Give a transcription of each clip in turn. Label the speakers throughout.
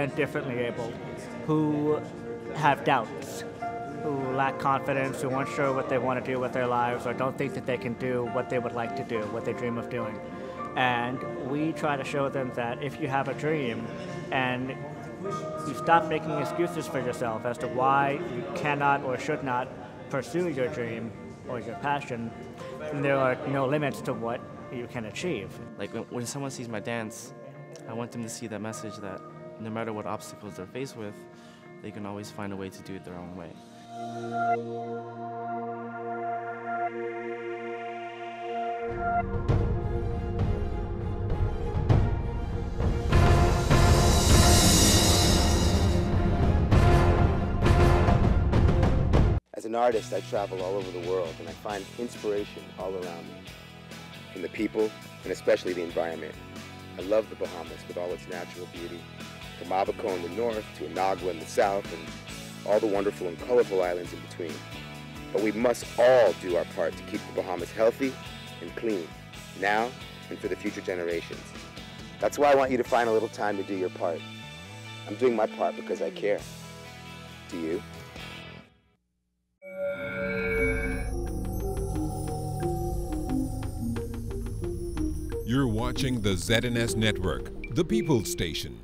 Speaker 1: and differently abled who have doubts, who lack confidence, who aren't sure what they want to do with their lives, or don't think that they can do what they would like to do, what they dream of doing. And we try to show them that if you have a dream and you stop making excuses for yourself as to why you cannot or should not pursue your dream or your passion, then there are no limits to what you can achieve.
Speaker 2: Like when someone sees my dance, I want them to see that message that no matter what obstacles they're faced with, they can always find a way to do it their own way.
Speaker 3: As an artist, I travel all over the world and I find inspiration all around me, from the people and especially the environment. I love the Bahamas with all its natural beauty, from Abaco in the north to Inagua in the south and all the wonderful and colorful islands in between. But we must all do our part to keep the Bahamas healthy and clean, now and for the future generations. That's why I want you to find a little time to do your part. I'm doing my part because I care. Do you?
Speaker 4: You're watching the ZNS Network, the People's Station.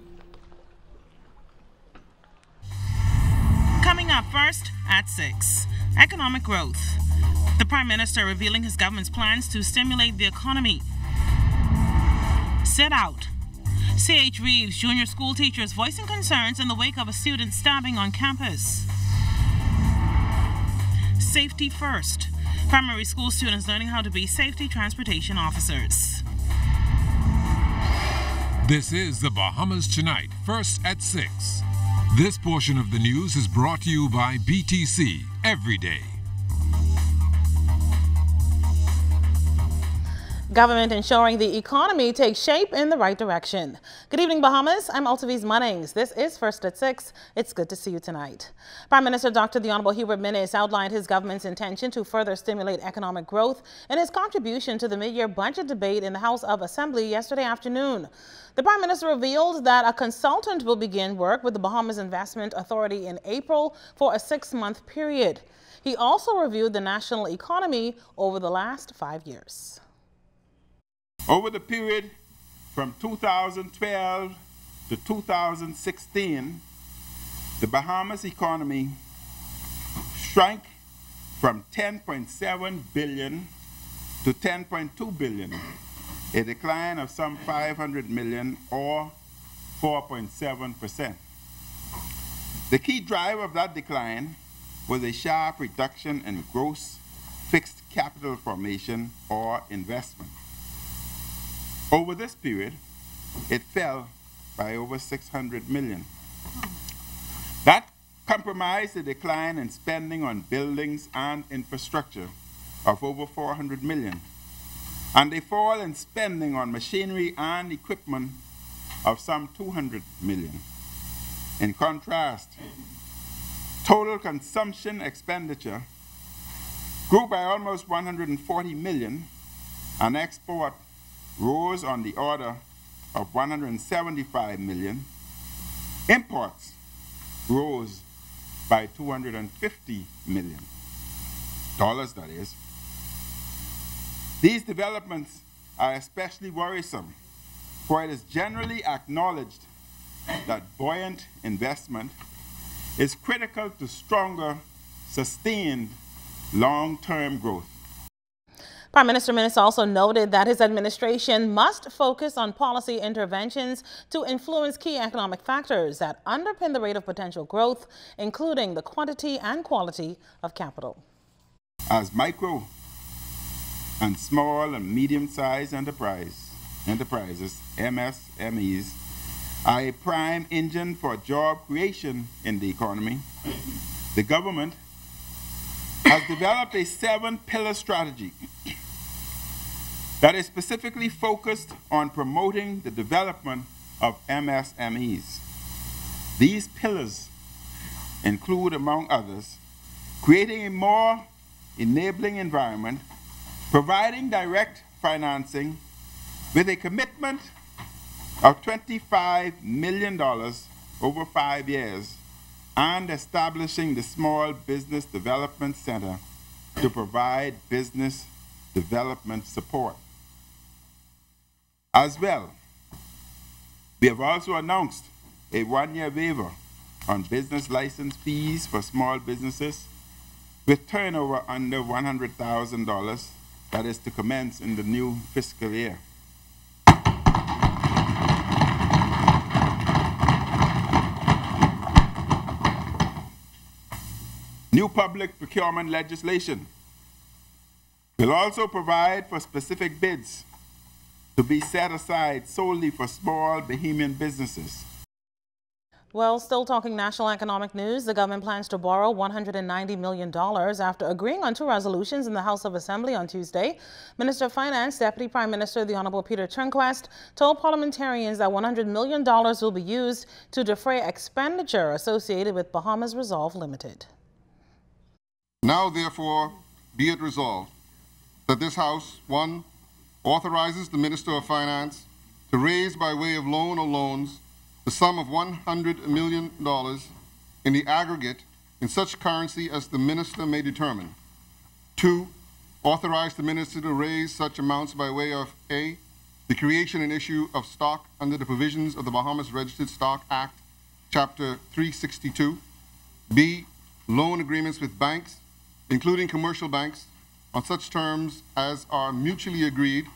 Speaker 5: Coming up first at 6, economic growth. The Prime Minister revealing his government's plans to stimulate the economy. Sit out. C.H. Reeves, junior school teachers voicing concerns in the wake of a student stabbing on campus. Safety first. Primary school students learning how to be safety transportation officers.
Speaker 4: This is the Bahamas Tonight, first at 6. This portion of the news is brought to you by BTC every day.
Speaker 5: Government ensuring the economy takes shape in the right direction. Good evening, Bahamas. I'm Altaviz Munnings. This is First at 6. It's good to see you tonight. Prime Minister Dr. The Honorable Hubert Minnis outlined his government's intention to further stimulate economic growth in his contribution to the mid-year budget debate in the House of Assembly yesterday afternoon. The Prime Minister revealed that a consultant will begin work with the Bahamas Investment Authority in April for a 6-month period. He also reviewed the national economy over the last 5 years.
Speaker 6: Over the period from 2012 to 2016, the Bahamas economy shrank from 10.7 billion to 10.2 billion, a decline of some 500 million or 4.7%. The key driver of that decline was a sharp reduction in gross fixed capital formation or investment. Over this period, it fell by over 600 million. That compromised a decline in spending on buildings and infrastructure of over 400 million, and a fall in spending on machinery and equipment of some 200 million. In contrast, total consumption expenditure grew by almost 140 million, and export rose on the order of 175 million. Imports rose by 250 million dollars, that is. These developments are especially worrisome, for it is generally acknowledged that buoyant investment is critical to stronger, sustained, long-term growth.
Speaker 5: Prime Minister Minnis also noted that his administration must focus on policy interventions to influence key economic factors that underpin the rate of potential growth, including the quantity and quality of capital.
Speaker 6: As micro and small and medium-sized enterprises, MSMEs, are a prime engine for job creation in the economy, the government has developed a 7-pillar strategy that is specifically focused on promoting the development of MSMEs. These pillars include, among others, creating a more enabling environment, providing direct financing with a commitment of $25 million over 5 years and establishing the Small Business Development Center to provide business development support. As well, we have also announced a 1-year waiver on business license fees for small businesses with turnover under $100,000 that is to commence in the new fiscal year. New public procurement legislation will also provide for specific bids to be set aside solely for small Bahamian businesses.
Speaker 5: Well, still talking national economic news, the government plans to borrow $190 million after agreeing on 2 resolutions in the House of Assembly on Tuesday. Minister of Finance, Deputy Prime Minister the Honorable Peter Turnquest, told parliamentarians that $100 million will be used to defray expenditure associated with Bahamas Resolve Limited.
Speaker 7: Now, therefore, be it resolved that this House, 1, authorizes the Minister of Finance to raise by way of loan or loans the sum of $100 million in the aggregate in such currency as the Minister may determine. 2, authorize the Minister to raise such amounts by way of A, the creation and issue of stock under the provisions of the Bahamas Registered Stock Act, Chapter 362, B, loan agreements with banks, including commercial banks, on such terms as are mutually agreed.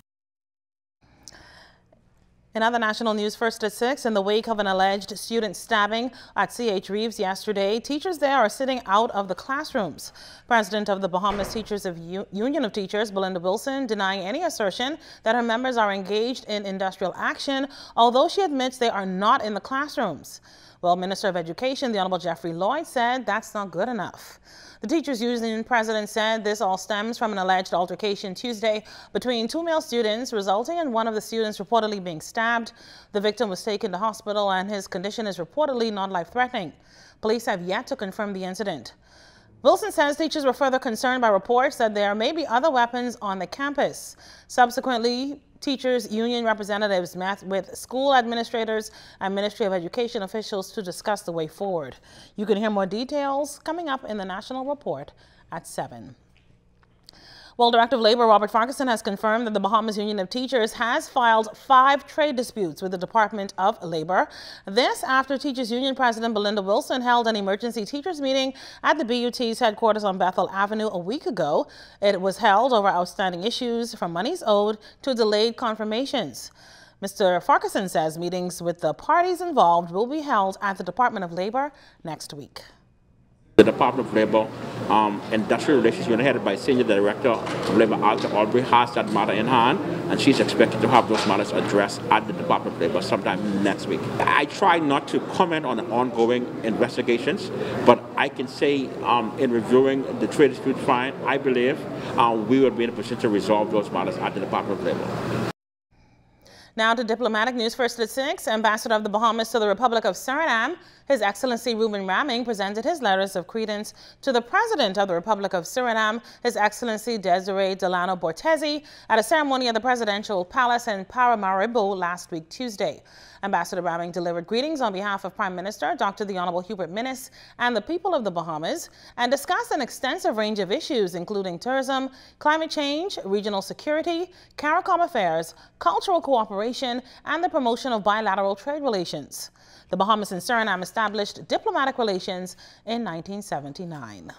Speaker 5: In other national news, first at 6, in the wake of an alleged student stabbing at C.H. Reeves yesterday, teachers there are sitting out of the classrooms. President of the Bahamas Teachers of Union of Teachers, Belinda Wilson, denying any assertion that her members are engaged in industrial action, although she admits they are not in the classrooms. Well, Minister of Education, the Honorable Jeffrey Lloyd, said that's not good enough. The Teachers Union president said this all stems from an alleged altercation Tuesday between 2 male students, resulting in one of the students reportedly being stabbed. The victim was taken to hospital and his condition is reportedly not life-threatening. Police have yet to confirm the incident. Wilson says teachers were further concerned by reports that there may be other weapons on the campus. Subsequently, Teachers Union representatives met with school administrators and Ministry of Education officials to discuss the way forward. You can hear more details coming up in the National Report at 7. Well, Director of Labor Robert Farquharson has confirmed that the Bahamas Union of Teachers has filed 5 trade disputes with the Department of Labor. This after Teachers Union President Belinda Wilson held an emergency teachers meeting at the BUT's headquarters on Bethel Avenue a week ago. It was held over outstanding issues from monies owed to delayed confirmations. Mr. Farquharson says meetings with the parties involved will be held at the Department of Labor next week.
Speaker 8: The Department of Labor Industrial Relations Unit, headed by Senior Director of Labor Alta Aubrey, has that matter in hand, and she's expected to have those matters addressed at the Department of Labor sometime next week. I try not to comment on the ongoing investigations, but I can say in reviewing the trade dispute file, I believe we will be in a position to resolve those matters at the Department of Labor.
Speaker 5: Now to diplomatic news, first at 6. Ambassador of the Bahamas to the Republic of Suriname, His Excellency Ruben Raming, presented his letters of credence to the President of the Republic of Suriname, His Excellency Desiree Delano Bortezi, at a ceremony at the Presidential Palace in Paramaribo last week, Tuesday. Ambassador Raming delivered greetings on behalf of Prime Minister Dr. the Honorable Hubert Minnis and the people of the Bahamas, and discussed an extensive range of issues, including tourism, climate change, regional security, CARICOM affairs, cultural cooperation, and the promotion of bilateral trade relations. The Bahamas and Suriname established diplomatic relations in 1979.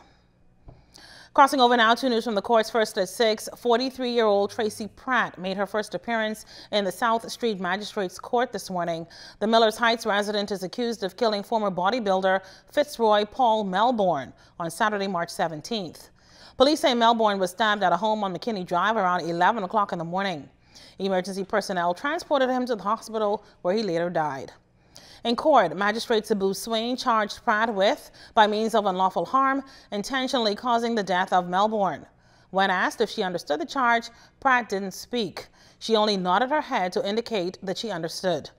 Speaker 5: Crossing over now to news from the courts, first at 6. 43-year-old Tracy Pratt made her first appearance in the South Street Magistrates Court this morning. The Millers Heights resident is accused of killing former bodybuilder Fitzroy Paul Melbourne on Saturday, March 17th. Police say Melbourne was stabbed at a home on McKinney Drive around 11 o'clock in the morning. Emergency personnel transported him to the hospital where he later died. In court, Magistrate Sabu Swain charged Pratt with, by means of unlawful harm, intentionally causing the death of Melbourne. When asked if she understood the charge, Pratt didn't speak. She only nodded her head to indicate that she understood.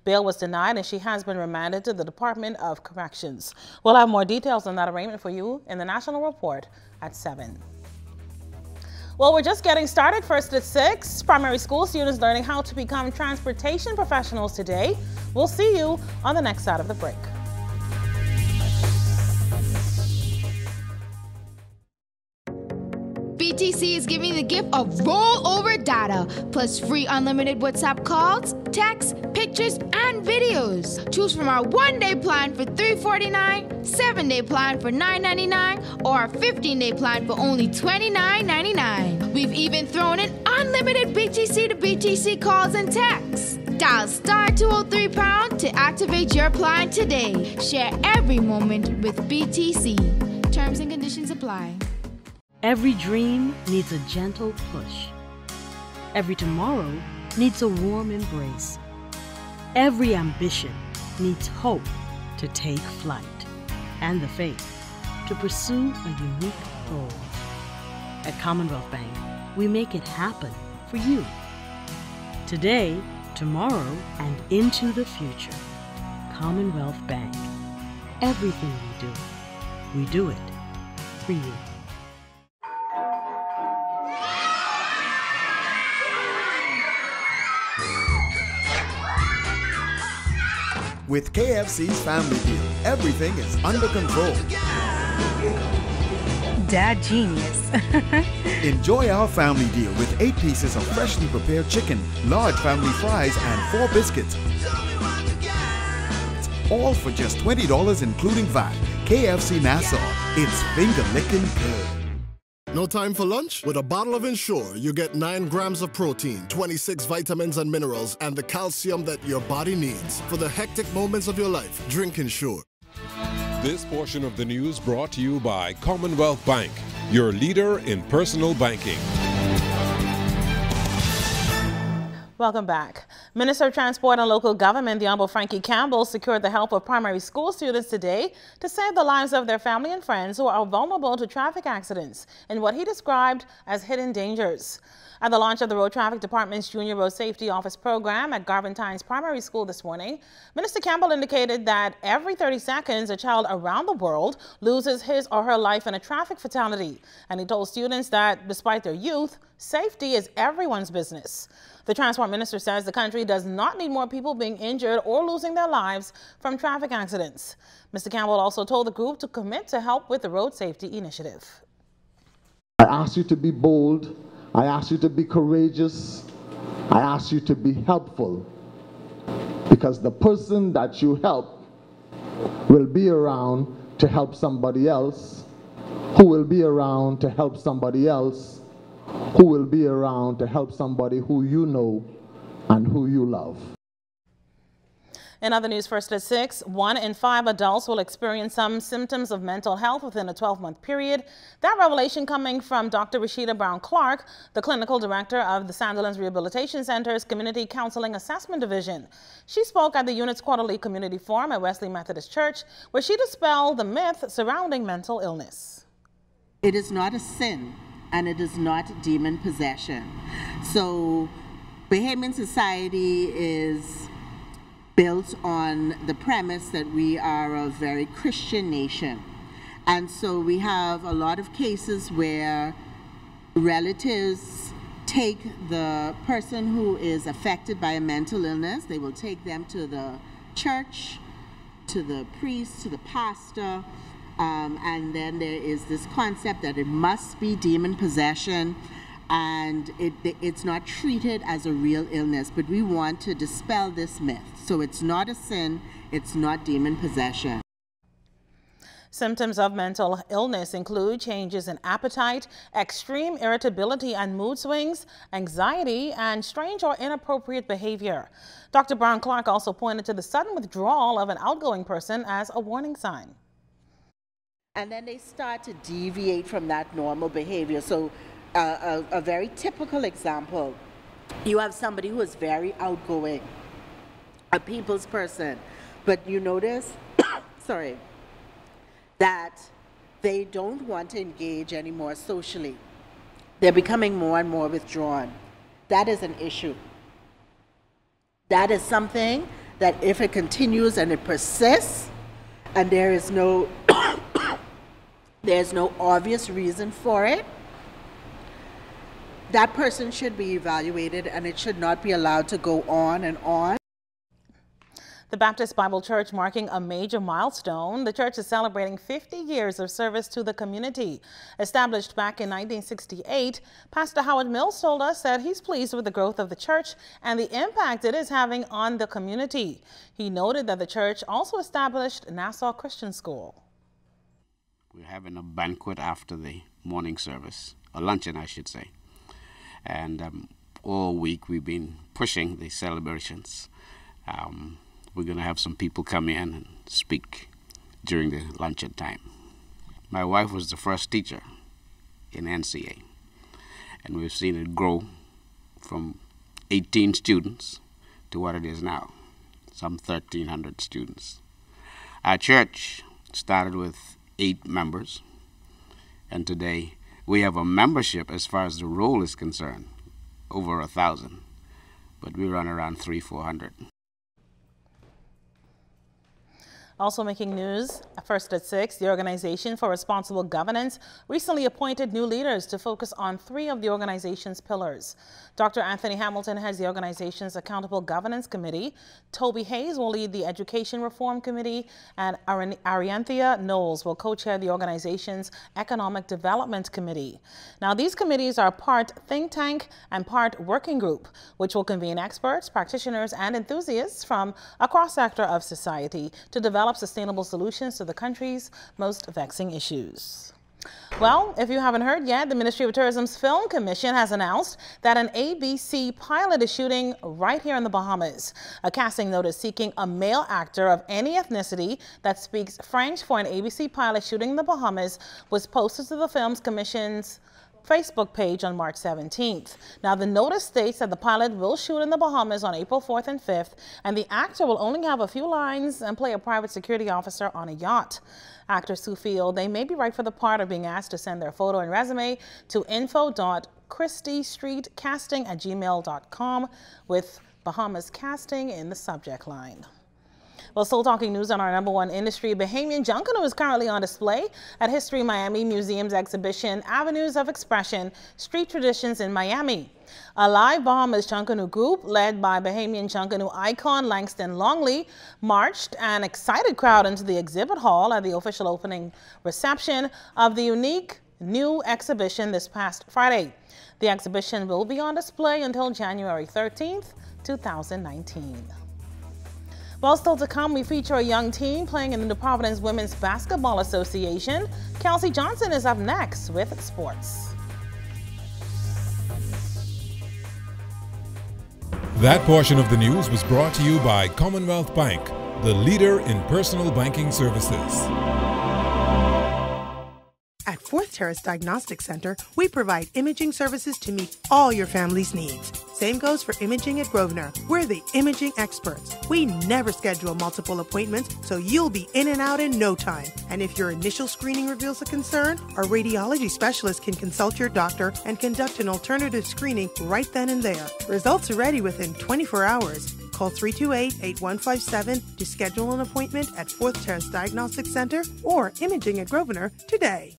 Speaker 5: Bail was denied and she has been remanded to the Department of Corrections. We'll have more details on that arraignment for you in the National Report at 7. Well, we're just getting started. First at 6, primary school students learning how to become transportation professionals today. We'll see you on the next side of the break.
Speaker 9: BTC is giving the gift of rollover data, plus free unlimited WhatsApp calls, texts, pictures, and videos. Choose from our 1-day plan for $349, 7-day plan for $999, or our 15-day plan for only $29.99. We've even thrown in unlimited BTC to BTC calls and texts. Dial *203# to activate your plan today. Share every moment with BTC. Terms and conditions apply.
Speaker 10: Every dream needs a gentle push. Every tomorrow needs a warm embrace. Every ambition needs hope to take flight and the faith to pursue a unique goal. At Commonwealth Bank, we make it happen for you. Today, tomorrow, and into the future. Commonwealth Bank. Everything we do it for you.
Speaker 11: With KFC's Family Deal, everything is under control.
Speaker 12: Dad genius.
Speaker 11: Enjoy our family deal with 8 pieces of freshly prepared chicken, large family fries, and 4 biscuits. All for just $20 including VAT. KFC Nassau. It's finger-licking good.
Speaker 13: No time for lunch? With a bottle of Ensure, you get 9 grams of protein, 26 vitamins and minerals, and the calcium that your body needs. For the hectic moments of your life, drink Ensure.
Speaker 4: This portion of the news brought to you by Commonwealth Bank, your leader in personal banking.
Speaker 5: Welcome back. Minister of Transport and Local Government, the Honorable Frankie Campbell, secured the help of primary school students today to save the lives of their family and friends who are vulnerable to traffic accidents in what he described as hidden dangers. At the launch of the Road Traffic Department's Junior Road Safety Office program at Garventines Primary School this morning, Minister Campbell indicated that every 30 seconds, a child around the world loses his or her life in a traffic fatality. And he told students that despite their youth, safety is everyone's business. The Transport Minister says the country does not need more people being injured or losing their lives from traffic accidents. Mr. Campbell also told the group to commit to help with the Road Safety Initiative.
Speaker 14: I ask you to be bold. I ask you to be courageous. I ask you to be helpful, because the person that you help will be around to help somebody else, who will be around to help somebody else, who will be around to help somebody who you know and who you love.
Speaker 5: In other news, first at 6, 1 in 5 adults will experience some symptoms of mental health within a 12-month period. That revelation coming from Dr. Rashida Brown-Clark, the clinical director of the Sandilands Rehabilitation Center's Community Counseling Assessment Division. She spoke at the unit's quarterly community forum at Wesley Methodist Church, where she dispelled the myth surrounding mental illness.
Speaker 15: It is not a sin, and it is not demon possession. So Bahamian society is built on the premise that we are a very Christian nation. And so we have a lot of cases where relatives take the person who is affected by a mental illness, they will take them to the church, to the priest, to the pastor, and then there is this concept that it must be demon possession, and it's not treated as a real illness. But we want to dispel this myth. So it's not a sin, it's not demon possession.
Speaker 5: Symptoms of mental illness include changes in appetite, extreme irritability and mood swings, anxiety, and strange or inappropriate behavior. Dr. Brown-Clark also pointed to the sudden withdrawal of an outgoing person as a warning sign.
Speaker 15: And then they start to deviate from that normal behavior. So a very typical example, you have somebody who is very outgoing, a people's person, but you notice, sorry, that they don't want to engage anymore socially. They're becoming more and more withdrawn. That is an issue. That is something that if it continues and it persists, and there is no, there's no obvious reason for it, that person should be evaluated, and it should not be allowed to go on and on.
Speaker 5: The Baptist Bible Church marking a major milestone. The church is celebrating 50 years of service to the community. Established back in 1968, Pastor Howard Mills told us that he's pleased with the growth of the church and the impact it is having on the community. He noted that the church also established Nassau Christian School.
Speaker 12: We're having a banquet after the morning service, a luncheon I should say. And all week we've been pushing the celebrations. We're going to have some people come in and speak during the luncheon time. My wife was the first teacher in NCA, and we've seen it grow from 18 students to what it is now, some 1,300 students. Our church started with 8 members, and today we have a membership as far as the roll is concerned, over 1,000, but we run around 300-400.
Speaker 5: Also making news, First at 6, the Organization for Responsible Governance recently appointed new leaders to focus on 3 of the organization's pillars. Dr. Anthony Hamilton heads the organization's Accountable Governance Committee. Toby Hayes will lead the Education Reform Committee, and Arianthea Knowles will co-chair the organization's Economic Development Committee. Now, these committees are part think tank and part working group, which will convene experts, practitioners, and enthusiasts from a cross-sector of society to develop sustainable solutions to the country's most vexing issues. Well, if you haven't heard yet, the Ministry of Tourism's Film Commission has announced that an ABC pilot is shooting right here in the Bahamas. A casting notice seeking a male actor of any ethnicity that speaks French for an ABC pilot shooting in the Bahamas was posted to the Film Commission's Facebook page on March 17th. Now, the notice states that the pilot will shoot in the Bahamas on April 4th and 5th, and the actor will only have a few lines and play a private security officer on a yacht. Actors who feel they may be right for the part are being asked to send their photo and resume to info.christystreetcasting@gmail.com with Bahamas Casting in the subject line. Well, still talking news on our #1 industry, Bahamian Junkanoo is currently on display at History Miami Museum's exhibition, Avenues of Expression, Street Traditions in Miami. A live Bahamas Junkanoo group led by Bahamian Junkanoo icon Langston Longley marched an excited crowd into the exhibit hall at the official opening reception of the unique new exhibition this past Friday. The exhibition will be on display until January 13th, 2019. Well, still to come, we feature a young team playing in the New Providence Women's Basketball Association. Kelsey Johnson is up next with sports.
Speaker 4: That portion of the news was brought to you by Commonwealth Bank, the leader in personal banking services.
Speaker 16: At Fourth Terrace Diagnostic Center, we provide imaging services to meet all your family's needs. Same goes for imaging at Grosvenor. We're the imaging experts. We never schedule multiple appointments, so you'll be in and out in no time. And if your initial screening reveals a concern, our radiology specialist can consult your doctor and conduct an alternative screening right then and there. Results are ready within 24 hours. Call 328-8157 to schedule an appointment at Fourth Terrace Diagnostic Center or Imaging at Grosvenor today.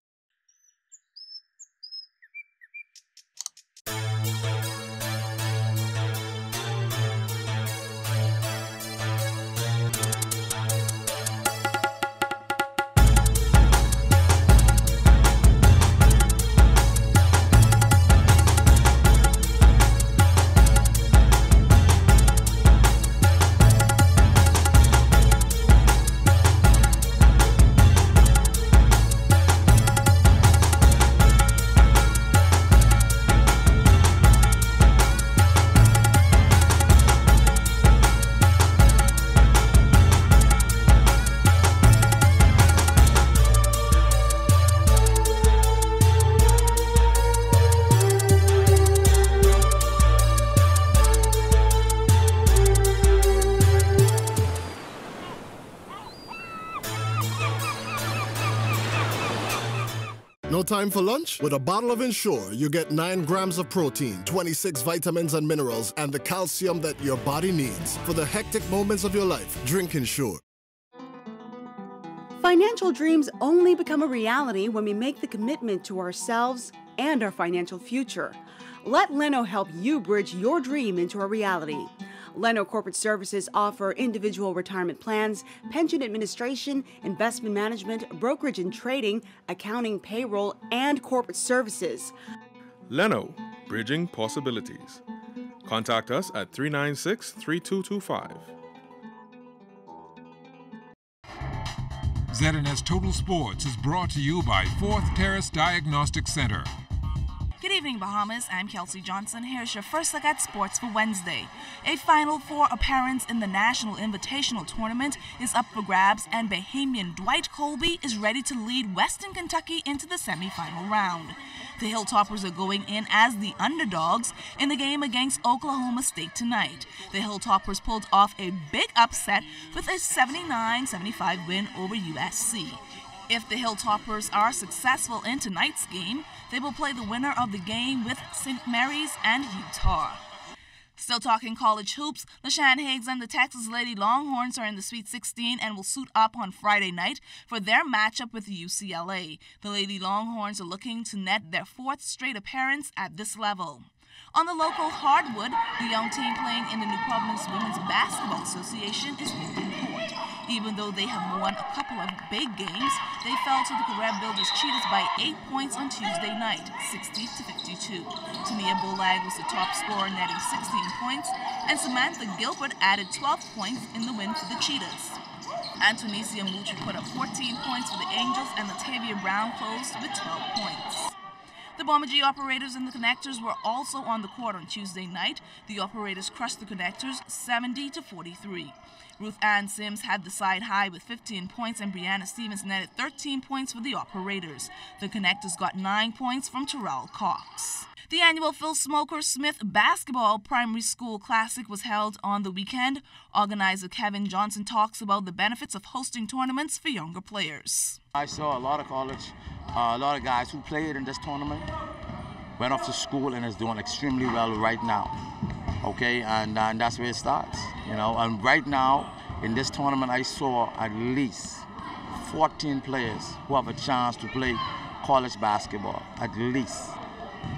Speaker 13: No time for lunch? With a bottle of Ensure, you get 9 grams of protein, 26 vitamins and minerals, and the calcium that your body needs. For the hectic moments of your life, drink Ensure.
Speaker 17: Financial dreams only become a reality when we make the commitment to ourselves and our financial future. Let Leno help you bridge your dream into a reality. Leno Corporate Services offer individual retirement plans, pension administration, investment management, brokerage and trading, accounting, payroll, and corporate services.
Speaker 18: Leno, bridging possibilities. Contact us at 396-3225.
Speaker 4: ZNS Total Sports is brought to you by Fourth Terrace Diagnostic Center.
Speaker 19: Good evening, Bahamas. I'm Kelsey Johnson. Here's your first look at sports for Wednesday. A Final Four appearance in the National Invitational Tournament is up for grabs, and Bahamian Dwight Colby is ready to lead Western Kentucky into the semifinal round. The Hilltoppers are going in as the underdogs in the game against Oklahoma State tonight. The Hilltoppers pulled off a big upset with a 79-75 win over USC. If the Hilltoppers are successful in tonight's game, they will play the winner of the game with St. Mary's and Utah. Still talking college hoops, LaShawn Higgs and the Texas Lady Longhorns are in the Sweet 16 and will suit up on Friday night for their matchup with UCLA. The Lady Longhorns are looking to net their fourth straight appearance at this level. On the local hardwood, the young team playing in the New Providence Women's Basketball Association is holding court. Even though they have won a couple of big games, they fell to the Career Builders Cheetahs by 8 points on Tuesday night, 60-52. Tamia Bolag was the top scorer, netting 16 points, and Samantha Gilbert added 12 points in the win for the Cheetahs. Antonisia Mucci put up 14 points for the Angels, and Latavia Brown closed with 12 points. The Bomber G Operators and the Connectors were also on the court on Tuesday night. The Operators crushed the Connectors 70-43. Ruth Ann Sims had the side high with 15 points, and Brianna Stevens netted 13 points for the Operators. The Connectors got 9 points from Terrell Cox. The annual Phil Smoker Smith Basketball Primary School Classic was held on the weekend. Organizer Kevin Johnson talks about the benefits of hosting tournaments for younger players.
Speaker 20: I saw a lot of college, a lot of guys who played in this tournament went off to school and is doing extremely well right now. Okay, and that's where it starts, you know. And right now, in this tournament, I saw at least 14 players who have a chance to play college basketball, at least.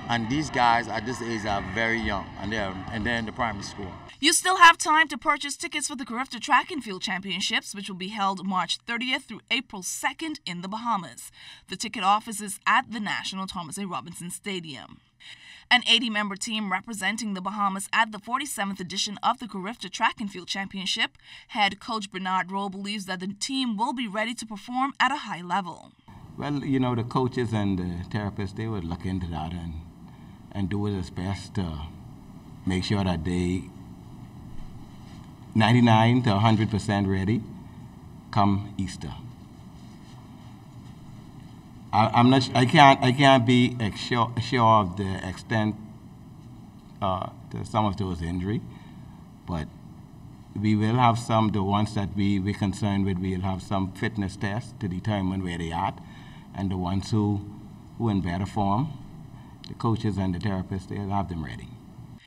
Speaker 20: And these guys at this age are very young, and they're in the primary school.
Speaker 19: You still have time to purchase tickets for the Carifta Track and Field Championships, which will be held March 30th through April 2nd in the Bahamas. The ticket office is at the National Thomas A. Robinson Stadium. An 80-member team representing the Bahamas at the 47th edition of the Carifta Track and Field Championship. Head coach Bernard Rowe believes that the team will be ready to perform at a high level.
Speaker 6: Well, you know, the coaches and the therapists, they would look into that and do it as best to make sure that they 99 to 100% ready come Easter. I can't be sure of the extent to some of those injuries, but we will have some, the ones that we're concerned with, we'll have some fitness tests to determine where they are, and the ones who in better form, the coaches and the therapists, they'll have them ready.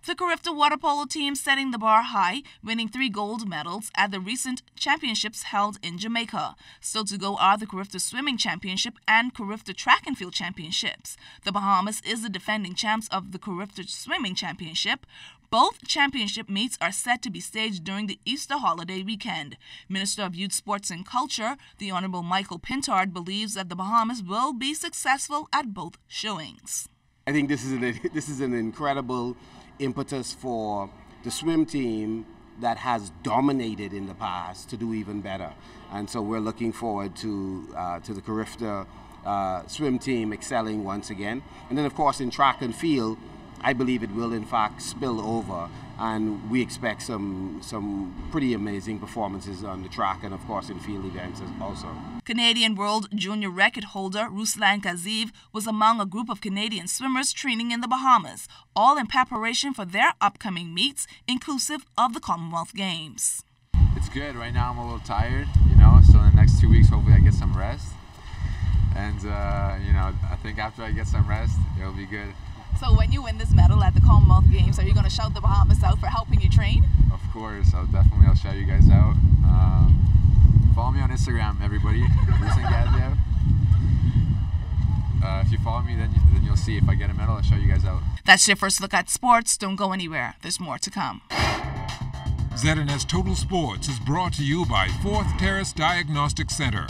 Speaker 19: The Carifta water polo team setting the bar high, winning 3 gold medals at the recent championships held in Jamaica. Still to go are the Carifta Swimming Championship and Carifta Track and Field Championships. The Bahamas is the defending champs of the Carifta Swimming Championship. Both championship meets are set to be staged during the Easter holiday weekend. Minister of Youth, Sports and Culture, the Honorable Michael Pintard, believes that the Bahamas will be successful at both showings.
Speaker 12: I think this is an incredible impetus for the swim team that has dominated in the past to do even better, and so we're looking forward to the Carifta swim team excelling once again. And then, of course, in track and field, I believe it will in fact spill over, and we expect some pretty amazing performances on the track and, of course, in field events also.
Speaker 19: Canadian World Junior record holder Ruslan Kaziv was among a group of Canadian swimmers training in the Bahamas, all in preparation for their upcoming meets, inclusive of the Commonwealth Games.
Speaker 21: It's good. Right now I'm a little tired, so in the next 2 weeks hopefully I get some rest. And, I think after I get some rest, it'll be good.
Speaker 19: So when you win this medal at the Commonwealth Games, are you going to shout the Bahamas out for helping you train?
Speaker 21: Of course, I'll shout you guys out. Follow me on Instagram, everybody. Ruslan Kaziv. if you follow me, then you'll see. If I get a medal, I'll show you guys out.
Speaker 19: That's your first look at sports. Don't go anywhere. There's more to come.
Speaker 4: ZNS Total Sports is brought to you by 4th Terrace Diagnostic Center.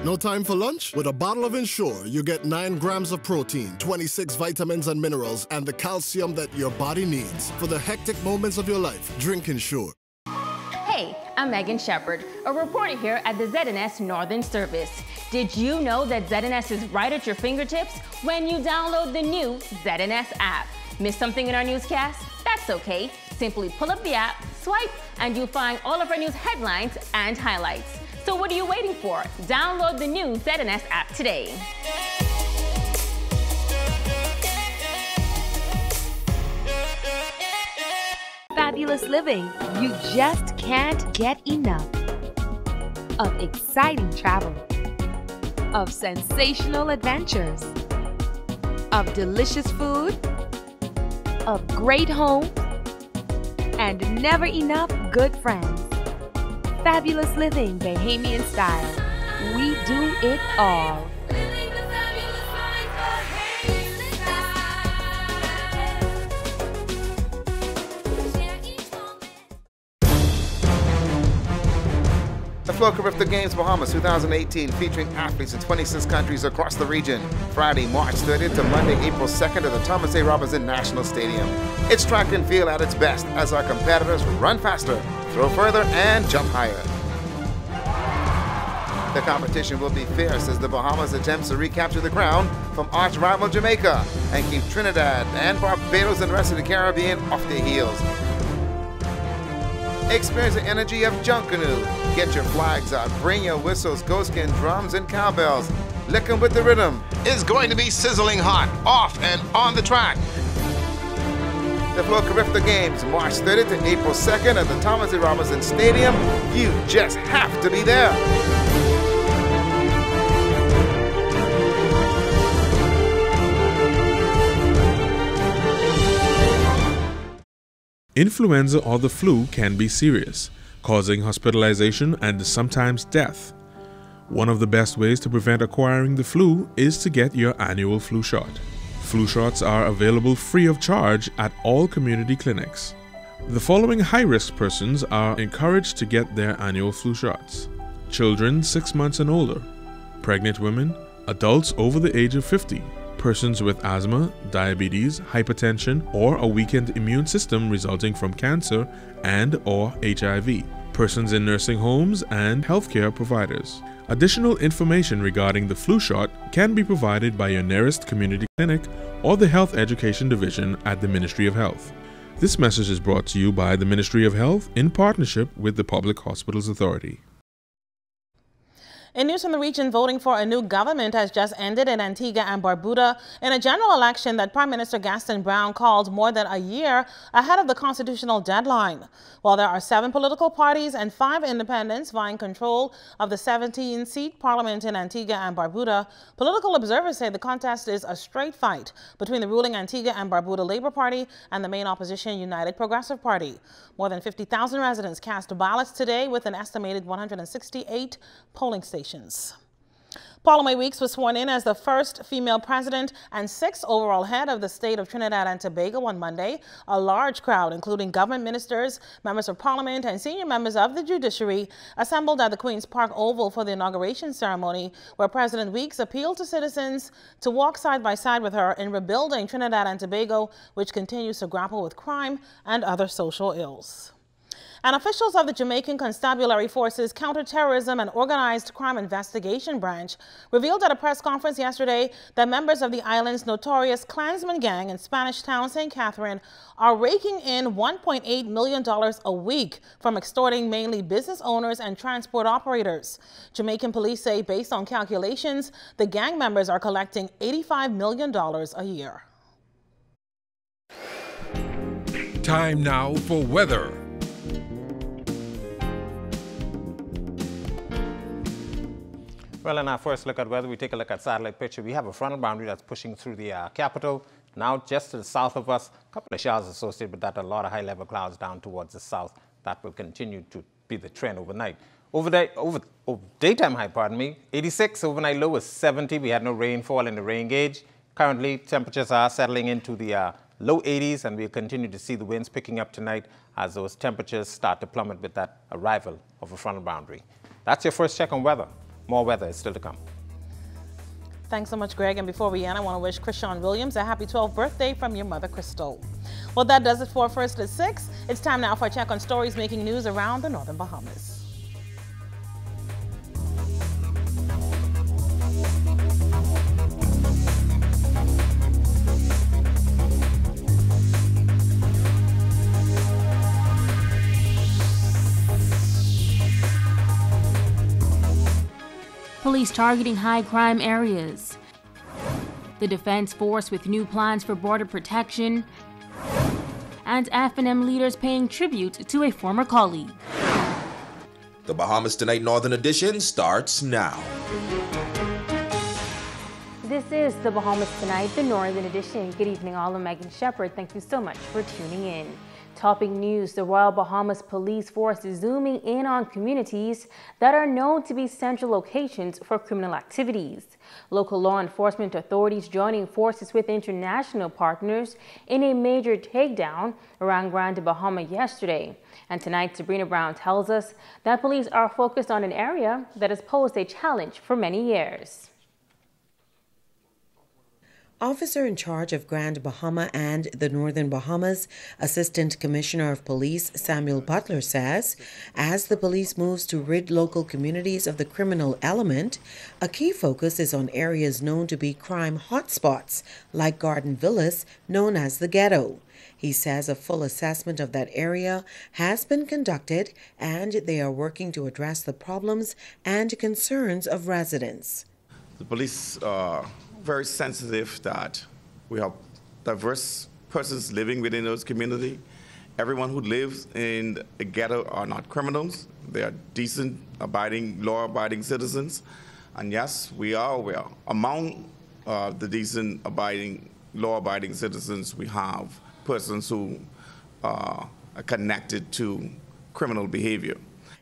Speaker 13: No time for lunch? With a bottle of Ensure, you get 9 grams of protein, 26 vitamins and minerals, and the calcium that your body needs. For the hectic moments of your life, drink Ensure.
Speaker 1: Hey, I'm Megan Shepard, a reporter here at the ZNS Northern Service. Did you know that ZNS is right at your fingertips when you download the new ZNS app? Miss something in our newscast? That's okay. Simply pull up the app, swipe, and you'll find all of our news headlines and highlights. So what are you waiting for? Download the new ZNS app today.
Speaker 22: Fabulous living. You just can't get enough of exciting travel, of sensational adventures, of delicious food, of great homes, and never enough good friends. Fabulous living, Bahamian style. We do it all.
Speaker 3: The Flow Carifta Games Bahamas 2018, featuring athletes in 26 countries across the region. Friday, March 30th to Monday, April 2nd at the Thomas A. Robinson National Stadium. It's track and field at its best as our competitors run faster, throw further, and jump higher. The competition will be fierce as the Bahamas attempts to recapture the crown from arch rival Jamaica and keep Trinidad and Barbados and the rest of the Caribbean off their heels. Experience the energy of Junkanoo. Get your flags out, bring your whistles, goatskin, drums, and cowbells. Lick 'em with the rhythm. It's going to be sizzling hot, off and on the track. The Flow Carifta Games, March 30th to April 2nd at the Thomas A. Robinson Stadium. You just have to be there.
Speaker 18: Influenza or the flu can be serious, causing hospitalization and sometimes death. One of the best ways to prevent acquiring the flu is to get your annual flu shot. Flu shots are available free of charge at all community clinics. The following high-risk persons are encouraged to get their annual flu shots: children 6 months and older, pregnant women, adults over the age of 50, persons with asthma, diabetes, hypertension, or a weakened immune system resulting from cancer and/or HIV, persons in nursing homes, and healthcare providers. Additional information regarding the flu shot can be provided by your nearest community clinic or the Health Education Division at the Ministry of Health. This message is brought to you by the Ministry of Health in partnership with the Public Hospitals Authority.
Speaker 5: In news from the region, voting for a new government has just ended in Antigua and Barbuda in a general election that Prime Minister Gaston Brown called more than a year ahead of the constitutional deadline. While there are 7 political parties and 5 independents vying control of the 17-seat parliament in Antigua and Barbuda, political observers say the contest is a straight fight between the ruling Antigua and Barbuda Labour Party and the main opposition United Progressive Party. More than 50,000 residents cast ballots today with an estimated 168 polling stations. Paula Mae Weeks was sworn in as the first female president and 6th overall head of the state of Trinidad and Tobago on Monday. A large crowd, including government ministers, members of parliament, and senior members of the judiciary, assembled at the Queen's Park Oval for the inauguration ceremony, where President Weeks appealed to citizens to walk side by side with her in rebuilding Trinidad and Tobago, which continues to grapple with crime and other social ills. And officials of the Jamaican Constabulary Force's Counterterrorism and Organized Crime Investigation Branch revealed at a press conference yesterday that members of the island's notorious Klansman gang in Spanish Town, St. Catherine, are raking in $1.8 million a week from extorting mainly business owners and transport operators. Jamaican police say, based on calculations, the gang members are collecting $85 million a year.
Speaker 4: Time now for weather.
Speaker 23: Well, in our first look at weather, we take a look at satellite picture. We have a frontal boundary that's pushing through the capital. Now, just to the south of us, a couple of showers associated with that, a lot of high-level clouds down towards the south. that will continue to be the trend overnight. Daytime high, 86, overnight low was 70. We had no rainfall in the rain gauge. Currently, temperatures are settling into the low 80s, and we'll continue to see the winds picking up tonight as those temperatures start to plummet with that arrival of a frontal boundary. That's your first check on weather. More weather is still to come.
Speaker 5: Thanks so much, Greg. And before we end, I want to wish Krishan Williams a happy 12th birthday from your mother, Crystal. Well, that does it for First at 6. It's time now for a check on stories making news around the Northern Bahamas.
Speaker 1: Police targeting high-crime areas. The Defense Force with new plans for border protection. And F&M leaders paying tribute to a former colleague.
Speaker 2: The Bahamas Tonight Northern Edition starts now.
Speaker 1: This is the Bahamas Tonight, the Northern Edition. Good evening, all. I'm Megan Shepard. Thank you so much for tuning in. Topping news, the Royal Bahamas Police Force is zooming in on communities that are known to be central locations for criminal activities. Local law enforcement authorities joining forces with international partners in a major takedown around Grand Bahama yesterday. And tonight, Sabrina Brown tells us that police are focused on an area that has posed a challenge for many years.
Speaker 7: Officer in charge of Grand Bahama and the Northern Bahamas, Assistant Commissioner of Police Samuel Butler says, as the police moves to rid local communities of the criminal element, a key focus is on areas known to be crime hotspots, like Garden Villas, known as the Ghetto. He says a full assessment of that area has been conducted and they are working to address the problems and concerns of residents.
Speaker 6: The police are very sensitive that we have diverse persons living within those communities. Everyone who lives in the ghetto are not criminals. They are decent, law-abiding citizens. And yes, we are aware. Among the decent, law-abiding citizens, we have persons who are connected to criminal behavior.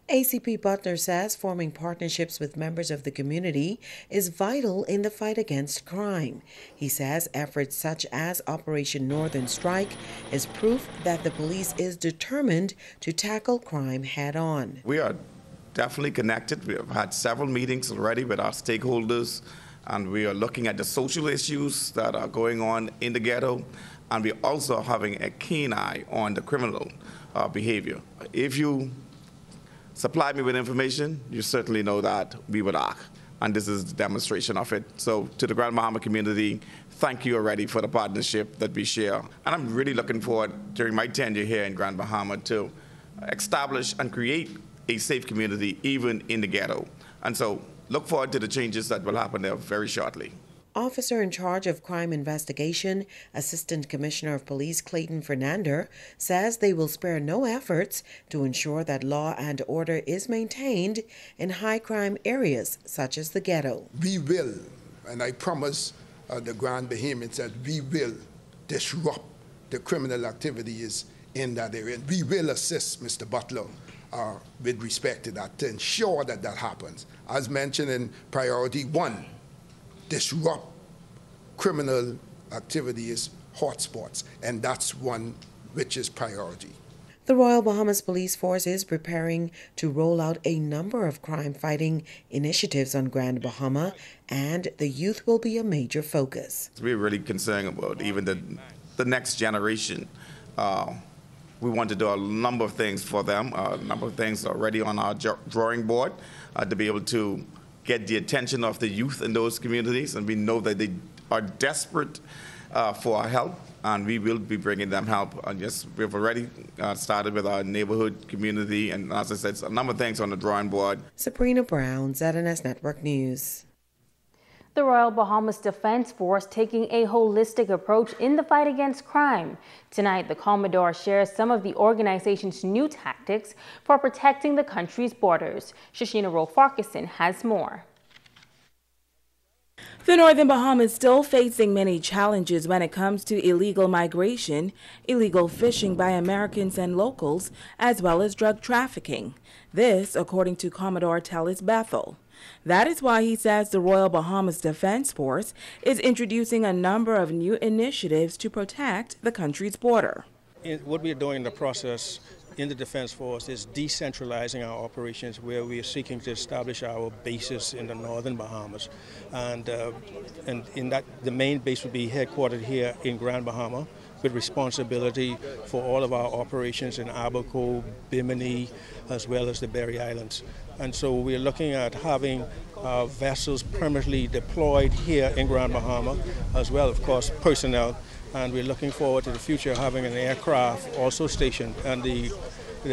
Speaker 7: ACP Butler says forming partnerships with members of the community is vital in the fight against crime. He says efforts such as Operation Northern Strike is proof that the police is determined to tackle crime head-on.
Speaker 6: We are definitely connected. We have had several meetings already with our stakeholders, and we are looking at the social issues that are going on in the ghetto, and we're also having a keen eye on the criminal behavior. If you supply me with information, you certainly know that we would act. And this is the demonstration of it. So to the Grand Bahama community, thank you already for the partnership that we share. And I'm really looking forward, during my tenure here in Grand Bahama, to establish and create a safe community, even in the ghetto. And so look forward to the changes that will happen there very shortly.
Speaker 7: Officer in charge of crime investigation, Assistant Commissioner of Police Clayton Fernander, says they will spare no efforts to ensure that law and order is maintained in high crime areas such as the ghetto.
Speaker 8: We will, and I promise the Grand Bahamians that we will disrupt the criminal activities in that area. And we will assist Mr. Butler with respect to that to ensure that that happens. As mentioned in priority 1, disrupt criminal activities, hotspots, and that's one which is priority.
Speaker 7: The Royal Bahamas Police Force is preparing to roll out a number of crime-fighting initiatives on Grand Bahama, and the youth will be a major focus.
Speaker 6: We're really concerned about even the next generation. We want to do a number of things for them, a number of things already on our drawing board to be able to get the attention of the youth in those communities, and we know that they are desperate for our help, and we will be bringing them help. And yes, we've already started with our neighborhood community, and as I said, a number of things on the drawing board.
Speaker 7: Sabrina Brown, ZNS Network News.
Speaker 1: The Royal Bahamas Defense Force taking a holistic approach in the fight against crime. Tonight, the Commodore shares some of the organization's new tactics for protecting the country's borders. Shashina Rowe-Farquharson has more.
Speaker 9: The Northern Bahamas still facing many challenges when it comes to illegal migration, illegal fishing by Americans and locals, as well as drug trafficking. This, according to Commodore Tellis Bethel. That is why he says the Royal Bahamas Defense Force is introducing a number of new initiatives to protect the country's border.
Speaker 10: What we are doing in the process in the Defense Force is decentralizing our operations, where we are seeking to establish our bases in the Northern Bahamas. And in that, the main base would be headquartered here in Grand Bahama, with responsibility for all of our operations in Abaco, Bimini, as well as the Berry Islands. And so we're looking at having vessels permanently deployed here in Grand Bahama, as well, of course, personnel. And we're looking forward to the future having an aircraft also stationed. And the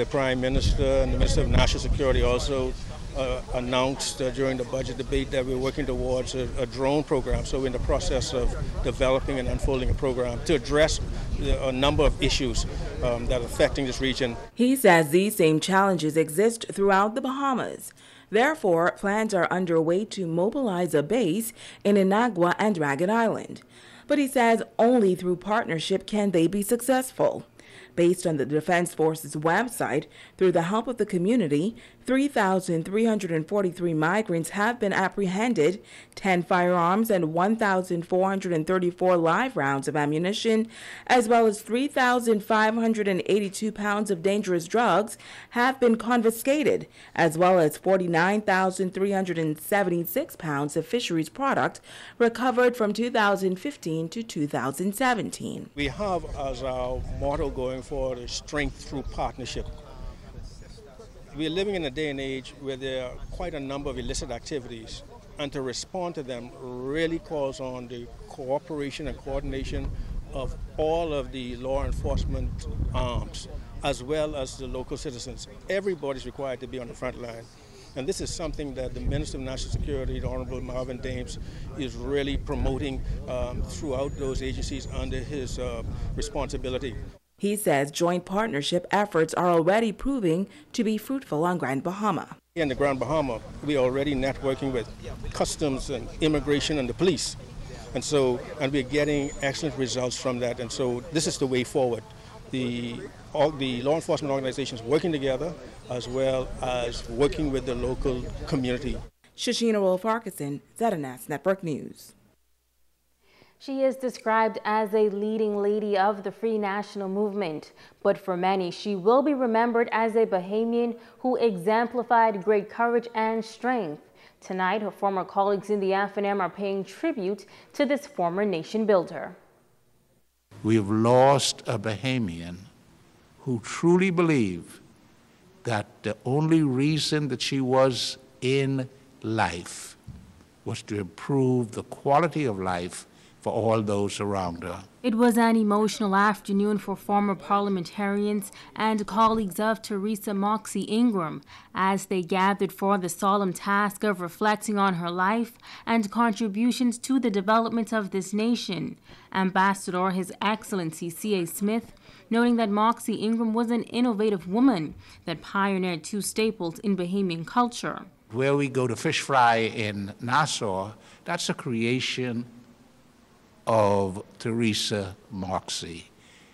Speaker 10: Prime Minister and the Minister of National Security also announced during the budget debate that we're working towards a drone program. So we're in the process of developing and unfolding a program to address a number of issues that are affecting this region.
Speaker 9: He says these same challenges exist throughout the Bahamas. Therefore, plans are underway to mobilize a base in Inagua and Ragged Island. But he says only through partnership can they be successful. Based on the Defense Force's website, through the help of the community, 3,343 migrants have been apprehended, 10 firearms and 1,434 live rounds of ammunition, as well as 3,582 pounds of dangerous drugs have been confiscated, as well as 49,376 pounds of fisheries product recovered from 2015 to 2017.
Speaker 10: We have as our motto going forward is strength through partnership. We're living in a day and age where there are quite a number of illicit activities, and to respond to them really calls on the cooperation and coordination of all of the law enforcement arms, as well as the local citizens. Everybody's required to be on the front line. And this is something that the Minister of National Security, the Honorable Marvin Dames, is really promoting throughout those agencies under his responsibility.
Speaker 9: He says joint partnership efforts are already proving to be fruitful on Grand Bahama.
Speaker 10: In the Grand Bahama, we are already networking with customs and immigration and the police. And we're getting excellent results from that. And so this is the way forward. All the law enforcement organizations working together, as well as working with the local community.
Speaker 9: Shashina Wolf-Farquharson, ZNS Network News.
Speaker 1: She is described as a leading lady of the Free National Movement, but for many, she will be remembered as a Bahamian who exemplified great courage and strength. Tonight, her former colleagues in the FNM are paying tribute to this former nation builder.
Speaker 11: We've lost a Bahamian who truly believed that the only reason that she was in life was to improve the quality of life for all those around her.
Speaker 1: It was an emotional afternoon for former parliamentarians and colleagues of Teresa Moxie Ingram as they gathered for the solemn task of reflecting on her life and contributions to the development of this nation. Ambassador His Excellency C.A. Smith noting that Moxie Ingram was an innovative woman that pioneered two staples in Bahamian culture.
Speaker 11: Where we go to fish fry in Nassau, that's a creation of Teresa Moxie.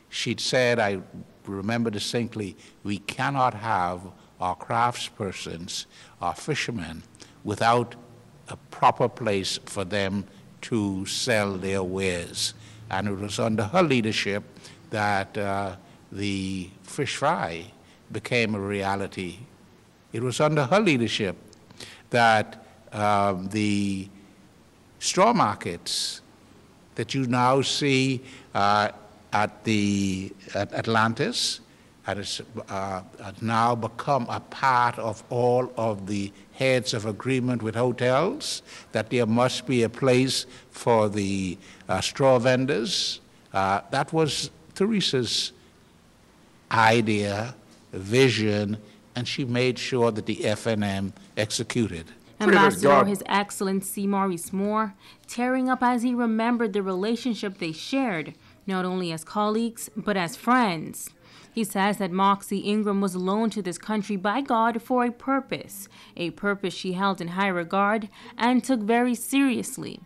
Speaker 11: She'd said, I remember distinctly, we cannot have our craftspersons, our fishermen, without a proper place for them to sell their wares. And it was under her leadership that the fish fry became a reality. It was under her leadership that the straw markets that you now see at Atlantis has now become a part of all of the heads of agreement with hotels, that there must be a place for the straw vendors. That was Teresa's idea, vision, and she made sure that the FNM executed.
Speaker 1: Ambassador His Excellency Maurice Moore tearing up as he remembered the relationship they shared, not only as colleagues, but as friends. He says that Moxie Ingram was loaned to this country by God for a purpose she held in high regard and took very seriously.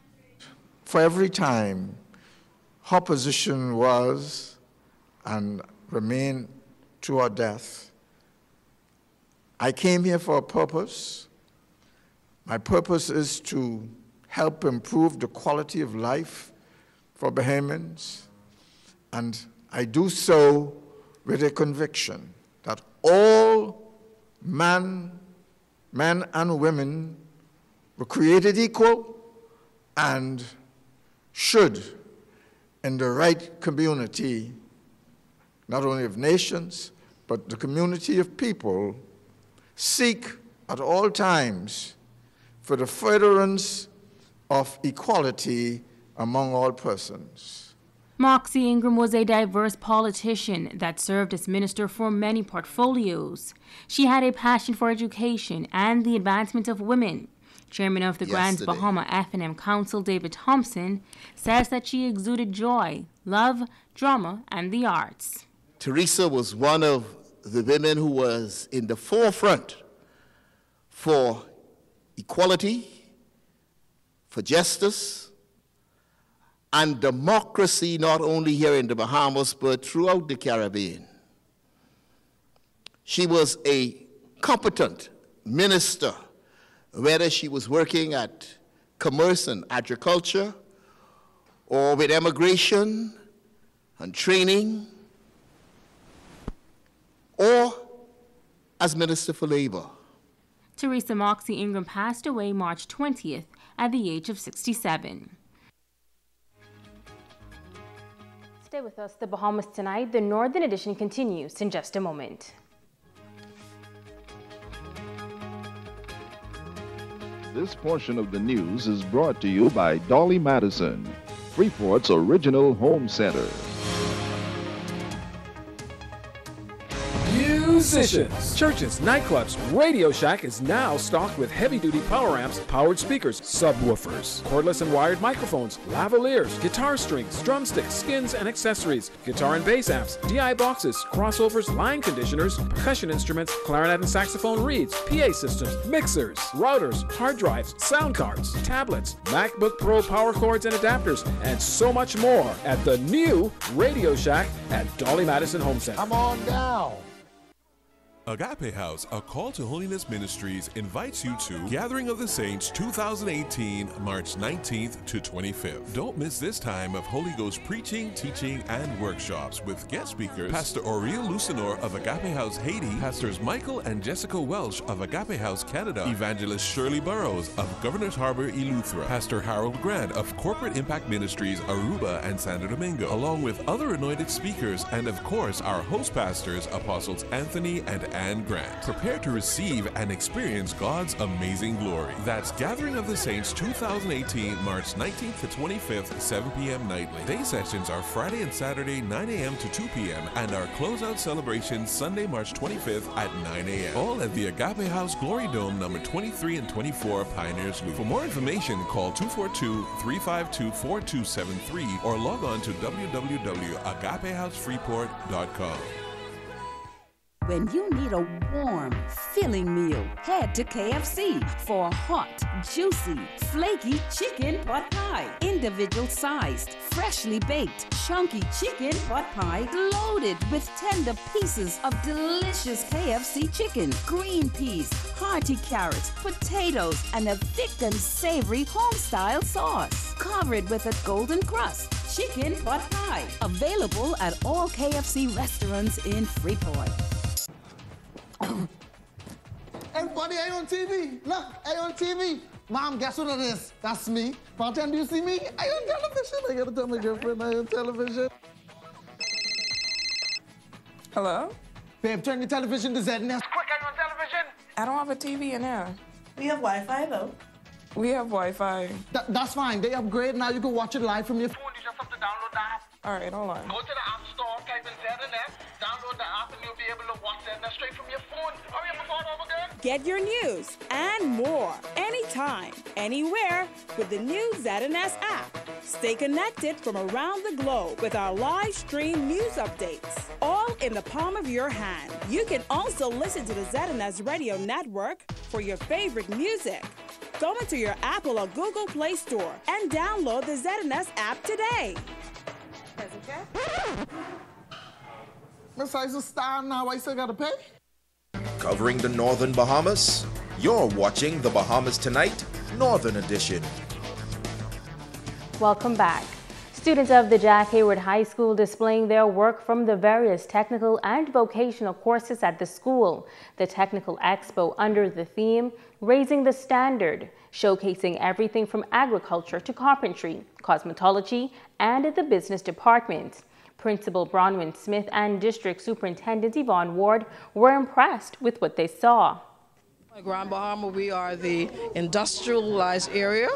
Speaker 14: for every time her position was and remain to her death. I came here for a purpose. My purpose is to help improve the quality of life for Bahamians, and I do so with a conviction that all men and women were created equal and should, in the right community, not only of nations, but the community of people, seek at all times for the furtherance of equality among all persons.
Speaker 1: Moxie Ingram was a diverse politician that served as minister for many portfolios. She had a passion for education and the advancement of women. Chairman of the Grand Bahama F&M Council, David Thompson, says that she exuded joy, love, drama, and the arts.
Speaker 15: Teresa was one of the women who was in the forefront for equality, for justice, and democracy, not only here in the Bahamas, but throughout the Caribbean. She was a competent minister, whether she was working at commerce and agriculture, or with immigration and training, or as Minister for Labor.
Speaker 1: Teresa Moxie Ingram passed away March 20th at the age of 67. Stay with us, the Bahamas Tonight. The Northern Edition continues in just a moment.
Speaker 16: This portion of the news is brought to you by Dolly Madison, Freeport's original home center.
Speaker 24: Musicians, churches, nightclubs, Radio Shack is now stocked with heavy-duty power amps, powered speakers, subwoofers, cordless and wired microphones, lavaliers, guitar strings, drumsticks, skins, and accessories, guitar and bass amps, DI boxes, crossovers, line conditioners, percussion instruments, clarinet and saxophone reeds, PA systems, mixers, routers, hard drives, sound cards, tablets, MacBook Pro power cords and adapters, and so much more at the new Radio Shack at Dolly Madison Home Center.
Speaker 25: Come on down.
Speaker 26: Agape House, a Call to Holiness Ministries invites you to Gathering of the Saints 2018, March 19th to 25th. Don't miss this time of Holy Ghost preaching, teaching, and workshops with guest speakers Pastor Oriel Lucinor of Agape House Haiti, Pastors Michael and Jessica Welsh of Agape House Canada, Evangelist Shirley Burrows of Governor's Harbor, Eleuthera, Pastor Harold Grant of Corporate Impact Ministries Aruba and Santo Domingo, along with other anointed speakers and of course our host pastors, Apostles Anthony and Ann Grant. Prepare to receive and experience God's amazing glory. That's Gathering of the Saints 2018, March 19th to 25th, 7 p.m. nightly. Day sessions are Friday and Saturday, 9 a.m. to 2 p.m. and our closeout celebration Sunday, March 25th at 9 a.m. All at the Agape House Glory Dome, number 23 and 24, Pioneers Loop. For more information, call 242-352-4273 or log on to www.agapehousefreeport.com.
Speaker 27: When you need a warm, filling meal, head to KFC for a hot, juicy, flaky chicken pot pie. Individual sized, freshly baked, chunky chicken pot pie loaded with tender pieces of delicious KFC chicken, green peas, hearty carrots, potatoes, and a thick and savory home-style sauce. Covered with a golden crust. Chicken pot pie. Available at all KFC restaurants in Freeport.
Speaker 28: Everybody, I on TV. Look, I on TV. Mom, guess what it is? That's me. Bartender, do you see me? I on television. I gotta tell my girlfriend I on television.
Speaker 29: Hello?
Speaker 28: Babe, turn your television to ZNS. Quick, I on television.
Speaker 29: I don't have a TV in here.
Speaker 28: We have Wi-Fi, though.
Speaker 29: We have Wi-Fi.
Speaker 28: That's fine. They upgrade now. You can watch it live from your phone. You just have to download the app.
Speaker 29: All right, hold on.
Speaker 28: Go to the App Store, type in ZNS, download the app, and you'll be able to watch ZNS straight from your phone. Hurry up and start over again.
Speaker 17: Get your news and more anytime, anywhere with the new ZNS app. Stay connected from around the globe with our live stream news updates, all in the palm of your hand. You can also listen to the ZNS Radio Network
Speaker 3: for your favorite music. Go into your Apple or Google Play Store and download the ZNS app today.
Speaker 28: Miss, I just start now. I still gotta pay.
Speaker 2: Covering the Northern Bahamas, you're watching the Bahamas Tonight, Northern Edition.
Speaker 1: Welcome back. Students of the Jack Hayward High School displaying their work from the various technical and vocational courses at the school. The Technical Expo under the theme, Raising the Standard, showcasing everything from agriculture to carpentry, cosmetology, and the business department. Principal Bronwyn Smith and District Superintendent Yvonne Ward were impressed with what they saw.
Speaker 12: Grand Bahama, we are the industrialized area,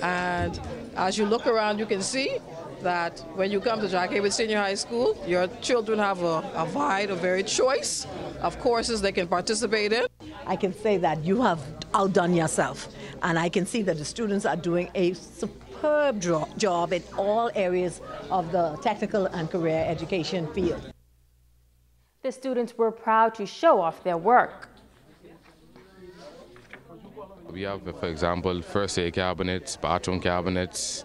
Speaker 12: and as you look around, you can see that when you come to Jack Hayward Senior High School, your children have a wide, varied choice of courses they can participate in.
Speaker 13: I can say that you have outdone yourself, and I can see that the students are doing a superb job in all areas of the technical and career education field.
Speaker 1: The students were proud to show off their work.
Speaker 18: We have, for example, first aid cabinets, bathroom cabinets,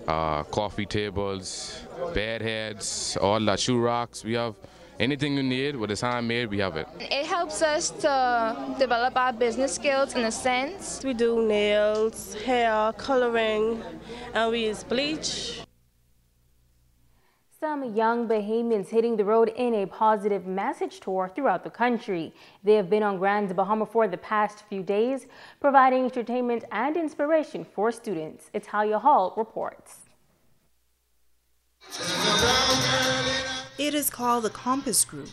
Speaker 18: coffee tables, bed heads, all the shoe racks. We have anything you need, what is handmade, we have it.
Speaker 19: It helps us to develop our business skills in a sense.
Speaker 20: We do nails, hair, coloring, and we use bleach.
Speaker 1: Some young Bahamians hitting the road in a positive message tour throughout the country. They have been on Grand Bahama for the past few days, providing entertainment and inspiration for students. Italia Hall reports.
Speaker 21: It is called the Compass Group,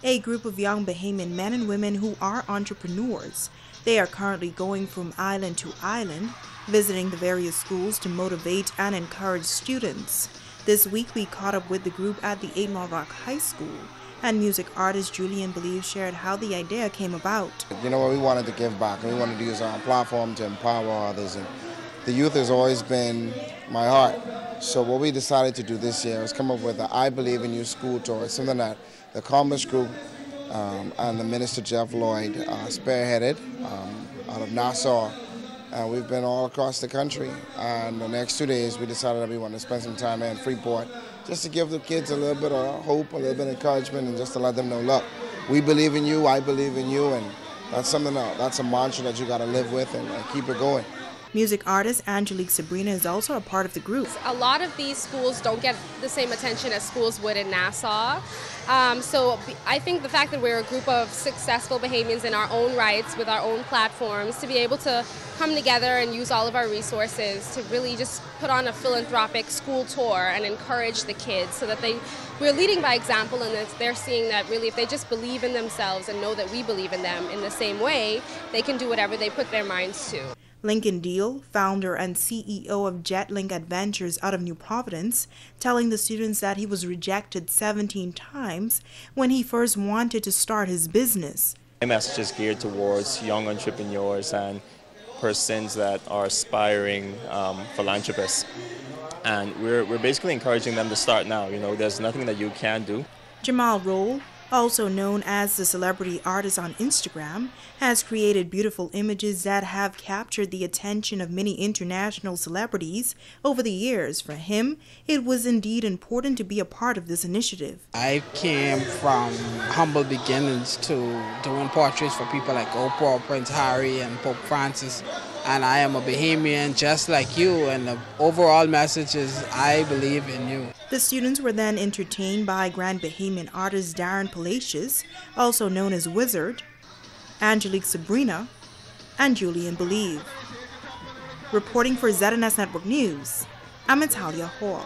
Speaker 21: a group of young Bahamian men and women who are entrepreneurs. They are currently going from island to island, visiting the various schools to motivate and encourage students. This week, we caught up with the group at the 8 Mile Rock High School, and music artist Julian Believe shared how the idea came about.
Speaker 22: You know what, we wanted to give back, and we wanted to use our platform to empower others, and the youth has always been my heart. So what we decided to do this year was come up with an I Believe in You school tour. It's something that the Compass Group and the Minister Jeff Lloyd spearheaded out of Nassau. And we've been all across the country, and the next 2 days we decided that we want to spend some time in Freeport just to give the kids a little bit of hope, a little bit of encouragement, and just to let them know, look, we believe in you, I believe in you, and that's something that's a mantra that you got to live with and keep it going.
Speaker 21: Music artist Angelique Sabrina is also a part of the group.
Speaker 25: A lot of these schools don't get the same attention as schools would in Nassau. So I think the fact that we're a group of successful Bahamians in our own rights with our own platforms to be able to come together and use all of our resources to really just put on a philanthropic school tour and encourage the kids so that we're leading by example, and they're seeing that really if they just believe in themselves and know that we believe in them in the same way, they can do whatever they put their minds to.
Speaker 21: Lincoln Deal, founder and CEO of JetLink Adventures out of New Providence, telling the students that he was rejected 17 times when he first wanted to start his business.
Speaker 30: My message is geared towards young entrepreneurs and persons that are aspiring philanthropists. And we're basically encouraging them to start now. You know, there's nothing that you can't do.
Speaker 21: Jamal Roll, also known as the celebrity artist on Instagram, has created beautiful images that have captured the attention of many international celebrities over the years. For him, it was indeed important to be a part of this initiative.
Speaker 31: I came from humble beginnings to doing portraits for people like Oprah, Prince Harry, and Pope Francis. And I am a Bahamian just like you, and the overall message is, I believe in you.
Speaker 21: The students were then entertained by Grand Bahamian artist Darren Palacios, also known as Wizard, Angelique Sabrina, and Julian Believe. Reporting for ZNS Network News, I'm Italia Hall.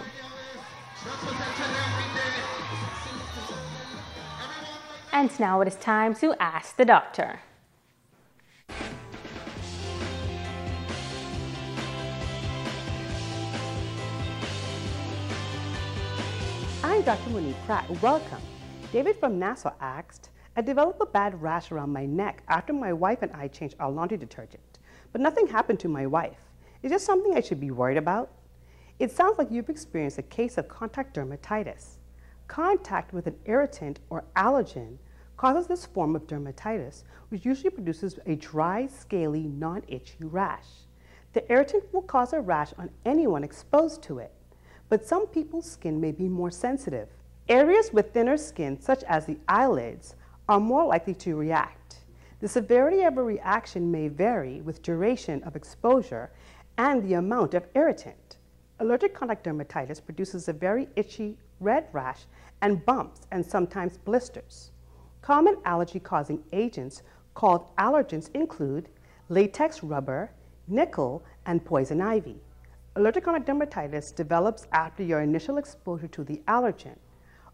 Speaker 1: And now it is time to Ask the Doctor.
Speaker 32: I'm Dr. Monique Pratt. Welcome. David from Nassau asked, I developed a bad rash around my neck after my wife and I changed our laundry detergent, but nothing happened to my wife. Is this something I should be worried about? It sounds like you've experienced a case of contact dermatitis. Contact with an irritant or allergen causes this form of dermatitis, which usually produces a dry, scaly, non-itchy rash. The irritant will cause a rash on anyone exposed to it, but some people's skin may be more sensitive. Areas with thinner skin, such as the eyelids, are more likely to react. The severity of a reaction may vary with duration of exposure and the amount of irritant. Allergic contact dermatitis produces a very itchy red rash and bumps and sometimes blisters. Common allergy-causing agents called allergens include latex rubber, nickel, and poison ivy. Allergic contact dermatitis develops after your initial exposure to the allergen.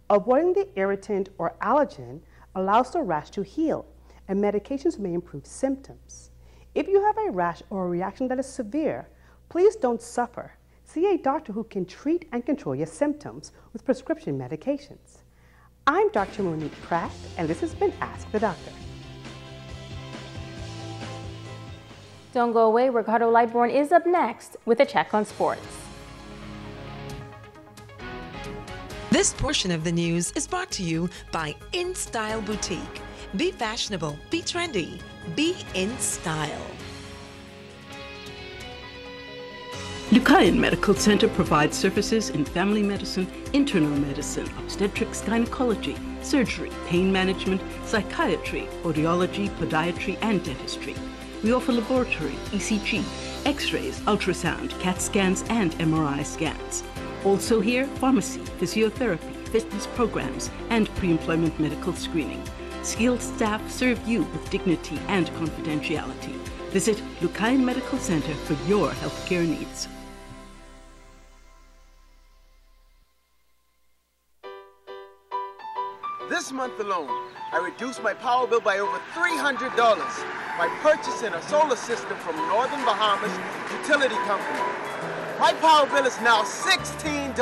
Speaker 32: Avoiding the irritant or allergen allows the rash to heal, and medications may improve symptoms. If you have a rash or a reaction that is severe, please don't suffer. See a doctor who can treat and control your symptoms with prescription medications. I'm Dr. Monique Pratt, and this has been Ask the Doctor.
Speaker 1: Don't go away, Ricardo Lightbourne is up next with a check on sports.
Speaker 4: This portion of the news is brought to you by InStyle Boutique. Be fashionable, be trendy, be in style.
Speaker 5: Lucayan Medical Center provides services in family medicine, internal medicine, obstetrics, gynecology, surgery, pain management, psychiatry, audiology, podiatry, and dentistry. We offer laboratory, ECG, X-rays, ultrasound, CAT scans, and MRI scans. Also here, pharmacy, physiotherapy, fitness programs, and pre-employment medical screening. Skilled staff serve you with dignity and confidentiality. Visit Lucayan Medical Center for your healthcare needs.
Speaker 6: This month alone, I reduced my power bill by over $300 by purchasing a solar system from Northern Bahamas Utility Company. My power bill is now $16.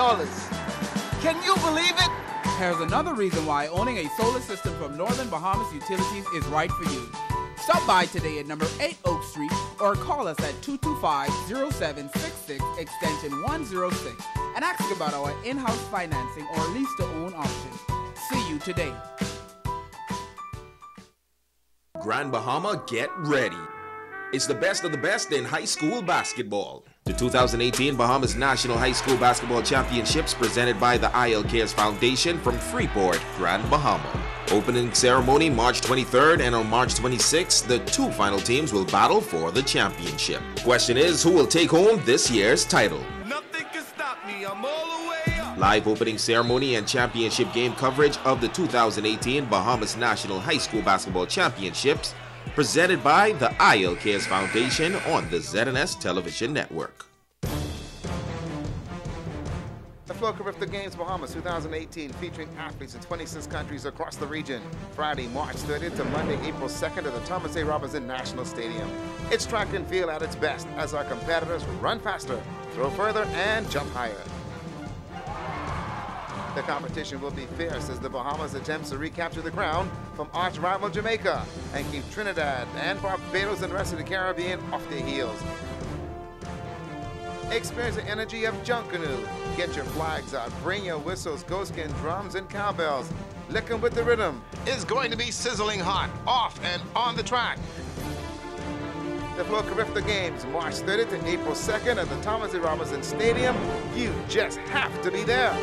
Speaker 6: Can you believe it?
Speaker 7: Here's another reason why owning a solar system from Northern Bahamas Utilities is right for you. Stop by today at number 8 Oak Street or call us at 225-0766 extension 106 and ask about our in-house financing or lease-to-own option. See you today.
Speaker 2: Grand Bahama, get ready. It's the best of the best in high school basketball. The 2018 Bahamas National High School Basketball Championships presented by the ILKS Foundation from Freeport, Grand Bahama. Opening ceremony March 23rd, and on March 26th, the two final teams will battle for the championship. Question is, who will take home this year's title?
Speaker 6: Nothing can stop me, I'm all the way up.
Speaker 2: Live opening ceremony and championship game coverage of the 2018 Bahamas National High School Basketball Championships presented by the ILKS Foundation on the ZNS Television Network.
Speaker 8: The Flow Carifta Games Bahamas 2018 featuring athletes in 26 countries across the region. Friday, March 30th to Monday, April 2nd at the Thomas A. Robinson National Stadium. It's track and field at its best as our competitors run faster, throw further, and jump higher. The competition will be fierce as the Bahamas attempts to recapture the crown from arch rival Jamaica and keep Trinidad and Barbados and the rest of the Caribbean off their heels. Experience the energy of Junkanoo. Get your flags out, bring your whistles, ghost-skin drums, and cowbells. Lick 'em with the rhythm. It's going to be sizzling hot, off and on the track. The Flow Carifta Games, March 30th to April 2nd at the Thomas A. Robinson Stadium. You just have to be there.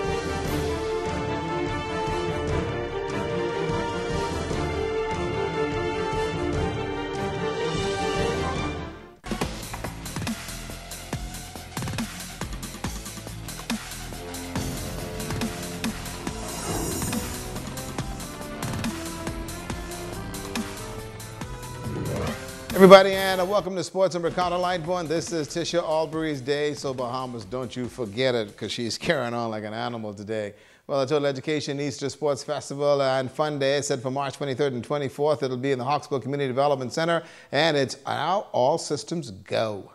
Speaker 9: Everybody, and welcome to Sports and Ricardo Lightbourne. This is Tisha Albury's day, so Bahamas, don't you forget it, because she's carrying on like an animal today. Well, the Total Education Easter Sports Festival and Fun Day is set for March 23rd and 24th. It'll be in the Hawksbill Community Development Center, and it's now all systems go.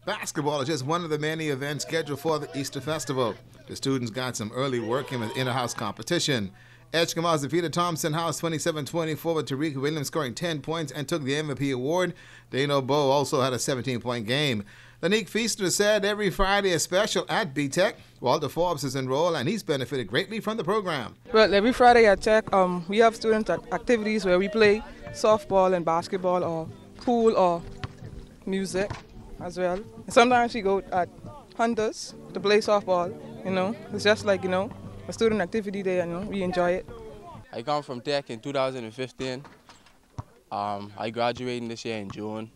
Speaker 9: Basketball is just one of the many events scheduled for the Easter Festival. The students got some early work in the inter-house competition. Edgecombe House defeated Thompson House 27-24 with Tariq Williams scoring 10 points and took the MVP award. Dano Bowe also had a 17-point game. Lanique Feaster said every Friday is special at B-Tech. Walter Forbes is enrolled, and he's benefited greatly from the program.
Speaker 3: Well, every Friday at Tech, we have student activities where we play softball and basketball or pool or music as well. And sometimes we go at Hunters to play softball, you know. It's just like, you know, a student activity there, you know, we enjoy it.
Speaker 10: I come from Tech in 2015. I graduated this year in June.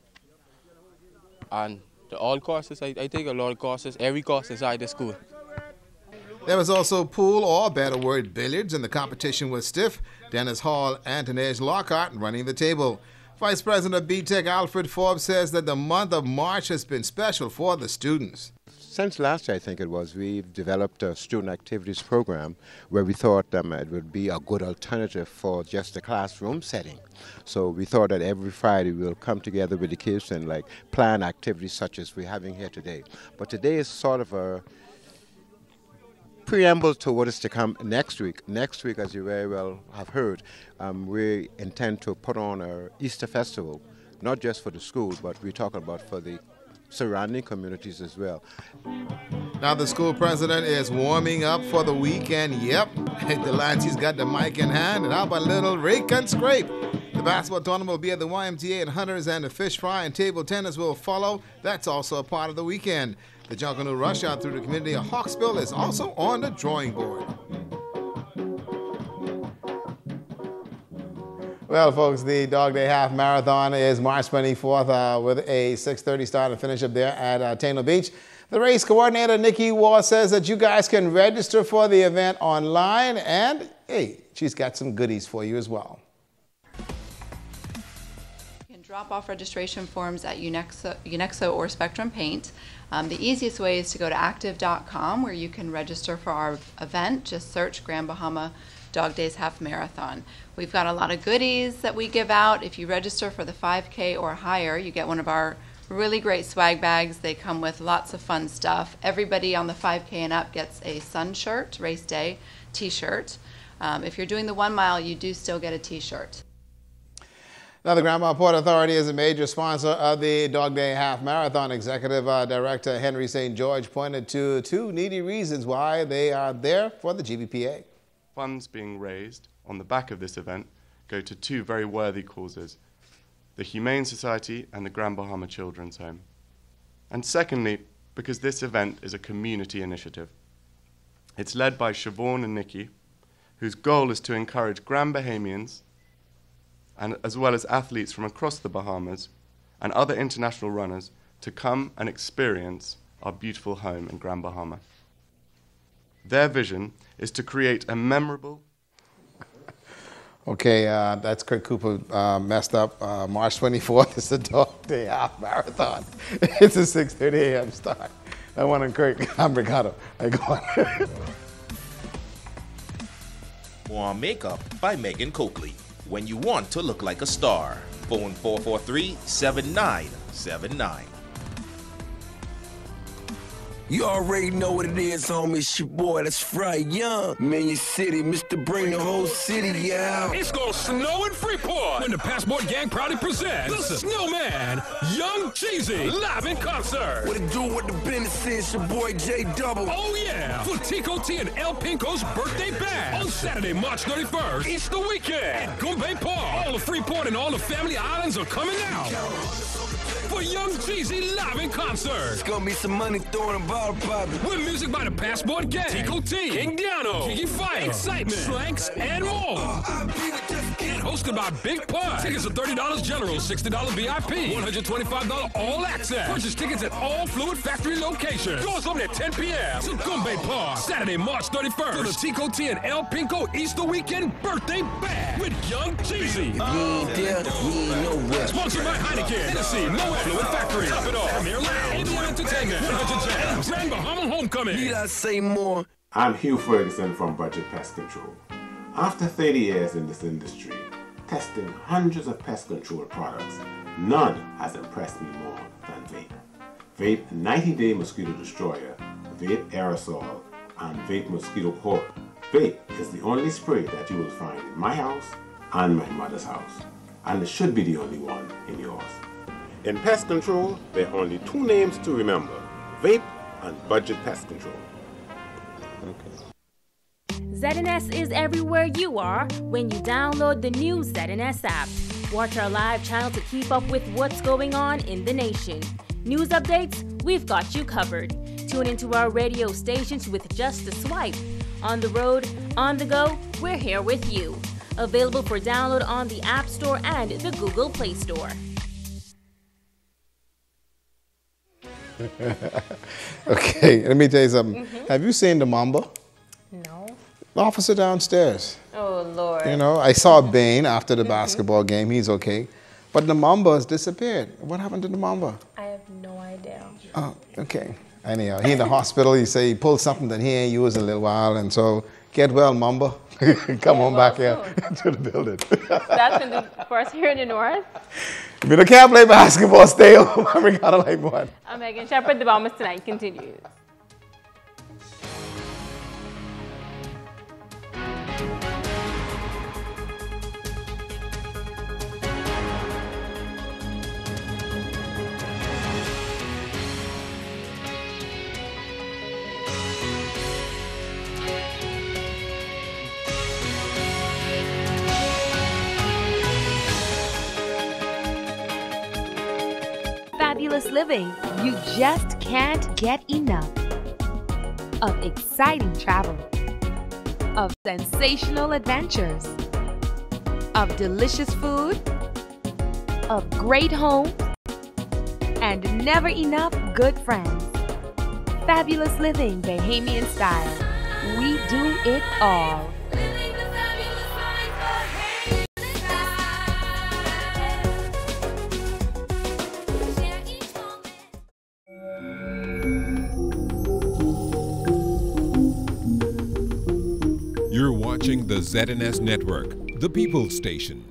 Speaker 10: And all courses, I take a lot of courses, every course inside the school.
Speaker 9: There was also pool, or better word, billiards, and the competition was stiff. Dennis Hall and Tanej Lockhart running the table. Vice President of B-Tech Alfred Forbes says that the month of March has been special for the students.
Speaker 11: Since last year, I think it was, we've developed a student activities program where we thought it would be a good alternative for just the classroom setting. So we thought that every Friday we'll come together with the kids and like plan activities such as we're having here today. But today is sort of a preamble to what is to come next week. Next week, as you very well have heard, we intend to put on our Easter festival, not just for the school, but we're talking about for the surrounding communities as well.
Speaker 9: Now the school president is warming up for the weekend. Yep, Delancey's got the mic in hand, and how about a little rake and scrape? The basketball tournament will be at the YMCA at Hunters, and the fish fry and table tennis will follow. That's also a part of the weekend. The Junkanoo Rush Out through the community of Hawksville is also on the drawing board. Well, folks, the Dog Day Half Marathon is March 24th with a 6:30 start and finish up there at Taino Beach. The race coordinator, Nikki Waugh, says that you guys can register for the event online, and, hey, she's got some goodies for you as well.
Speaker 14: You can drop off registration forms at Unexo or Spectrum Paint. The easiest way is to go to active.com, where you can register for our event. Just search Grand Bahama Dog Days Half Marathon. We've got a lot of goodies that we give out. If you register for the 5K or higher, you get one of our really great swag bags. They come with lots of fun stuff. Everybody on the 5K and up gets a Sun shirt, race day t-shirt. If you're doing the 1 mile, you do still get a t-shirt.
Speaker 9: Now, the Grand Bahama Port Authority is a major sponsor of the Dog Day Half Marathon. Executive Director Henry St. George pointed to two needy reasons why they are there for the GBPA.
Speaker 15: Funds being raised on the back of this event go to two very worthy causes: the Humane Society and the Grand Bahama Children's Home. And secondly, because this event is a community initiative. It's led by Siobhan and Nikki, whose goal is to encourage Grand Bahamians, and as well as athletes from across the Bahamas and other international runners, to come and experience our beautiful home in Grand Bahama. Their vision is to create a memorable...
Speaker 9: Okay, that's Kurt Cooper messed up. March 24th is the Dog Day Half Marathon. It's a 6:30 a.m. start. I want to Kurt. I'm Ricardo. I go on.
Speaker 2: Warm Makeup by Megan Coakley. When you want to look like a star. Phone 443-7979.
Speaker 16: You already know what it is, homie. It's your boy, that's Fry Young. Million City, Mr. Bring the whole city out.
Speaker 17: It's gonna snow in Freeport when the Passport Gang proudly presents the Snowman, Young Jeezy, live in concert.
Speaker 16: What it do with the business is your boy J Double.
Speaker 17: Oh yeah, for Tico T and El Pinko's birthday bash on Saturday, March 31st. It's the weekend at Gumbe Park. All of Freeport and all the family islands are coming out for Young Jeezy live in concert.
Speaker 16: It's gonna be some money throwing about
Speaker 17: with music by the Passport Gang, Tico T, King Diano, Kiki Fire, Excitement, Slanks, and more. And hosted by Big Pun. Tickets are $30 general, $60 VIP, $125 all access. Purchase tickets at all Fluid Factory locations. Doors open at 10 p.m. to Gumbe Park, Saturday, March 31st. For the Tico T and El Pinko Easter Weekend Birthday Bash with Young Jeezy.
Speaker 16: If you ain't there, you ain't nowhere.
Speaker 17: Sponsored by Heineken, Tennessee, Moet, Fluid Factory, Top It Off, Premier Lounge, Indian Entertainment, 100 Jams, Grand Bahama Homecoming.
Speaker 16: Need I say more?
Speaker 23: I'm Hugh Ferguson from Budget Pest Control. After 30 years in this industry, testing hundreds of pest control products, none has impressed me more than Vape. Vape 90-Day Mosquito Destroyer, Vape Aerosol, and Vape Mosquito Coil. Vape is the only spray that you will find in my house and my mother's house, and it should be the only one in yours. In pest control, there are only two names to remember: Vape and Budget Pest Control.
Speaker 1: ZNS is everywhere you are when you download the new ZNS app. Watch our live channel to keep up with what's going on in the nation. News updates, we've got you covered. Tune into our radio stations with just a swipe. On the road, on the go, we're here with you. Available for download on the App Store and the Google Play Store.
Speaker 9: Okay, let me tell you something. Have you seen the Mamba?
Speaker 1: No.
Speaker 9: The officer downstairs.
Speaker 1: Oh, Lord.
Speaker 9: You know, I saw Bain after the basketball game. He's okay. But the Mamba has disappeared. What happened to the Mamba?
Speaker 1: I have no idea.
Speaker 9: Oh, okay. Anyhow, he in the hospital. He say he pulled something that he ain't used in a little while. And so, get well, Mamba. Come on back here to the building.
Speaker 1: That's been for us here in the North.
Speaker 9: If you can't play basketball, stay home. We gotta like one.
Speaker 1: I'm Megan Shepherd. The Bombers Tonight continues.
Speaker 12: Fabulous living. You just can't get enough of exciting travel, of sensational adventures, of delicious food, of great homes, and never enough good friends. Fabulous living, Bahamian style. We do it all.
Speaker 13: You're watching the ZNS Network, the People's Station.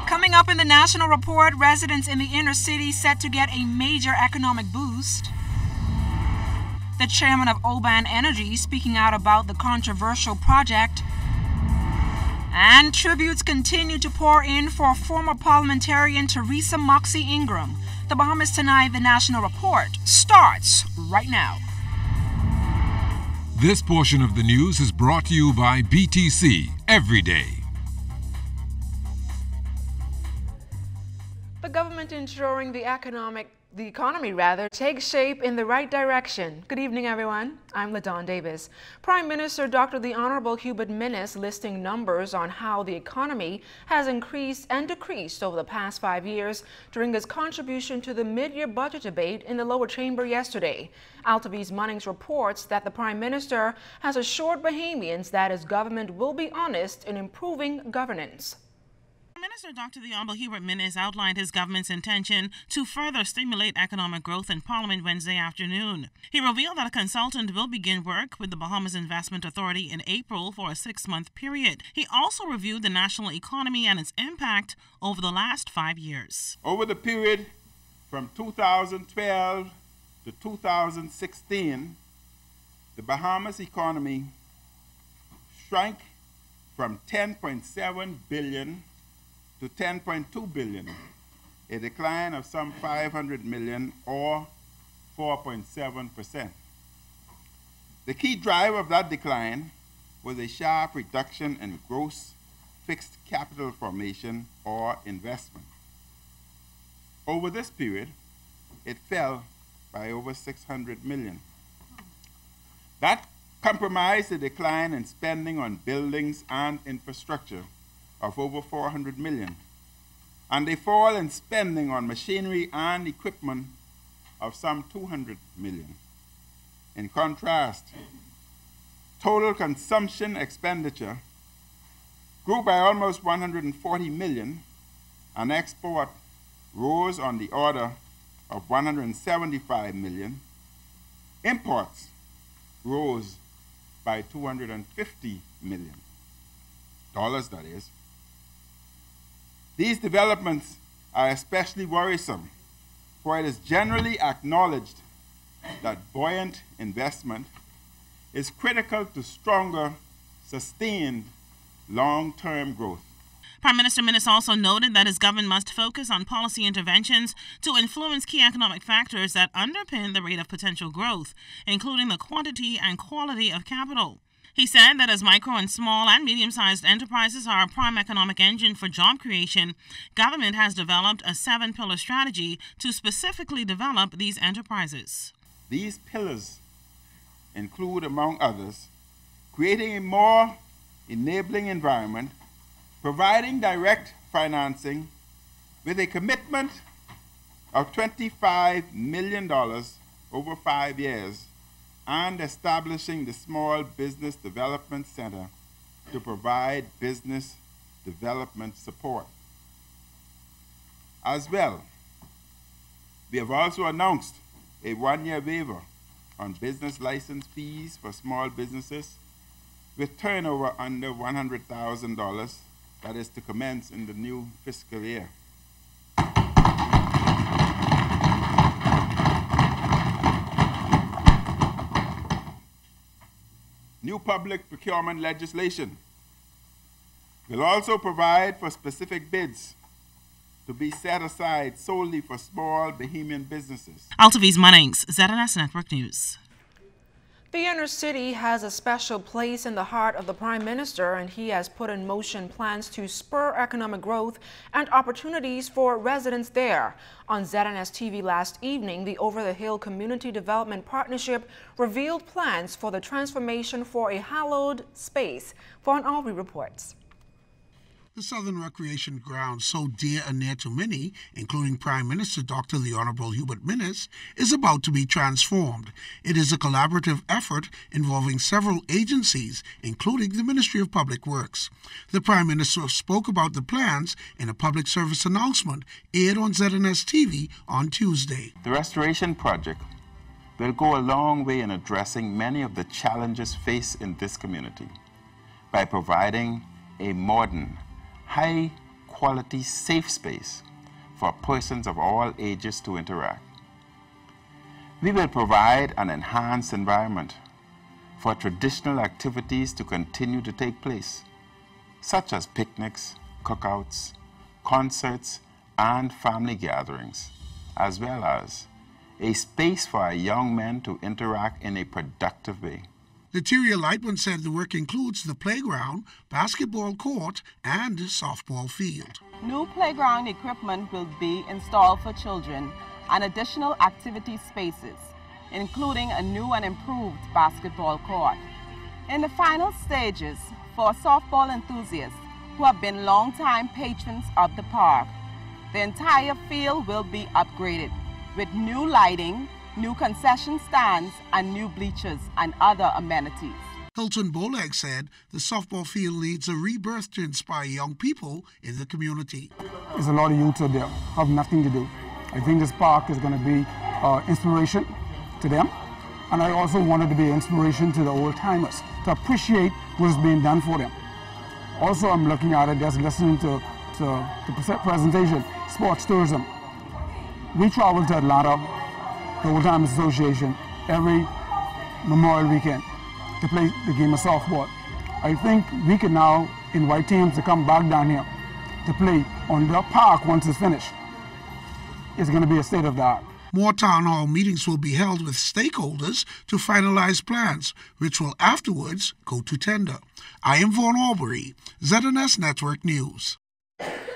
Speaker 18: Coming up in the National Report, residents in the inner city set to get a major economic boost. The chairman of Oban Energy speaking out about the controversial project. And tributes continue to pour in for former parliamentarian Teresa Moxie Ingram. The Bahamas Tonight, the National Report, starts right now.
Speaker 17: This portion of the news is brought to you by BTC Every Day.
Speaker 18: The government ensuring the economy takes shape in the right direction. Good evening, everyone. I'm LaDawn Davis. Prime Minister Dr. the Honorable Hubert Minnis listing numbers on how the economy has increased and decreased over the past 5 years during his contribution to the mid-year budget debate in the lower chamber yesterday. Altavis Munnings reports that the Prime Minister has assured Bahamians that his government will be honest in improving governance.
Speaker 19: Minister Dr. the Honorable Hubert Minnis outlined his government's intention to further stimulate economic growth in Parliament Wednesday afternoon. He revealed that a consultant will begin work with the Bahamas Investment Authority in April for a 6-month period. He also reviewed the national economy and its impact over the last 5 years.
Speaker 20: Over the period from 2012 to 2016, the Bahamas economy shrank from 10.7 billion to 10.2 billion, a decline of some 500 million or 4.7%. The key driver of that decline was a sharp reduction in gross fixed capital formation or investment. Over this period, it fell by over 600 million. That comprised a decline in spending on buildings and infrastructure of over 400 million, and a fall in spending on machinery and equipment of some 200 million. In contrast, total consumption expenditure grew by almost 140 million, and export rose on the order of 175 million. Imports rose by 250 million dollars, that is. These developments are especially worrisome, for it is generally acknowledged that buoyant investment is critical to stronger, sustained long-term growth.
Speaker 19: Prime Minister Minnis also noted that his government must focus on policy interventions to influence key economic factors that underpin the rate of potential growth, including the quantity and quality of capital. He said that as micro and small and medium-sized enterprises are a prime economic engine for job creation, government has developed a 7-pillar strategy to specifically develop these enterprises.
Speaker 20: These pillars include, among others, creating a more enabling environment, providing direct financing with a commitment of $25 million over 5 years, and establishing the Small Business Development Center to provide business development support. As well, we have also announced a 1-year waiver on business license fees for small businesses with turnover under $100,000, that is to commence in the new fiscal year. New public procurement legislation will also provide for specific bids to be set aside solely for small Bahamian businesses.
Speaker 19: Altaviz Munnings, ZNS Network News.
Speaker 18: The inner city has a special place in the heart of the Prime Minister, and he has put in motion plans to spur economic growth and opportunities for residents there. On ZNS TV last evening, the Over the Hill Community Development Partnership revealed plans for the transformation for a hallowed space. Vaughn Aubrey reports.
Speaker 4: The Southern Recreation Grounds, so dear and near to many, including Prime Minister Dr. the Honorable Hubert Minnis, is about to be transformed. It is a collaborative effort involving several agencies, including the Ministry of Public Works. The Prime Minister spoke about the plans in a public service announcement aired on ZNS TV on Tuesday.
Speaker 20: The restoration project will go a long way in addressing many of the challenges faced in this community by providing a modern, high-quality, safe space for persons of all ages to interact. We will provide an enhanced environment for traditional activities to continue to take place, such as picnics, cookouts, concerts, and family gatherings, as well as a space for our young men to interact in a productive way.
Speaker 4: Letiria Lightman said the work includes the playground, basketball court, and softball field.
Speaker 21: New playground equipment will be installed for children and additional activity spaces, including a new and improved basketball court. In the final stages, for softball enthusiasts who have been long-time patrons of the park, the entire field will be upgraded with new lighting, new concession stands, and new bleachers and other amenities.
Speaker 4: Hilton Boleg said the softball field needs a rebirth to inspire young people in the community.
Speaker 22: There's a lot of youth out there who have nothing to do. I think this park is going to be inspiration to them, and I also wanted to be inspiration to the old-timers to appreciate what is being done for them. Also, I'm looking at it, just listening to the presentation, sports tourism. We travel to Atlanta, the Old Timers Association, every Memorial weekend to play the game of softball. I think we can now invite teams to come back down here to play on the park once it's finished. It's going to be a state of the art.
Speaker 4: More town hall meetings will be held with stakeholders to finalize plans, which will afterwards go to tender. I am Vaughn Aubrey, ZNS Network News.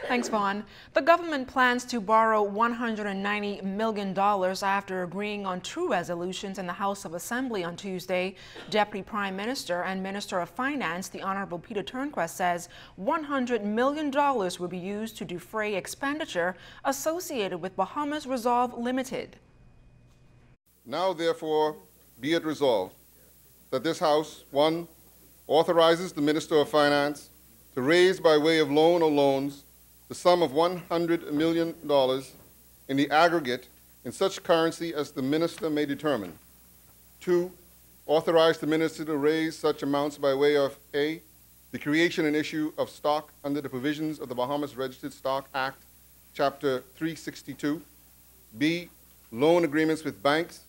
Speaker 18: Thanks, Vaughn. The government plans to borrow $190 million after agreeing on two resolutions in the House of Assembly on Tuesday. Deputy Prime Minister and Minister of Finance, the Honorable Peter Turnquest, says $100 million will be used to defray expenditure associated with Bahamas Resolve Limited.
Speaker 24: Now, therefore, be it resolved that this House, 1, authorizes the Minister of Finance to raise by way of loan or loans the sum of $100 million in the aggregate in such currency as the Minister may determine. 2, authorize the Minister to raise such amounts by way of A, the creation and issue of stock under the provisions of the Bahamas Registered Stock Act, Chapter 362, B, loan agreements with banks,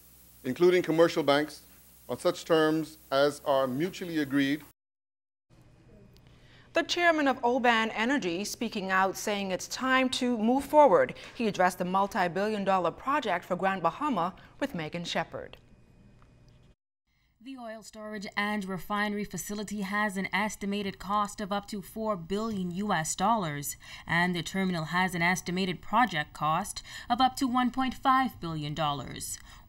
Speaker 24: including commercial banks, on such terms as are mutually agreed.
Speaker 18: The chairman of Oban Energy speaking out, saying it's time to move forward. He addressed the multi-billion-dollar project for Grand Bahama with Megan Shepherd.
Speaker 1: The oil storage and refinery facility has an estimated cost of up to $4 billion, and the terminal has an estimated project cost of up to $1.5 billion.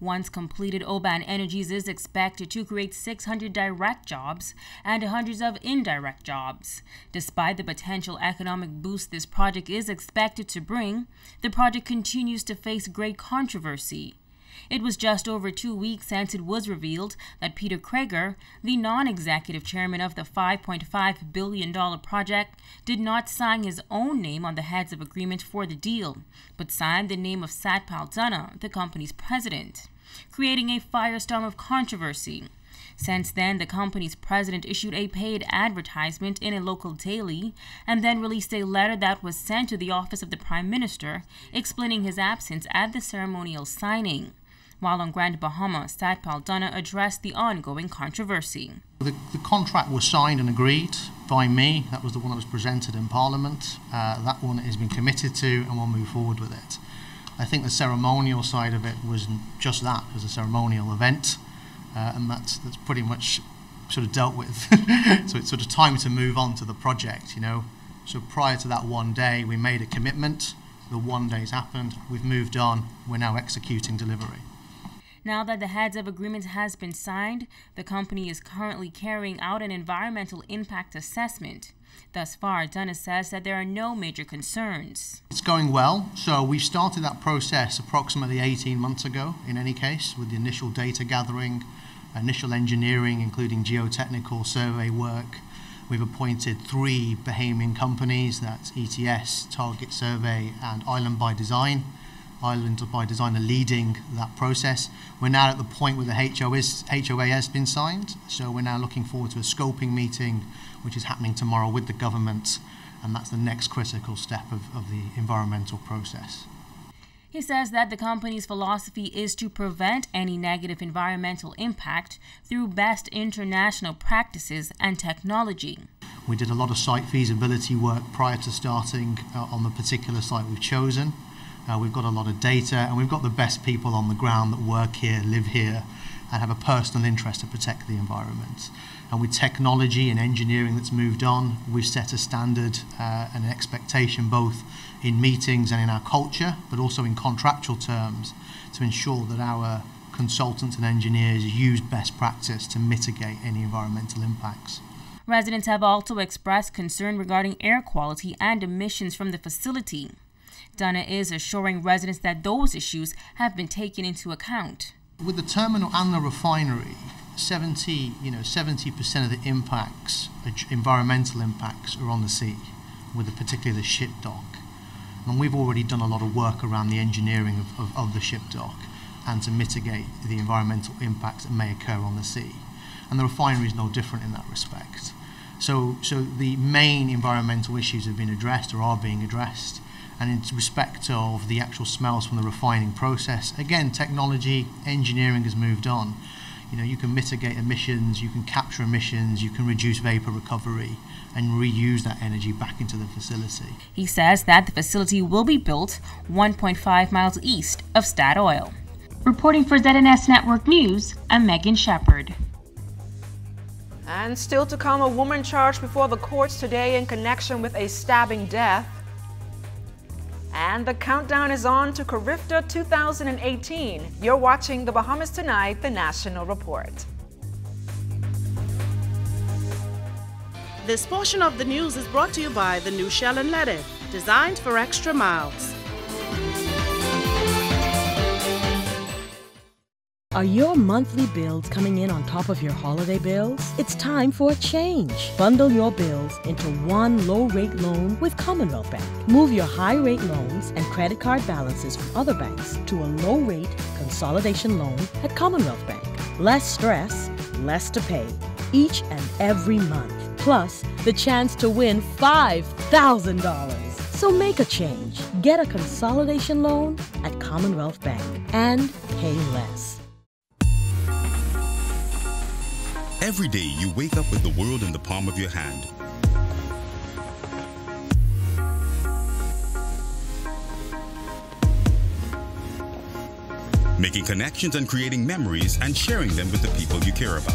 Speaker 1: Once completed, Oban Energies is expected to create 600 direct jobs and hundreds of indirect jobs. Despite the potential economic boost this project is expected to bring, the project continues to face great controversy. It was just over 2 weeks since it was revealed that Peter Krager, the non-executive chairman of the $5.5 billion project, did not sign his own name on the heads of agreement for the deal, but signed the name of Satpal Jana, the company's president, creating a firestorm of controversy. Since then, the company's president issued a paid advertisement in a local daily and then released a letter that was sent to the office of the Prime Minister explaining his absence at the ceremonial signing. While on Grand Bahama, Satpal Jana addressed the ongoing controversy.
Speaker 5: The contract was signed and agreed by me. That was the one that was presented in Parliament. That one has been committed to, and we'll move forward with it. I think the ceremonial side of it was just that. It was a ceremonial event, and that's pretty much sort of dealt with. So it's sort of time to move on to the project, you know. So prior to that one day, we made a commitment. The 1 day's happened. We've moved on. We're now executing delivery.
Speaker 1: Now that the heads of agreement has been signed, the company is currently carrying out an environmental impact assessment. Thus far, Jana says that there are no major concerns.
Speaker 5: It's going well. So we started that process approximately 18 months ago, in any case, with the initial data gathering, initial engineering, including geotechnical survey work. We've appointed 3 Bahamian companies, that's ETS, Target Survey, and Island by Design. Island by Design are leading that process. We're now at the point where the HOA has been signed, so we're now looking forward to a scoping meeting, which is happening tomorrow with the government, and that's the next critical step of the environmental process.
Speaker 1: He says that the company's philosophy is to prevent any negative environmental impact through best international practices and technology.
Speaker 5: We did a lot of site feasibility work prior to starting on the particular site we've chosen. We've got a lot of data, and we've got the best people on the ground that work here, live here, and have a personal interest to protect the environment. And with technology and engineering that's moved on, we've set a standard and an expectation both in meetings and in our culture, but also in contractual terms, to ensure that our consultants and engineers use best practice to mitigate any environmental impacts.
Speaker 1: Residents have also expressed concern regarding air quality and emissions from the facility. Jana is assuring residents that those issues have been taken into account.
Speaker 5: With the terminal and the refinery, 70% of the impacts, environmental impacts, are on the sea, with particularly the ship dock. And we've already done a lot of work around the engineering of the ship dock and to mitigate the environmental impacts that may occur on the sea. And the refinery is no different in that respect. So the main environmental issues have been addressed or are being addressed. And in respect of the actual smells from the refining process, again, technology, engineering has moved on. You know, you can mitigate emissions, you can capture emissions, you can reduce vapor recovery and reuse that energy back into the facility.
Speaker 1: He says that the facility will be built 1.5 miles east of Statoil. Reporting for ZNS Network News, I'm Megan Shepherd.
Speaker 18: And still to come, a woman charged before the courts today in connection with a stabbing death. And the countdown is on to Carifta 2018. You're watching The Bahamas Tonight, the National Report.
Speaker 6: This portion of the news is brought to you by the new Shell & Letty, designed for extra miles.
Speaker 7: Are your monthly bills coming in on top of your holiday bills? It's time for a change. Bundle your bills into one low-rate loan with Commonwealth Bank. Move your high-rate loans and credit card balances from other banks to a low-rate consolidation loan at Commonwealth Bank. Less stress, less to pay, each and every month. Plus, the chance to win $5,000. So make a change. Get a consolidation loan at Commonwealth Bank and pay less.
Speaker 8: Every day you wake up with the world in the palm of your hand.
Speaker 3: making connections and creating memories and sharing them with the people you care about.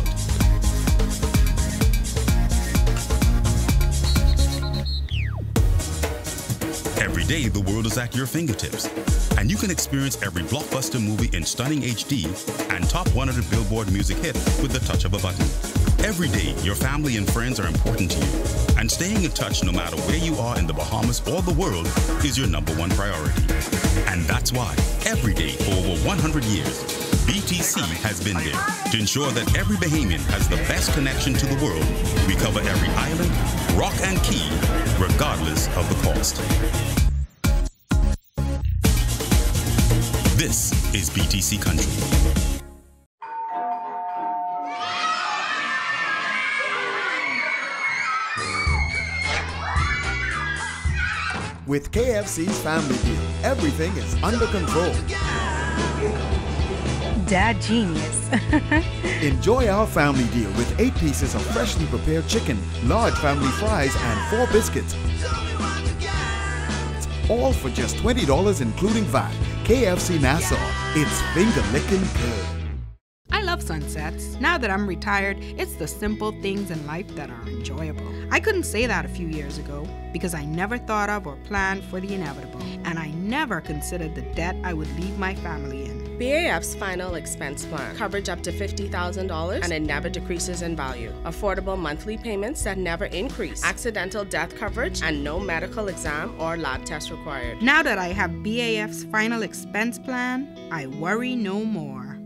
Speaker 3: Every day, the world is at your fingertips, and you can experience every blockbuster movie in stunning HD and top 100 Billboard music hit with the touch of a button. Every day, your family and friends are important to you, and staying in touch no matter where you are in the Bahamas or the world is your #1 priority. And that's why, every day for over 100 years, BTC has been there to ensure that every Bahamian has the best connection to the world. We cover every island, rock, and key, regardless of the cost. This is BTC Country.
Speaker 8: With KFC's Family Deal, everything is under control.
Speaker 10: Dad genius.
Speaker 8: Enjoy our family deal with 8 pieces of freshly prepared chicken, large family fries, and 4 biscuits. All for just $20 including VAT. KFC Nassau, it's finger-licking good.
Speaker 11: I love sunsets. Now that I'm retired, it's the simple things in life that are enjoyable. I couldn't say that a few years ago because I never thought of or planned for the inevitable, and I never considered the debt I would leave my family in.
Speaker 6: BAF's final expense plan. Coverage up to $50,000 and it never decreases in value. Affordable monthly payments that never increase. Accidental death coverage and no medical exam or lab test required.
Speaker 11: Now that I have BAF's final expense plan, I worry no more.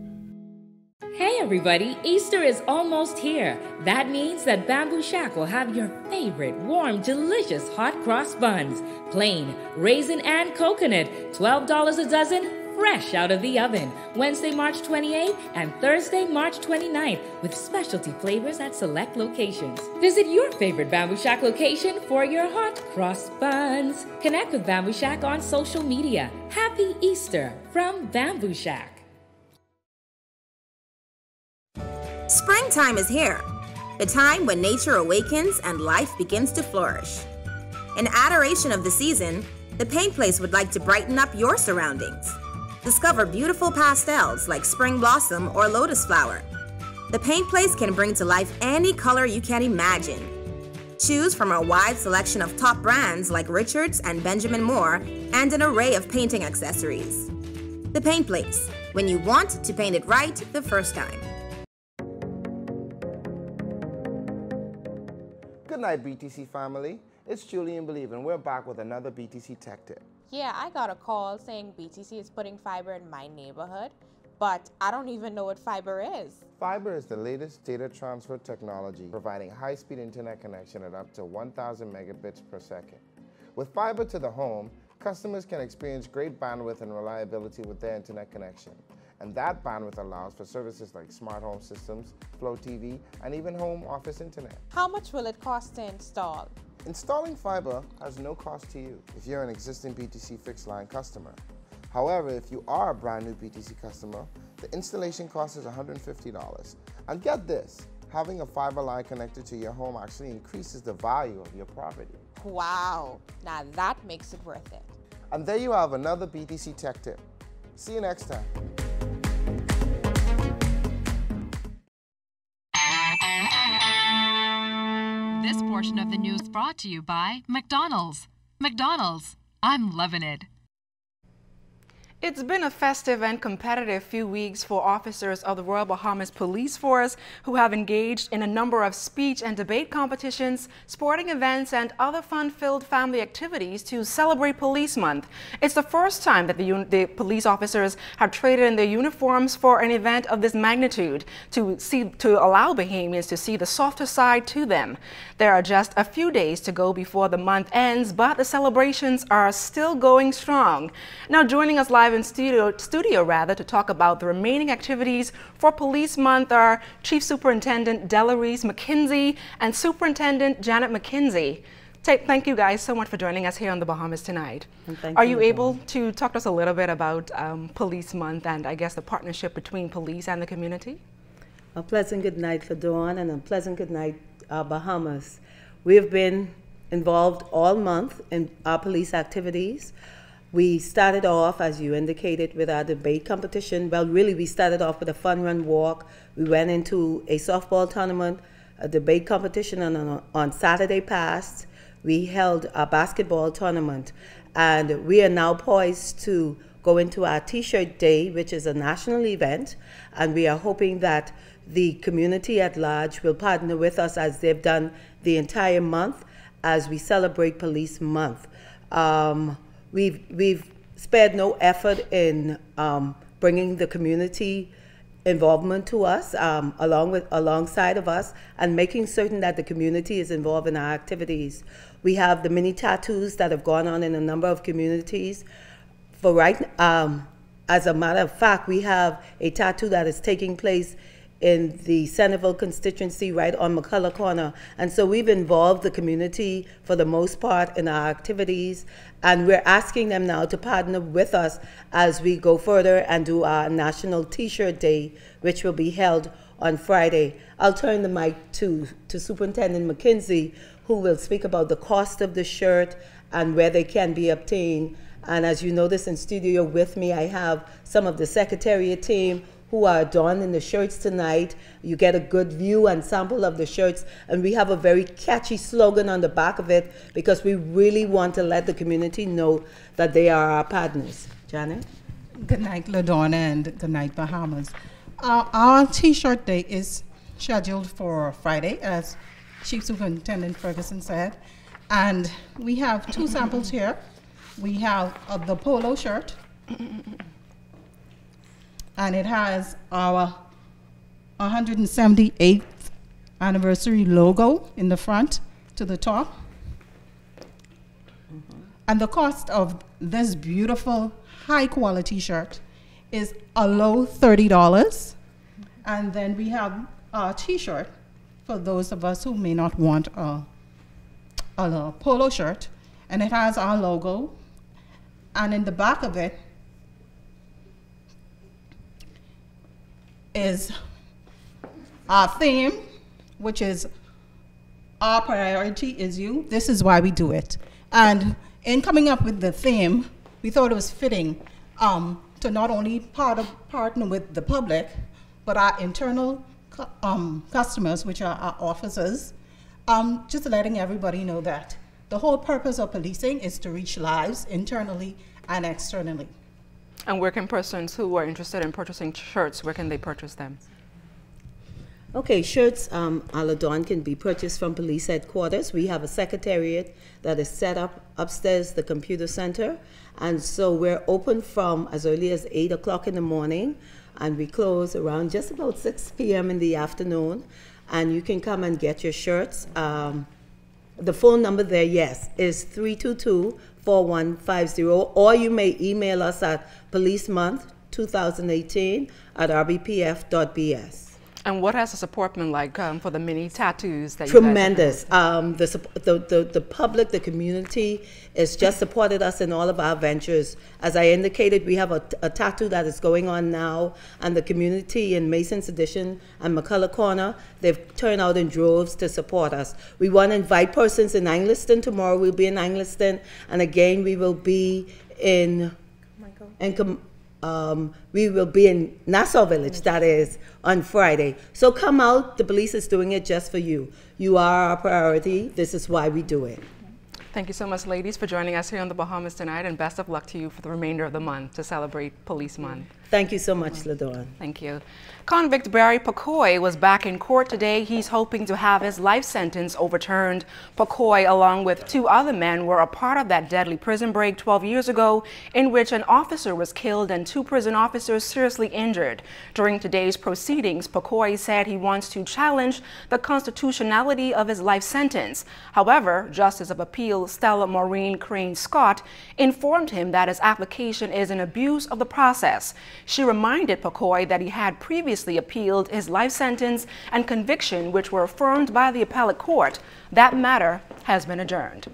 Speaker 25: Hey everybody, Easter is almost here. That means that Bamboo Shack will have your favorite warm, delicious hot cross buns. Plain, raisin, and coconut, $12 a dozen, fresh out of the oven. Wednesday, March 28th and Thursday, March 29th with specialty flavors at select locations. Visit your favorite Bamboo Shack location for your hot cross buns. Connect with Bamboo Shack on social media. Happy Easter from Bamboo Shack.
Speaker 26: Springtime is here, the time when nature awakens and life begins to flourish. In adoration of the season, the Paint Place would like to brighten up your surroundings. Discover beautiful pastels like spring blossom or lotus flower. The Paint Place can bring to life any color you can imagine. Choose from a wide selection of top brands like Richards and Benjamin Moore and an array of painting accessories. The Paint Place, when you want to paint it right the first time.
Speaker 27: Good night, BTC family. It's Julian Believe, and we're back with another BTC Tech Tip.
Speaker 28: Yeah, I got a call saying BTC is putting fiber in my neighborhood, but I don't even know what fiber is.
Speaker 27: Fiber is the latest data transfer technology, providing high-speed internet connection at up to 1,000 megabits per second. With fiber to the home, customers can experience great bandwidth and reliability with their internet connection. And that bandwidth allows for services like smart home systems, Flow TV, and even home office internet.
Speaker 28: How much will it cost to install?
Speaker 27: Installing fiber has no cost to you if you're an existing BTC fixed line customer. However, if you are a brand new BTC customer, the installation cost is $150. And get this, having a fiber line connected to your home actually increases the value of your property.
Speaker 28: Wow, now that makes it worth it.
Speaker 27: And there you have another BTC Tech Tip. See you next time.
Speaker 29: This portion of the news brought to you by McDonald's. McDonald's, I'm loving it.
Speaker 18: It's been a festive and competitive few weeks for officers of the Royal Bahamas Police Force who have engaged in a number of speech and debate competitions, sporting events, and other fun-filled family activities to celebrate Police Month. It's the first time that the police officers have traded in their uniforms for an event of this magnitude to allow Bahamians to see the softer side to them. There are just a few days to go before the month ends, but the celebrations are still going strong. Now, joining us live in studio to talk about the remaining activities for Police Month are Chief Superintendent Delarice McKenzie and Superintendent Janet McKenzie. Thank you guys so much for joining us here on the Bahamas tonight. Are you able to talk to us a little bit about Police Month and I guess the partnership between police and the community?
Speaker 30: A pleasant good night for Dawn and a pleasant good night Bahamas. We have been involved all month in our police activities. We started off, as you indicated, with our debate competition. Well, really, we started off with a fun run walk. We went into a softball tournament, a debate competition, and on Saturday past, we held a basketball tournament. And we are now poised to go into our T-shirt day, which is a national event, and we are hoping that the community at large will partner with us as they've done the entire month as we celebrate Police Month. We've spared no effort in bringing the community involvement to us, alongside of us, and making certain that the community is involved in our activities. We have the mini tattoos that have gone on in a number of communities. For right, as a matter of fact, we have a tattoo that is taking place in the Centerville constituency right on McCullough Corner. And so we've involved the community for the most part in our activities, and we're asking them now to partner with us as we go further and do our National T-shirt Day, which will be held on Friday. I'll turn the mic to Superintendent McKenzie, who will speak about the cost of the shirt and where they can be obtained. And as you notice in studio with me, I have some of the Secretariat team who are donning the shirts tonight. You get a good view and sample of the shirts, and we have a very catchy slogan on the back of it because we really want to let the community know that they are our partners. Janet?
Speaker 2: Good night, LaDonna, and good night, Bahamas. Our T-shirt day is scheduled for Friday, as Chief Superintendent Ferguson said, and we have two samples here. We have the polo shirt, and it has our 178th anniversary logo in the front to the top. And the cost of this beautiful, high-quality shirt is a low $30. And then we have a T-shirt for those of us who may not want a polo shirt, and it has our logo. And in the back of it is our theme, which is our priority is you. This is why we do it. And in coming up with the theme, we thought it was fitting to not only partner with the public, but our internal customers, which are our officers, just letting everybody know that the whole purpose of policing is to reach lives internally and externally.
Speaker 18: And where can persons who are interested in purchasing shirts, where can they purchase them?
Speaker 30: Okay, shirts a la Dawn can be purchased from police headquarters. We have a secretariat that is set up upstairs, the computer center. And so we're open from as early as 8 o'clock in the morning, and we close around just about 6 p.m. in the afternoon. And you can come and get your shirts. The phone number there, yes, is 322-4150, or you may email us at policemonth2018@rbpf.bs.
Speaker 18: And what has the support been like for the mini tattoos that
Speaker 30: Tremendous. The public, the community has just supported us in all of our ventures. As I indicated, we have a tattoo that is going on now, and the community in Mason's Addition and McCullough Corner, they've turned out in droves to support us. We want to invite persons in Angliston. Tomorrow we'll be in Angliston, and again we will be in Nassau Village, that is, on Friday. So come out, the police is doing it just for you. You are our priority. This is why we do it.
Speaker 18: Thank you so much, ladies, for joining us here on the Bahamas tonight, and best of luck to you for the remainder of the month to celebrate Police Month.
Speaker 30: Thank you so much, LaDawn.
Speaker 18: Thank you. Convict Barry Pacoy was back in court today. He's hoping to have his life sentence overturned. Pacoy, along with 2 other men, were a part of that deadly prison break 12 years ago in which an officer was killed and 2 prison officers seriously injured. During today's proceedings, Pacoy said he wants to challenge the constitutionality of his life sentence. However, Justice of Appeal Stella Maureen Crane Scott informed him that his application is an abuse of the process. She reminded Pacoy that he had previously appealed his life sentence and conviction, which were affirmed by the appellate court. That matter has been adjourned.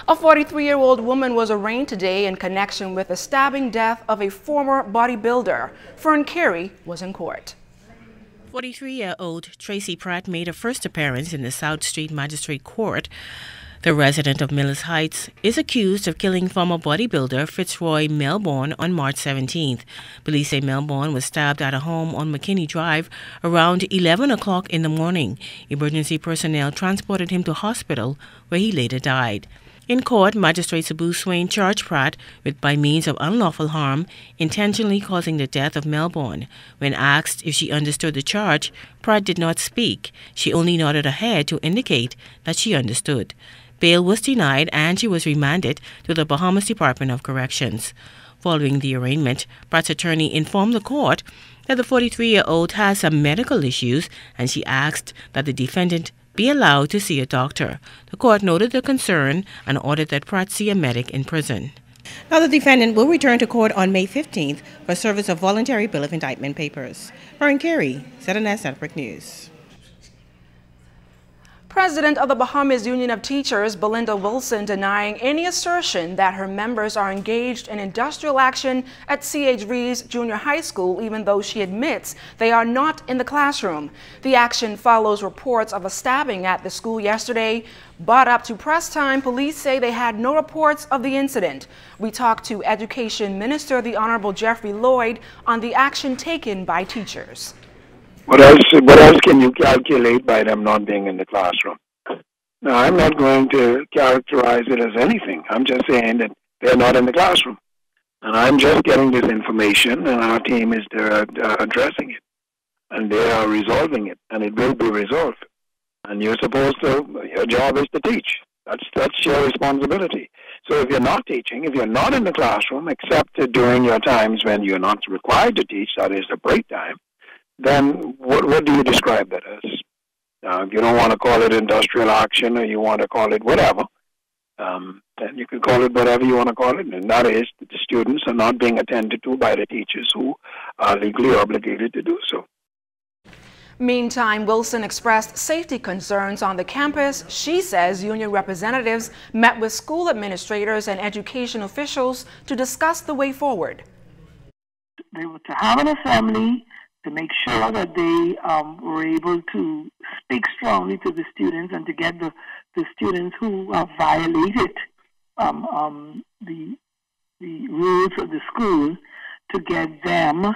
Speaker 18: A 43-year-old woman was arraigned today in connection with the stabbing death of a former bodybuilder. Fern Carey was in court.
Speaker 9: 43-year-old Tracy Pratt made her first appearance in the South Street Magistrate Court The resident of Millis Heights is accused of killing former bodybuilder Fitzroy Melbourne on March 17th. Police say Melbourne was stabbed at a home on McKinney Drive around 11 o'clock in the morning. Emergency personnel transported him to hospital, where he later died. In court, Magistrate Sabu Swain charged Pratt with, by means of unlawful harm, intentionally causing the death of Melbourne. When asked if she understood the charge, Pratt did not speak. She only nodded her head to indicate that she understood. Bail was denied and she was remanded to the Bahamas Department of Corrections. Following the arraignment, Pratt's attorney informed the court that the 43-year-old has some medical issues and she asked that the defendant be allowed to see a doctor. The court noted the concern and ordered that Pratt see a medic in prison. Now the defendant will return to court on May 15th for service of voluntary bill of indictment papers. Maureen Carey, ZNS Network News.
Speaker 18: President of the Bahamas Union of Teachers, Belinda Wilson, denying any assertion that her members are engaged in industrial action at C.H. Reeves Junior High School, even though she admits they are not in the classroom. The action follows reports of a stabbing at the school yesterday, but up to press time, police say they had no reports of the incident. We talked to Education Minister, the Honorable Jeffrey Lloyd, on the action taken by teachers.
Speaker 10: What else can you calculate by them not being in the classroom? Now, I'm not going to characterize it as anything. I'm just saying that they're not in the classroom. And I'm just getting this information, and our team is addressing it. And they are resolving it, and it will be resolved. And you're supposed to, your job is to teach. That's your responsibility. So if you're not teaching, if you're not in the classroom, except during your times when you're not required to teach, that is the break time, then what do you describe that as? If you don't want to call it industrial action or you want to call it whatever, then you can call it whatever you want to call it. And that is that the students are not being attended to by the teachers who are legally obligated to do so.
Speaker 18: Meantime, Wilson expressed safety concerns on the campus. She says union representatives met with school administrators and education officials to discuss the way forward.
Speaker 12: They were to have an assembly to make sure that they were able to speak strongly to the students and to get the students who have violated the rules of the school, to get them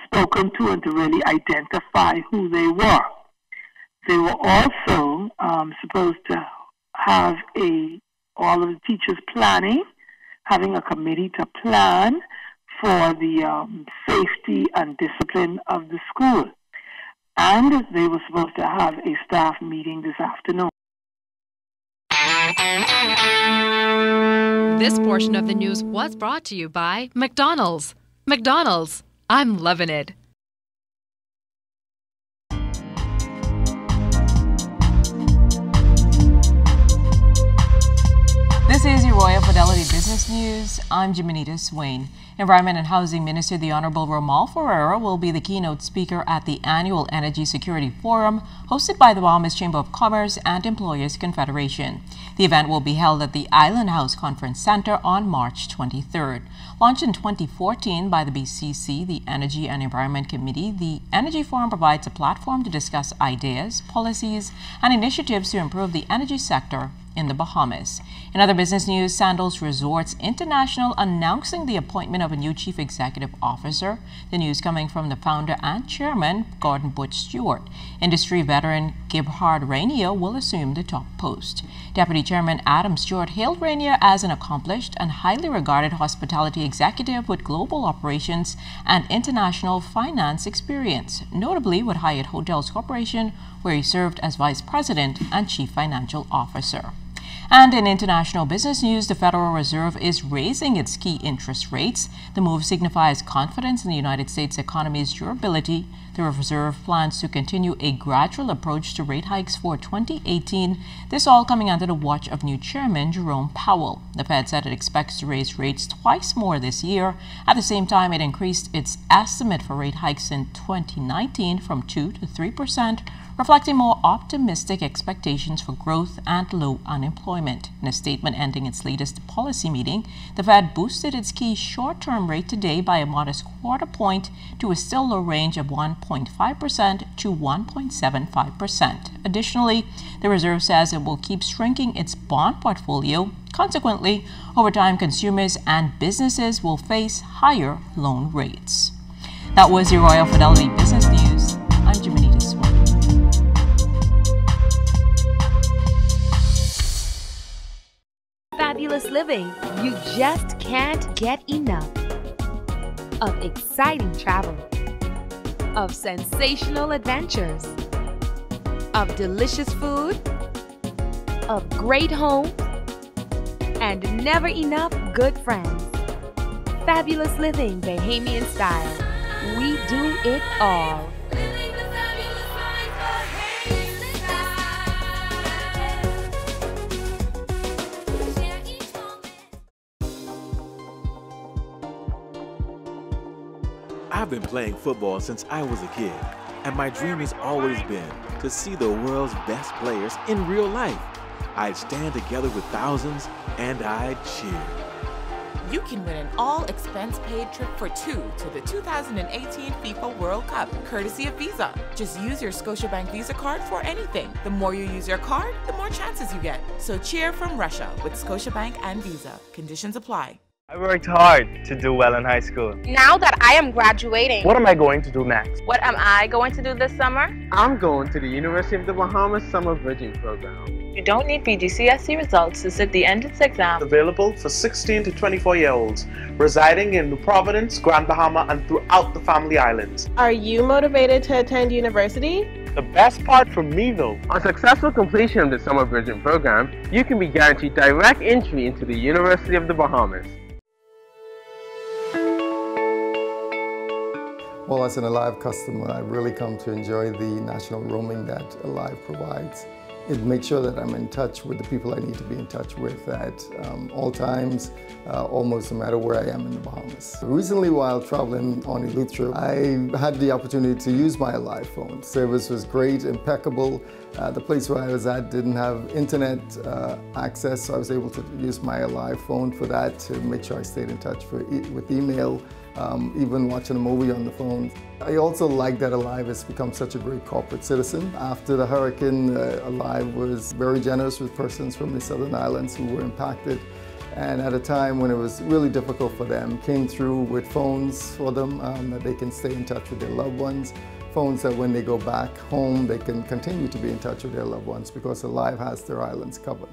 Speaker 12: spoken to and to really identify who they were. They were also supposed to have all of the teachers having a committee to plan for the safety and discipline of the school. And they were supposed to have a staff meeting this afternoon.
Speaker 29: This portion of the news was brought to you by McDonald's. McDonald's, I'm loving it.
Speaker 13: This is your Royal Fidelity Business News. I'm Jimenita Swain. Environment and Housing Minister, the Honorable Romuald Ferreira, will be the keynote speaker at the annual Energy Security Forum hosted by the Bahamas Chamber of Commerce and Employers Confederation. The event will be held at the Island House Conference Center on March 23rd. Launched in 2014 by the BCC, the Energy and Environment Committee, the Energy Forum provides a platform to discuss ideas, policies, and initiatives to improve the energy sector in the Bahamas. In other business news, Sandals Resorts International announcing the appointment of a new chief executive officer. The news coming from the founder and chairman, Gordon Butch Stewart. Industry veteran Gebhard Rainier will assume the top post. Deputy Chairman Adam Stewart hailed Rainier as an accomplished and highly regarded hospitality executive with global operations and international finance experience, notably with Hyatt Hotels Corporation, where he served as vice president and chief financial officer. And in international business news, the Federal Reserve is raising its key interest rates. The move signifies confidence in the United States economy's durability. The Reserve plans to continue a gradual approach to rate hikes for 2018. This all coming under the watch of new chairman Jerome Powell. The Fed said it expects to raise rates twice more this year. At the same time, it increased its estimate for rate hikes in 2019 from 2 to 3%, reflecting more optimistic expectations for growth and low unemployment. In a statement ending its latest policy meeting, the Fed boosted its key short-term rate today by a modest quarter point to a still low range of 1.25 0.5% to 1.75%. Additionally, the Reserve says it will keep shrinking its bond portfolio. Consequently, over time, consumers and businesses will face higher loan rates. That was your Royal Fidelity Business News. I'm Jimenita Swan.
Speaker 4: Fabulous living. You just can't get enough of exciting travel, of sensational adventures, of delicious food, of great homes, and never enough good friends. Fabulous living, Bahamian style. We do it all.
Speaker 14: I've been playing football since I was a kid, and my dream has always been to see the world's best players in real life. I'd stand together with thousands, and I'd cheer.
Speaker 15: You can win an all-expense-paid trip for two to the 2018 FIFA World Cup, courtesy of Visa. Just use your Scotiabank Visa card for anything. The more you use your card, the more chances you get. So cheer from Russia with Scotiabank and Visa. Conditions apply.
Speaker 16: I worked hard to do well in high school.
Speaker 17: Now that I am graduating,
Speaker 16: What am I going to do next?
Speaker 17: what am I going to do this summer?
Speaker 16: I'm going to the University of the Bahamas Summer Bridging Program.
Speaker 19: You don't need PGCSE results to sit the entrance exam.
Speaker 16: Available for 16 to 24-year-olds residing in New Providence, Grand Bahama, and throughout the Family Islands.
Speaker 17: Are you motivated to attend university?
Speaker 16: The best part for me though, on successful completion of the Summer Bridging Program, you can be guaranteed direct entry into the University of the Bahamas.
Speaker 20: Well, as an Alive customer, I've really come to enjoy the national roaming that Alive provides. It makes sure that I'm in touch with the people I need to be in touch with at all times, almost no matter where I am in the Bahamas. Recently, while traveling on Eleuthera, I had the opportunity to use my Alive phone. Service was great, impeccable. The place where I was at didn't have internet access, so I was able to use my Alive phone for that to make sure I stayed in touch with email. Even watching a movie on the phone. I also like that Alive has become such a great corporate citizen. After the hurricane, Alive was very generous with persons from the Southern Islands who were impacted. And at a time when it was really difficult for them, came through with phones for them that they can stay in touch with their loved ones. Phones that when they go back home, they can continue to be in touch with their loved ones because Alive has their islands covered.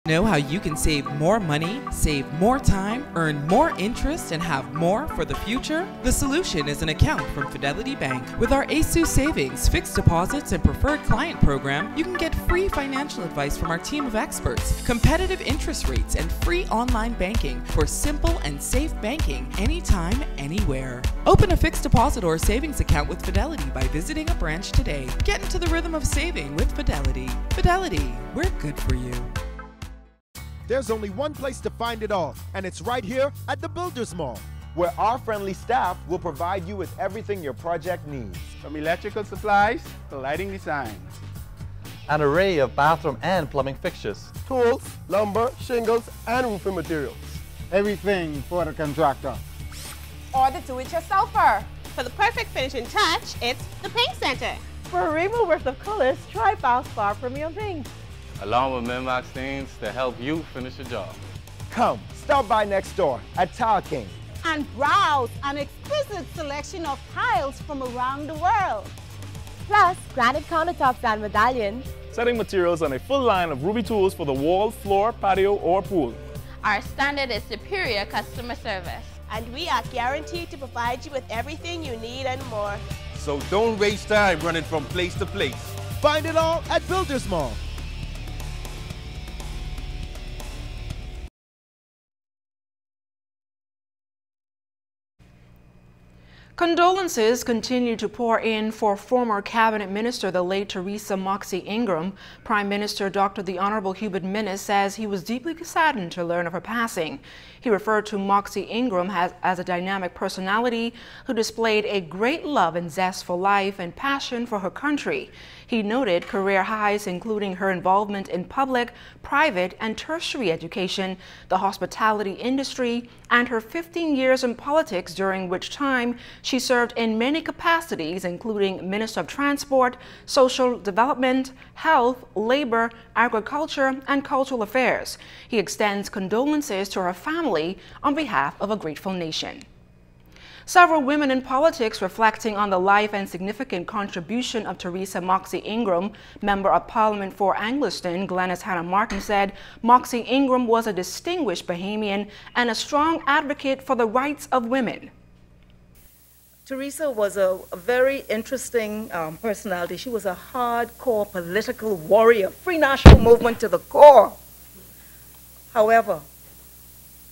Speaker 21: Know how you can save more money, save more time, earn more interest, and have more for the future? The solution is an account from Fidelity Bank. With our ASU Savings, fixed deposits, and preferred client program, you can get free financial advice from our team of experts, competitive interest rates, and free online banking for simple and safe banking anytime, anywhere. Open a fixed deposit or savings account with Fidelity by visiting a branch today. Get into the rhythm of saving with Fidelity. Fidelity, we're good for you.
Speaker 22: There's only one place to find it all, and it's right here at the Builders Mall, where our friendly staff will provide you with everything your project needs.
Speaker 23: From electrical supplies to lighting design.
Speaker 31: An array of bathroom and plumbing fixtures.
Speaker 22: Tools, lumber, shingles, and roofing materials.
Speaker 23: Everything for the contractor.
Speaker 17: Or the do-it-yourselfer. For the perfect finishing touch, it's the Paint Center.
Speaker 32: For a rainbow worth of colors, try Valspar Premium Paint.
Speaker 33: Along with Minmax stains to help you finish the job.
Speaker 22: Come, stop by next door at Tile King.
Speaker 17: And browse an exquisite selection of tiles from around the world.
Speaker 32: Plus, granite countertops and medallions.
Speaker 34: Setting materials and a full line of Ruby tools for the wall, floor, patio, or pool.
Speaker 17: Our standard is superior customer service. And we are guaranteed to provide you with everything you need and more.
Speaker 35: So don't waste time running from place to place.
Speaker 22: Find it all at Builders Mall.
Speaker 18: Condolences continue to pour in for former cabinet minister, the late Teresa Moxie Ingram. Prime Minister Dr. the Honorable Hubert Minnis says he was deeply saddened to learn of her passing. He referred to Moxie Ingram as a dynamic personality who displayed a great love and zest for life and passion for her country. He noted career highs, including her involvement in public, private, and tertiary education, the hospitality industry, and her 15 years in politics, during which time she served in many capacities, including Minister of Transport, Social Development, Health, Labor, Agriculture, and Cultural Affairs. He extends condolences to her family on behalf of a grateful nation. Several women in politics reflecting on the life and significant contribution of Teresa Moxie Ingram. Member of Parliament for Anglerston, Glenys Hannah Martin, said Moxie Ingram was a distinguished Bahamian and a strong advocate for the rights of women.
Speaker 1: Teresa was a very interesting personality. She was a hardcore political warrior, free national movement to the core. However,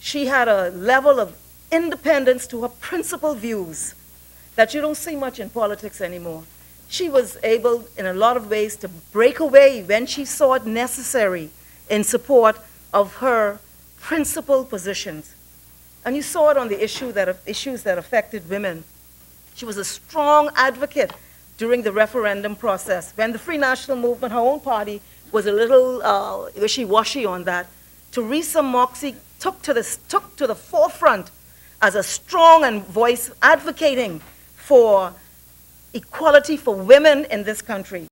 Speaker 1: she had a level of independence to her principal views that you don't see much in politics anymore. She was able, in a lot of ways, to break away when she saw it necessary in support of her principal positions. And you saw it on the issues that affected women. She was a strong advocate during the referendum process. When the Free National Movement, her own party, was a little wishy-washy on that, Teresa Moxie took to the forefront as a strong and voice advocating for equality for women in this country.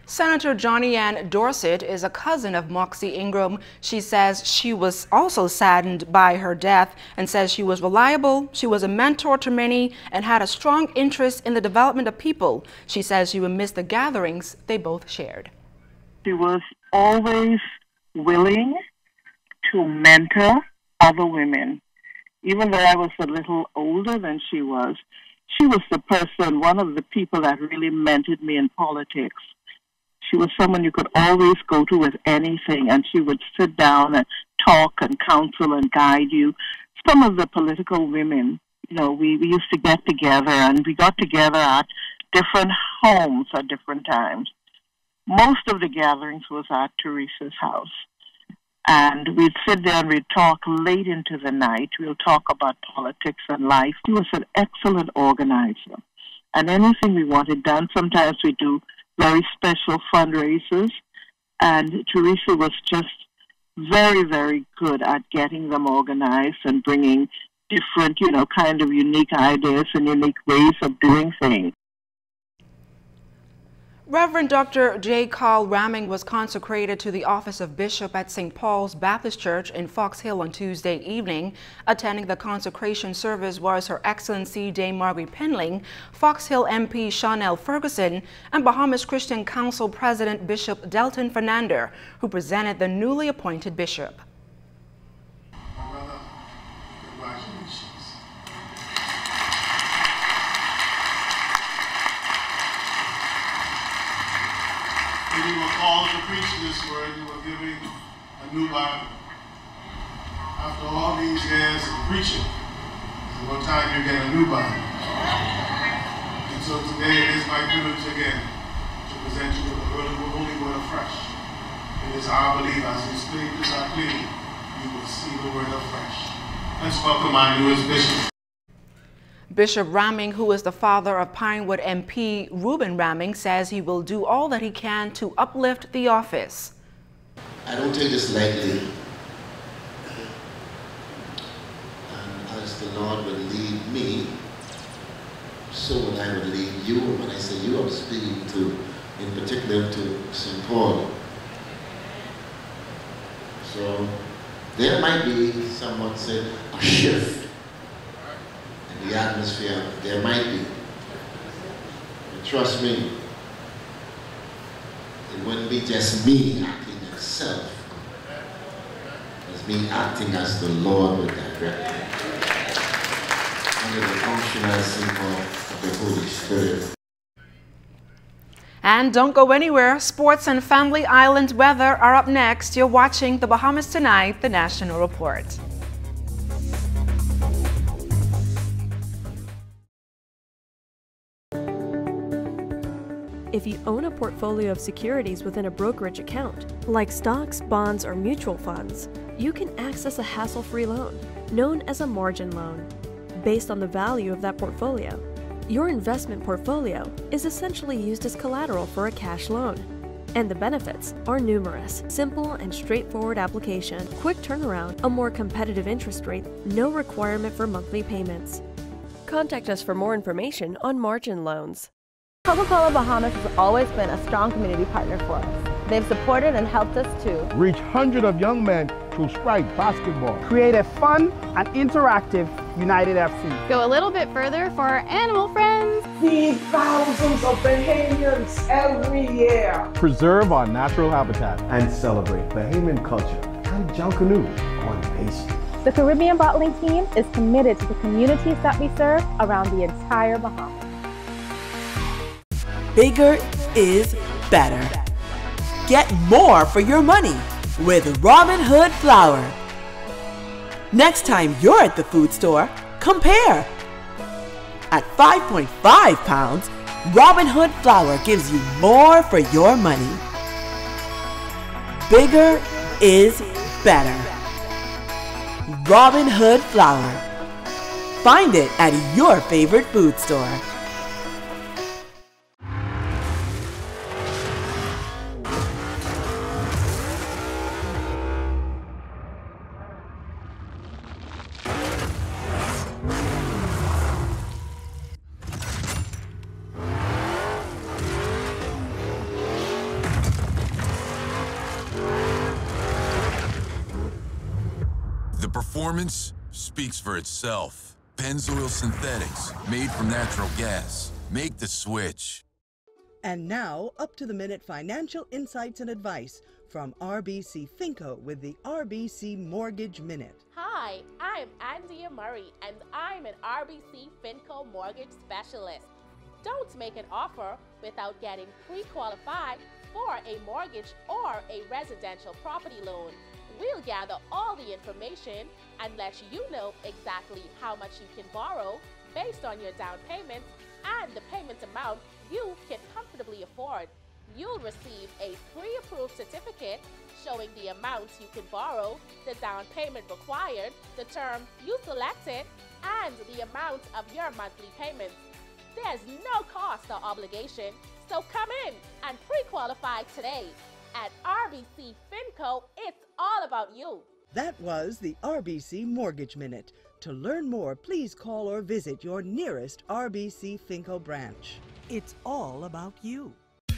Speaker 18: Senator Johnny Ann Dorset is a cousin of Moxie Ingram. She says she was also saddened by her death and says she was reliable, she was a mentor to many, and had a strong interest in the development of people. She says she would miss the gatherings they both shared.
Speaker 2: She was always willing to mentor other women. Even though I was a little older than she was the person, one of the people that really mentored me in politics. She was someone you could always go to with anything, and she would sit down and talk and counsel and guide you. Some of the political women, you know, we used to get together, and we got together at different homes at different times. Most of the gatherings was at Teresa's house. And we'd sit there and we'd talk late into the night. We'll talk about politics and life. She was an excellent organizer. And anything we wanted done, sometimes we do very special fundraisers. And Teresa was just very, very good at getting them organized and bringing different, you know, kind of unique ideas and unique ways of doing things.
Speaker 18: Reverend Dr. J. Carl Ramming was consecrated to the office of Bishop at St. Paul's Baptist Church in Fox Hill on Tuesday evening. Attending the consecration service was Her Excellency Dame Margaret Penling, Fox Hill MP Chanel Ferguson, and Bahamas Christian Council President Bishop Delton Fernander, who presented the newly appointed bishop.
Speaker 3: When you were called to preach this word, you were giving a new Bible. After all these years of preaching, at one time you get a new Bible. And so today it is my privilege again to present you with the Holy Word afresh. It is our belief, as you speak this our plea, you will see the word afresh. Let's welcome our newest bishop.
Speaker 18: Bishop Ramming, who is the father of Pinewood MP Reuben Ramming, says he will do all that he can to uplift the office.
Speaker 5: I don't take this lightly. And as the Lord will lead me, so will I will lead you. And when I say you, I'm speaking to, in particular, to St. Paul. So there might be, someone said, a shift. The atmosphere, there might be. But trust me, it wouldn't be just me acting as self. It's me acting as the Lord would direct me. Under the functional symbol of the Holy Spirit.
Speaker 18: And don't go anywhere. Sports and Family Island weather are up next. You're watching The Bahamas Tonight, the National Report.
Speaker 6: If you own a portfolio of securities within a brokerage account, like stocks, bonds, or mutual funds, you can access a hassle-free loan, known as a margin loan, based on the value of that portfolio. Your investment portfolio is essentially used as collateral for a cash loan. And the benefits are numerous. Simple and straightforward application, quick turnaround, a more competitive interest rate, no requirement for monthly payments. Contact us for more information on margin loans.
Speaker 32: Coca-Cola Bahamas has always been a strong community partner for us. They've supported and helped us to
Speaker 23: reach hundreds of young men through Sprite basketball, create a fun and interactive United FC,
Speaker 7: go a little bit further for our animal friends,
Speaker 8: feed thousands of Bahamians every year,
Speaker 23: preserve our natural habitat,
Speaker 9: and celebrate Bahamian culture and Junkanoo on pastry.
Speaker 32: The Caribbean Bottling Team is committed to the communities that we serve around the entire Bahamas.
Speaker 10: Bigger is better. Get more for your money with Robin Hood Flour. Next time you're at the food store, compare. At 5.5 pounds, Robin Hood Flour gives you more for your money. Bigger is better. Robin Hood Flour. Find it at your favorite food store.
Speaker 11: Performance speaks for itself. Pennzoil Synthetics, made from natural gas. Make the switch.
Speaker 12: And now, up-to-the-minute financial insights and advice from RBC Finco with the RBC Mortgage Minute.
Speaker 17: Hi, I'm Andia Murray, and I'm an RBC Finco mortgage specialist. Don't make an offer without getting pre-qualified for a mortgage or a residential property loan. We'll gather all the information and let you know exactly how much you can borrow based on your down payment and the payment amount you can comfortably afford. You'll receive a pre-approved certificate showing the amounts you can borrow, the down payment required, the term you selected, and the amount of your monthly payments. There's no cost or obligation, so come in and pre-qualify today. At RBC Finco, it's all about you.
Speaker 12: That was the RBC Mortgage Minute. To learn more, please call or visit your nearest RBC Finco branch. It's all about you.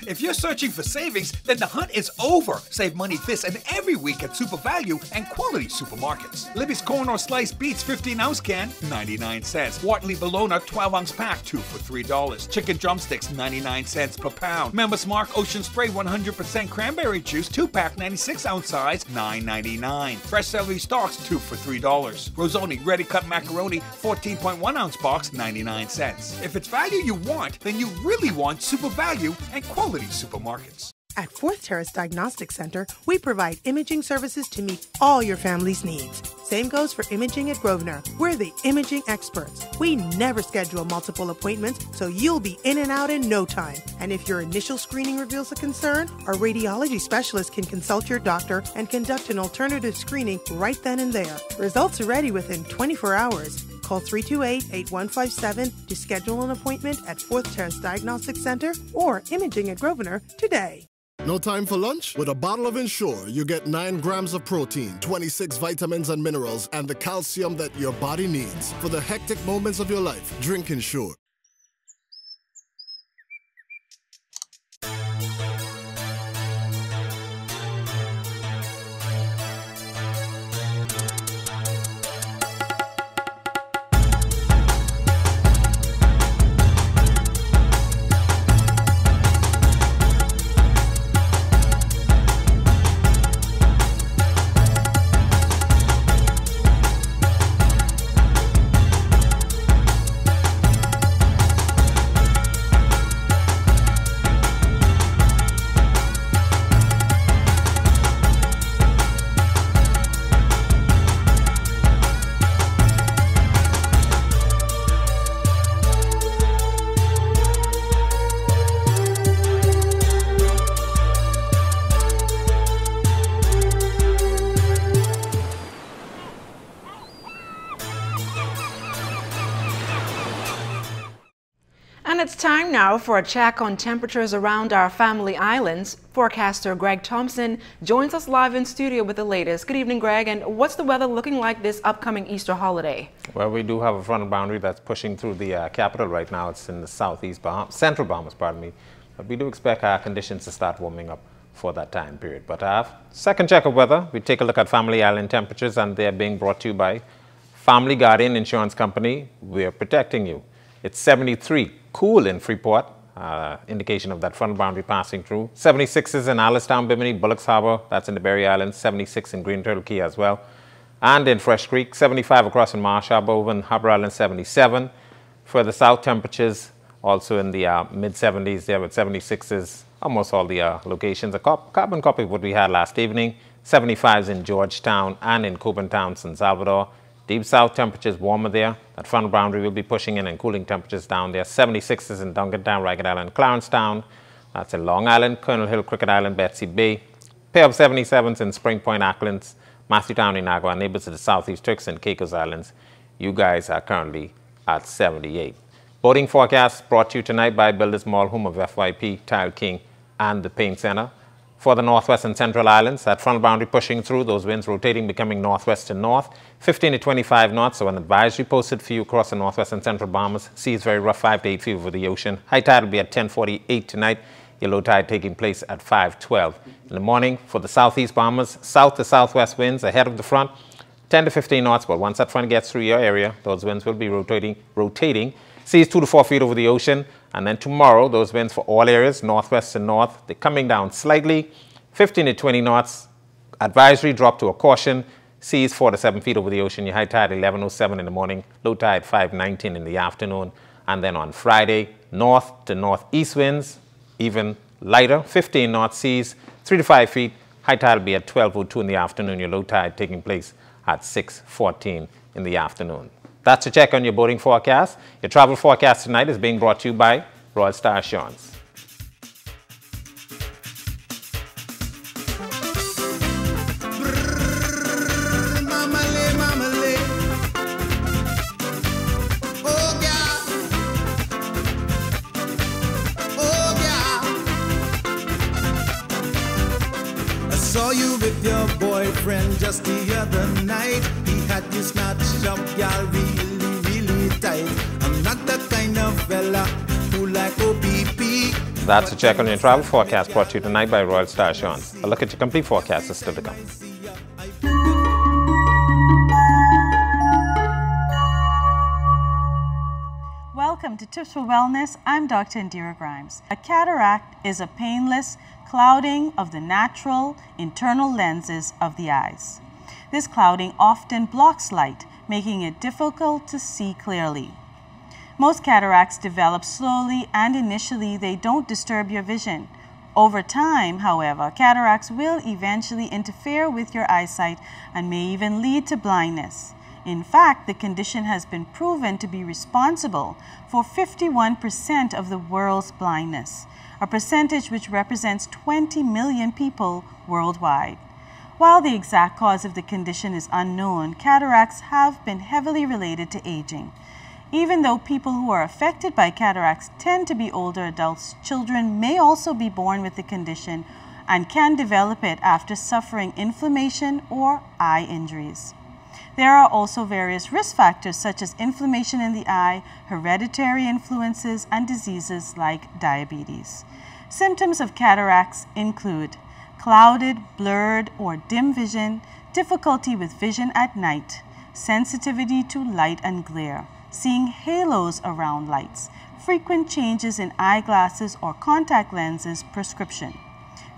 Speaker 13: If you're searching for savings, then the hunt is over. Save money this and every week at Super Value and quality supermarkets. Libby's Corn or Sliced Beets 15-ounce can, 99 cents. Watley Bologna 12-ounce pack, 2 for $3. Chicken drumsticks, 99 cents per pound. Members Mark Ocean Spray 100% cranberry juice, 2-pack, 96-ounce size, $9.99. Fresh celery stalks, 2 for $3. Rosoni ready-cut macaroni 14.1-ounce box, 99 cents. If it's value you want, then you really want Super Value and quality supermarkets.
Speaker 24: At Fourth Terrace Diagnostic Center, we provide imaging services to meet all your family's needs. Same goes for imaging at Grosvenor. We're the imaging experts. We never schedule multiple appointments, so you'll be in and out in no time. And if your initial screening reveals a concern, our radiology specialist can consult your doctor and conduct an alternative screening right then and there. Results are ready within 24 hours. Call 328-8157 to schedule an appointment at Fourth Terrace Diagnostic Center or Imaging at Grosvenor today.
Speaker 25: No time for lunch? With a bottle of Ensure, you get 9 grams of protein, 26 vitamins and minerals, and the calcium that your body needs. For the hectic moments of your life, drink Ensure.
Speaker 18: Time now for a check on temperatures around our family islands. Forecaster Greg Thompson joins us live in studio with the latest. Good evening, Greg, and what's the weather looking like this upcoming Easter holiday?
Speaker 4: Well, we do have a frontal boundary that's pushing through the capital right now. It's in the southeast Bahamas, central Bahamas, pardon me. But we do expect our conditions to start warming up for that time period. But our second check of weather, we take a look at family island temperatures, and they're being brought to you by Family Guardian Insurance Company. We're protecting you. It's 73, cool in Freeport, indication of that frontal boundary passing through. 76 is in Allenstown, Bimini, Bullocks Harbor, that's in the Berry Islands. 76 in Green Turtle Key as well. And in Fresh Creek, 75 across in Marsh Harbor, over in Harbor Island, 77. Further south, temperatures also in the mid-70s there with 76s, almost all the locations. A carbon copy of what we had last evening. 75s in Georgetown and in Coburn Town, San Salvador. Deep south, temperatures warmer there. That frontal boundary will be pushing in and cooling temperatures down there. 76s in Duncantown, Ragged Island, Clarencetown. That's in Long Island, Colonel Hill, Cricket Island, Betsy Bay. Pair of 77s in Spring Point, Acklands, Matthewtown, Inagua, neighbors of the Southeast Turks and Caicos Islands. You guys are currently at 78. Boating forecast brought to you tonight by Builders Mall, home of FYP, Tile King, and the Paint Center. For the northwest and central islands, that frontal boundary pushing through, those winds rotating, becoming northwest to north, 15 to 25 knots. So an advisory posted for you across the northwest and central Bahamas. Seas very rough, 5 to 8 feet over the ocean. High tide will be at 10:48 tonight. Your low tide taking place at 5:12 in the morning. For the southeast Bahamas, south to southwest winds ahead of the front, 10 to 15 knots. But once that front gets through your area, those winds will be rotating. Seas 2 to 4 feet over the ocean. And then tomorrow, those winds for all areas, northwest and north, they're coming down slightly, 15 to 20 knots. Advisory drop to a caution. Seas 4 to 7 feet over the ocean. Your high tide 11:07 in the morning, low tide 5:19 in the afternoon. And then on Friday, north to northeast winds, even lighter, 15 knots. Seas 3 to 5 feet. High tide will be at 12:02 in the afternoon. Your low tide taking place at 6:14 in the afternoon. That's a check on your boating forecast. Your travel forecast tonight is being brought to you by Royal Star Assurance.
Speaker 14: I saw you with your boyfriend just the other night. He had you snatched up, y'all really tight. I'm not the kind of fella who like OPP.
Speaker 4: That's a check on your travel forecast brought to you tonight by Royal Star Assurance. A look at your complete forecast is still to come.
Speaker 15: Welcome to Tips for Wellness. I'm Dr. Indira Grimes. A cataract is a painless clouding of the natural internal lenses of the eyes. This clouding often blocks light, making it difficult to see clearly. Most cataracts develop slowly, and initially they don't disturb your vision. Over time, however, cataracts will eventually interfere with your eyesight and may even lead to blindness. In fact, the condition has been proven to be responsible for 51% of the world's blindness, a percentage which represents 20 million people worldwide. While the exact cause of the condition is unknown, cataracts have been heavily related to aging. Even though people who are affected by cataracts tend to be older adults, children may also be born with the condition and can develop it after suffering inflammation or eye injuries. There are also various risk factors such as inflammation in the eye, hereditary influences, and diseases like diabetes. Symptoms of cataracts include clouded, blurred, or dim vision, difficulty with vision at night, sensitivity to light and glare, seeing halos around lights, frequent changes in eyeglasses or contact lenses prescription,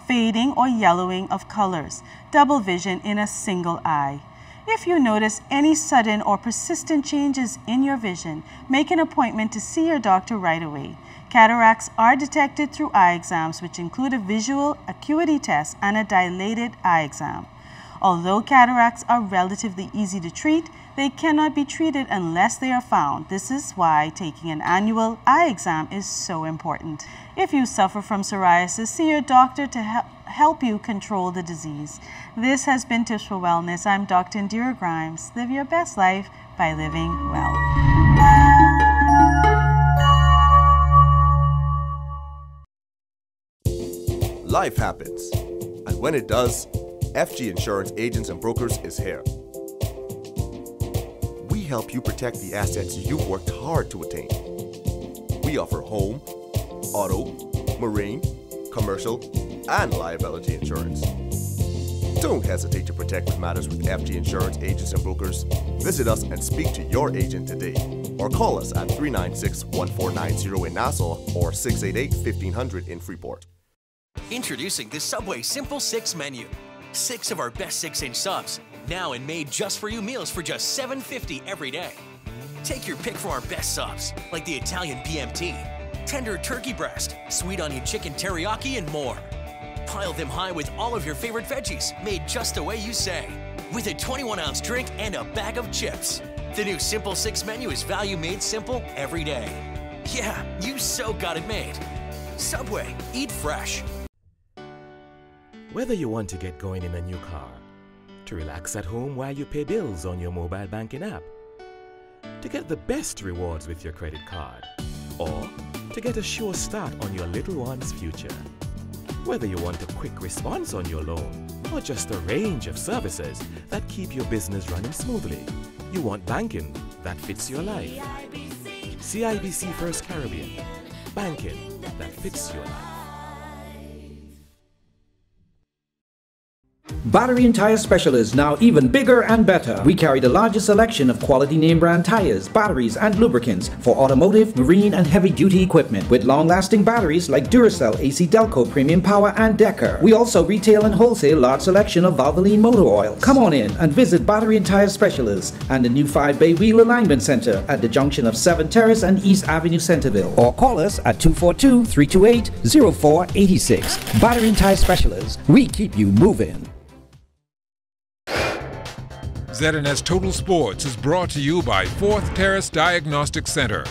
Speaker 15: fading or yellowing of colors, double vision in a single eye. If you notice any sudden or persistent changes in your vision, make an appointment to see your doctor right away. Cataracts are detected through eye exams, which include a visual acuity test and a dilated eye exam. Although cataracts are relatively easy to treat, they cannot be treated unless they are found. This is why taking an annual eye exam is so important. If you suffer from psoriasis, see your doctor to help you control the disease. This has been Tips for Wellness. I'm Dr. Indira Grimes. Live your best life by living well.
Speaker 9: life happens. And when it does, FG Insurance Agents and Brokers is here. We help you protect the assets you've worked hard to attain. We offer home, auto, marine, commercial, and liability insurance. Don't hesitate to protect what matters with FG Insurance Agents and Brokers. Visit us and speak to your agent today, or call us at 396-1490 in Nassau or 688-1500 in Freeport.
Speaker 1: Introducing the Subway Simple 6 menu. 6 of our best 6-inch subs, now and made just for you meals for just $7.50 every day. Take your pick from our best subs, like the Italian BMT, tender turkey breast, sweet onion chicken teriyaki, and more. Pile them high with all of your favorite veggies, made just the way you say, with a 21-ounce drink and a bag of chips. The new Simple 6 menu is value made simple every day. Yeah, you so got it made. Subway, eat fresh.
Speaker 16: Whether you want to get going in a new car, to relax at home while you pay bills on your mobile banking app, to get the best rewards with your credit card, or to get a sure start on your little one's future. Whether you want a quick response on your loan, or just a range of services that keep your business running smoothly, you want banking that fits your life. CIBC First Caribbean, banking that fits your life.
Speaker 19: Battery and Tire Specialists, now even bigger and better. We carry the largest selection of quality name brand tires, batteries, and lubricants for automotive, marine, and heavy-duty equipment with long-lasting batteries like Duracell, AC Delco, Premium Power, and Decker. We also retail and wholesale large selection of Valvoline motor oils. Come on in and visit Battery and Tire Specialists and the new 5-Bay Wheel Alignment Center at the junction of 7th Terrace and East Avenue, Centerville. Or call us at 242-328-0486. Battery and Tire Specialists. We keep you moving.
Speaker 20: ZNS Total Sports is brought to you by 4th Terrace Diagnostic Center.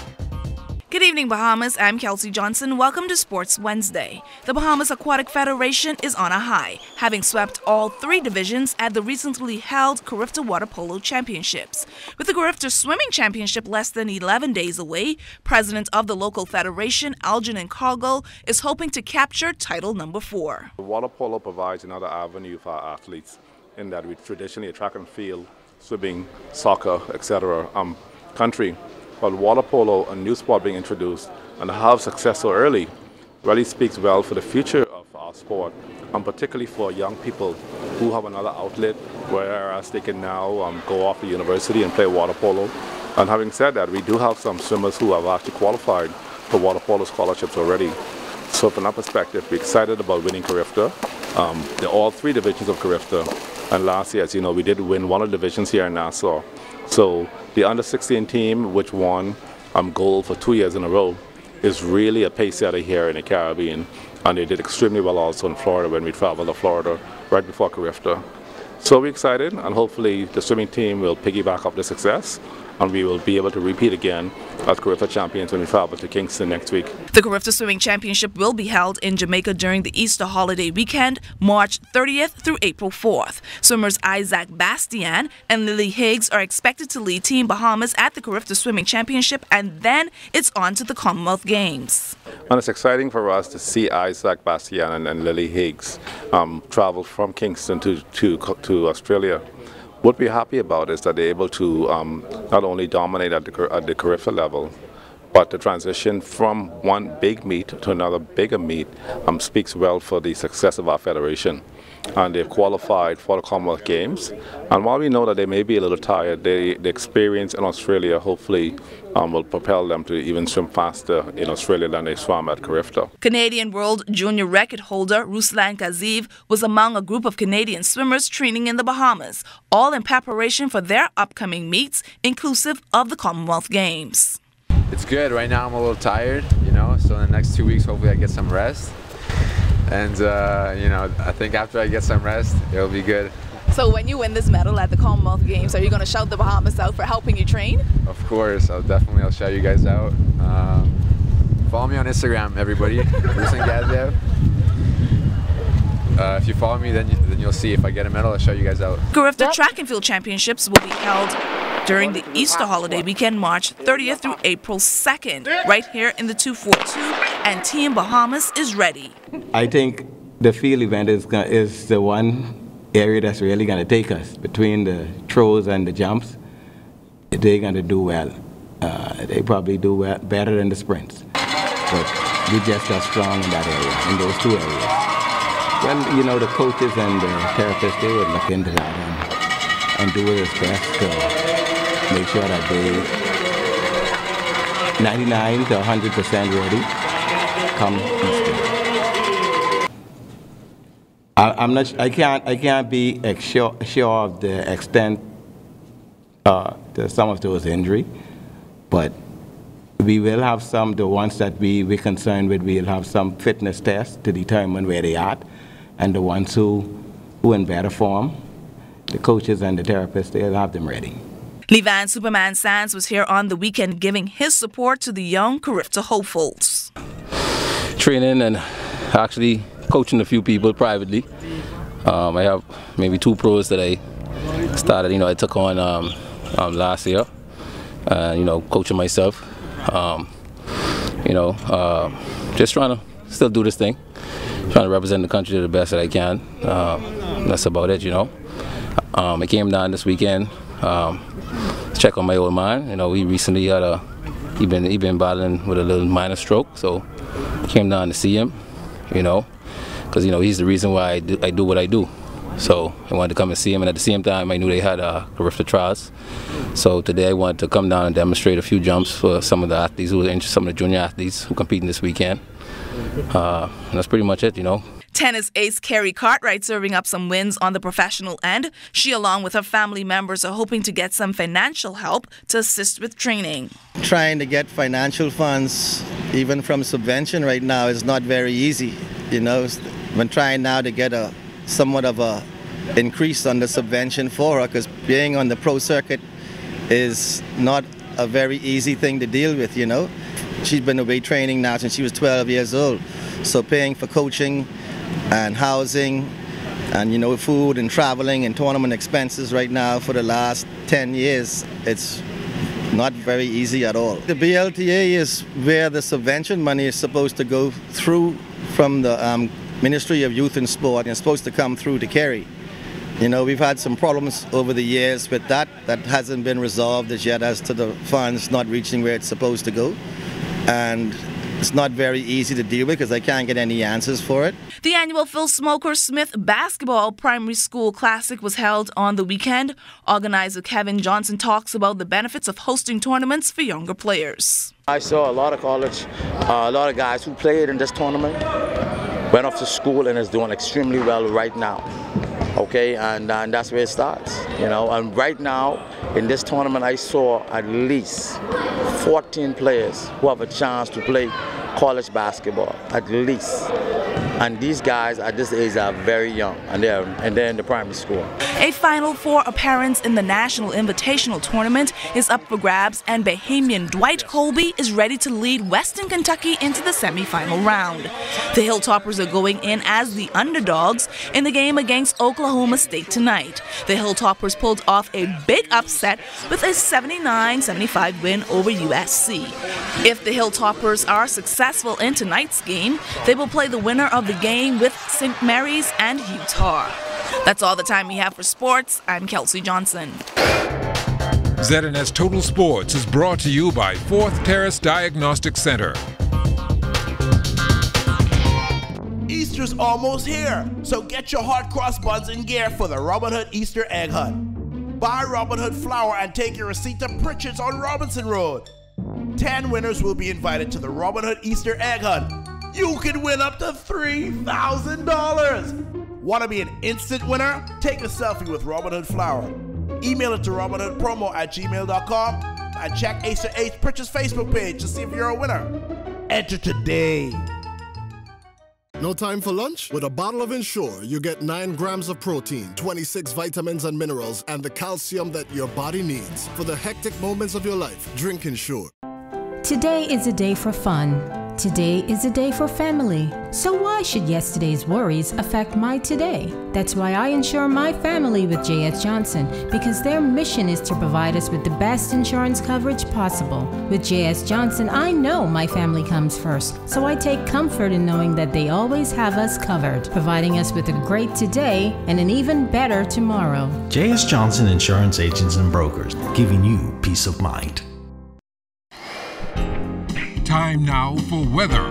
Speaker 21: Good evening, Bahamas. I'm Kelsey Johnson. Welcome to Sports Wednesday. The Bahamas Aquatic Federation is on a high, having swept all 3 divisions at the recently held Carifta Water Polo Championships. With the Carifta Swimming Championship less than 11 days away, President of the local federation, Algernon Cargill, is hoping to capture title number 4.
Speaker 22: The water polo provides another avenue for our athletes, in that we traditionally track and field, swimming, soccer, etc. country. But water polo, a new sport being introduced, and to have success so early, really speaks well for the future of our sport, and particularly for young people who have another outlet, whereas they can now go off to university and play water polo. And having said that, we do have some swimmers who have actually qualified for water polo scholarships already. So from that perspective, we're excited about winning Carifta. All 3 divisions of Carifta. And last year, as you know, we did win one of the divisions here in Nassau. So the under-16 team, which won gold for 2 years in a row, is really a pace setter here in the Caribbean. And they did extremely well also in Florida when we traveled to Florida right before Carifta. So we're excited, and hopefully the swimming team will piggyback up the success, and we will be able to repeat again as Carifta champions when we travel to Kingston next week.
Speaker 21: The Carifta Swimming Championship will be held in Jamaica during the Easter holiday weekend, March 30th through April 4th. Swimmers Isaac Bastian and Lily Higgs are expected to lead Team Bahamas at the Carifta Swimming Championship, and then it's on to the Commonwealth Games.
Speaker 22: And it's exciting for us to see Isaac Bastian and Lily Higgs travel from Kingston to Australia. What we're happy about is that they're able to not only dominate at the Carifta level, but the transition from one big meet to another bigger meet speaks well for the success of our federation. And they've qualified for the Commonwealth Games. And while we know that they may be a little tired, the experience in Australia hopefully will propel them to even swim faster in Australia than they swam at Carifta.
Speaker 21: Canadian World Junior record holder Ruslan Kazeev was among a group of Canadian swimmers training in the Bahamas, all in preparation for their upcoming meets, inclusive of the Commonwealth Games.
Speaker 26: It's good. Right now I'm a little tired, so in the next 2 weeks hopefully I get some rest. And, I think after I get some rest, it'll be good.
Speaker 21: So when you win this medal at the Commonwealth Games, are you going to shout the Bahamas out for helping you train?
Speaker 26: Of course, I'll shout you guys out. Follow me on Instagram, everybody. Ruslan Kazeev. If you follow me, then you'll see. If I get a medal, I'll shout you guys out.
Speaker 21: Carifta Track and Field Championships will be held during the Easter holiday weekend, March 30th through April 2nd, right here in the 242, and Team Bahamas is ready.
Speaker 27: I think
Speaker 2: the field event is the one area that's really going to take us. Between the throws and the jumps, they're going to do well. They probably do well, better than the sprints. But we just are strong in that area, in those two areas. Well, you know, the coaches and the therapists, they would look into that and do their best to make sure that they 99 to 100% ready come Easter. I'm not. I can't be sure of the extent to some of those injuries, but we will have some. The ones that we're concerned with, we'll have some fitness tests to determine where they are, and the ones who in better form, the coaches and the therapists, they'll have them ready.
Speaker 21: Levan Superman Sands was here on the weekend giving his support to the young Carifta hopefuls.
Speaker 3: Training and actually coaching a few people privately. I have maybe 2 pros that I started, I took on last year. Coaching myself. Just trying to still do this thing. Trying to represent the country to the best that I can. That's about it, I came down this weekend to check on my old man. He recently had he been battling with a little minor stroke, so came down to see him, because he's the reason why I do what I do. So I wanted to come and see him, and at the same time I knew they had Carifta trials. So today I wanted to come down and demonstrate a few jumps for some of the athletes some of the junior athletes who competing this weekend. And that's pretty much it,
Speaker 21: Tennis ace Carrie Cartwright serving up some wins on the professional end. She, along with her family members, are hoping to get some financial help to assist with training.
Speaker 5: Trying to get financial funds, even from subvention right now, is not very easy. When trying now to get somewhat of a increase on the subvention for her, because being on the pro circuit is not a very easy thing to deal with. She's been away training now since she was 12 years old, so paying for coaching and housing and food and traveling and tournament expenses right now for the last 10 years, it's not very easy at all. The BLTA is where the subvention money is supposed to go through from the Ministry of Youth and Sport, and it's supposed to come through to Kerry. We've had some problems over the years with that hasn't been resolved as yet as to the funds not reaching where it's supposed to go. And it's not very easy to deal with because I can't get any answers for it.
Speaker 21: The annual Phil Smoker Smith Basketball Primary School Classic was held on the weekend. Organizer Kevin Johnson talks about the benefits of hosting tournaments for younger players.
Speaker 6: I saw a lot of college, a lot of guys who played in this tournament, went off to school and is doing extremely well right now. Okay, and that's where it starts, and right now in this tournament I saw at least 14 players who have a chance to play college basketball, at least. And these guys at this age are very young, and they're in the primary school.
Speaker 21: A Final Four appearance in the National Invitational Tournament is up for grabs, and Bahamian Dwight Colby is ready to lead Western Kentucky into the semifinal round. The Hilltoppers are going in as the underdogs in the game against Oklahoma State tonight. The Hilltoppers pulled off a big upset with a 79-75 win over USC. If the Hilltoppers are successful in tonight's game, they will play the winner of the game with St. Mary's and Utah. That's all the time we have for sports. I'm Kelsey Johnson.
Speaker 20: ZNS Total Sports is brought to you by Fourth Terrace Diagnostic Center.
Speaker 7: Easter's almost here, so get your hot cross buns in gear for the Robin Hood Easter Egg Hunt. Buy Robin Hood flour and take your receipt to Pritchard's on Robinson Road. 10 winners will be invited to the Robin Hood Easter Egg Hunt. You can win up to $3,000. Want to be an instant winner? Take a selfie with Robin Hood flour. Email it to robinhoodpromo@gmail.com and check Acer H Pritchard's Facebook page to see if you're a winner. Enter today.
Speaker 25: No time for lunch? With a bottle of Ensure, you get 9 grams of protein, 26 vitamins and minerals, and the calcium that your body needs. For the hectic moments of your life, drink Ensure.
Speaker 8: Today is a day for fun. Today is a day for family, so why should yesterday's worries affect my today? That's why I insure my family with J.S. Johnson, because their mission is to provide us with the best insurance coverage possible. With J.S. Johnson, I know my family comes first, so I take comfort in knowing that they always have us covered, providing us with a great today and an even better tomorrow.
Speaker 10: J.S. Johnson Insurance Agents and Brokers, giving you peace of mind.
Speaker 20: Time now for weather.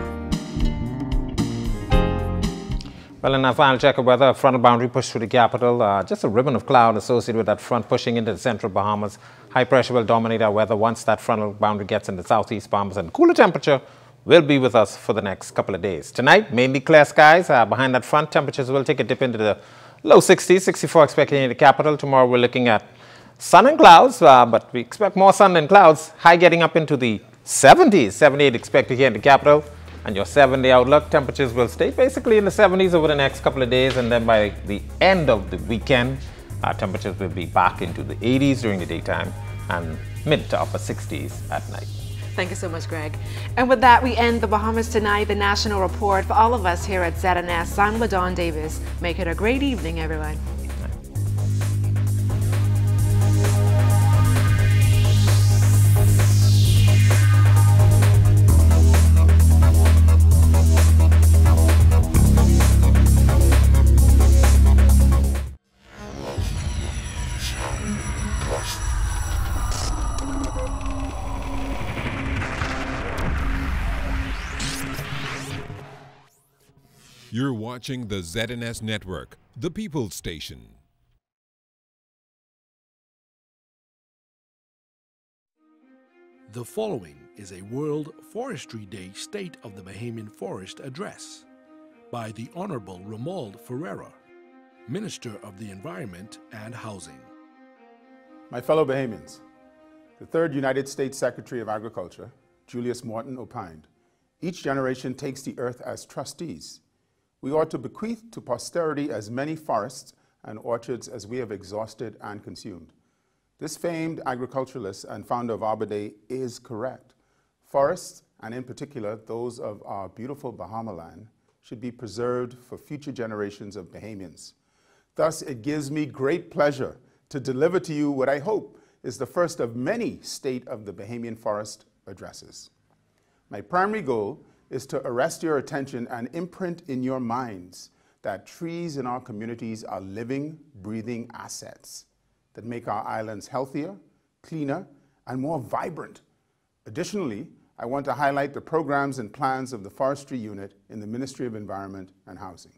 Speaker 4: Well, in our final check of weather, a frontal boundary pushed through the capital. Just a ribbon of cloud associated with that front pushing into the central Bahamas. High pressure will dominate our weather once that frontal boundary gets into southeast Bahamas, and cooler temperature will be with us for the next couple of days. Tonight, mainly clear skies. Behind that front, temperatures will take a dip into the low 60s, 64 expected in the capital. Tomorrow, we're looking at sun and clouds, but we expect more sun than clouds. High getting up into the 70s, 78 expected here in the capital. And your 7-day outlook, temperatures will stay basically in the 70s over the next couple of days, and then by the end of the weekend, temperatures will be back into the 80s during the daytime and mid to upper 60s at night.
Speaker 18: Thank you so much, Greg. And with that, we end the Bahamas Tonight, the national report. For all of us here at ZNS, I'm LaDawn Davis. Make it a great evening, everyone.
Speaker 20: You're watching the ZNS Network, the People's Station.
Speaker 7: The following is a World Forestry Day State of the Bahamian Forest address by the Honorable Romuald Ferreira, Minister of the Environment and Housing.
Speaker 11: My fellow Bahamians, the third United States Secretary of Agriculture, Julius Morton, opined, each generation takes the earth as trustees. We ought to bequeath to posterity as many forests and orchards as we have exhausted and consumed. This famed agriculturalist and founder of Arbor Day is correct. Forests, and in particular those of our beautiful Bahama land, should be preserved for future generations of Bahamians. Thus, it gives me great pleasure to deliver to you what I hope is the first of many State of the Bahamian Forest addresses. My primary goal is to arrest your attention and imprint in your minds that trees in our communities are living, breathing assets that make our islands healthier, cleaner, and more vibrant. Additionally, I want to highlight the programs and plans of the Forestry Unit in the Ministry of Environment and Housing.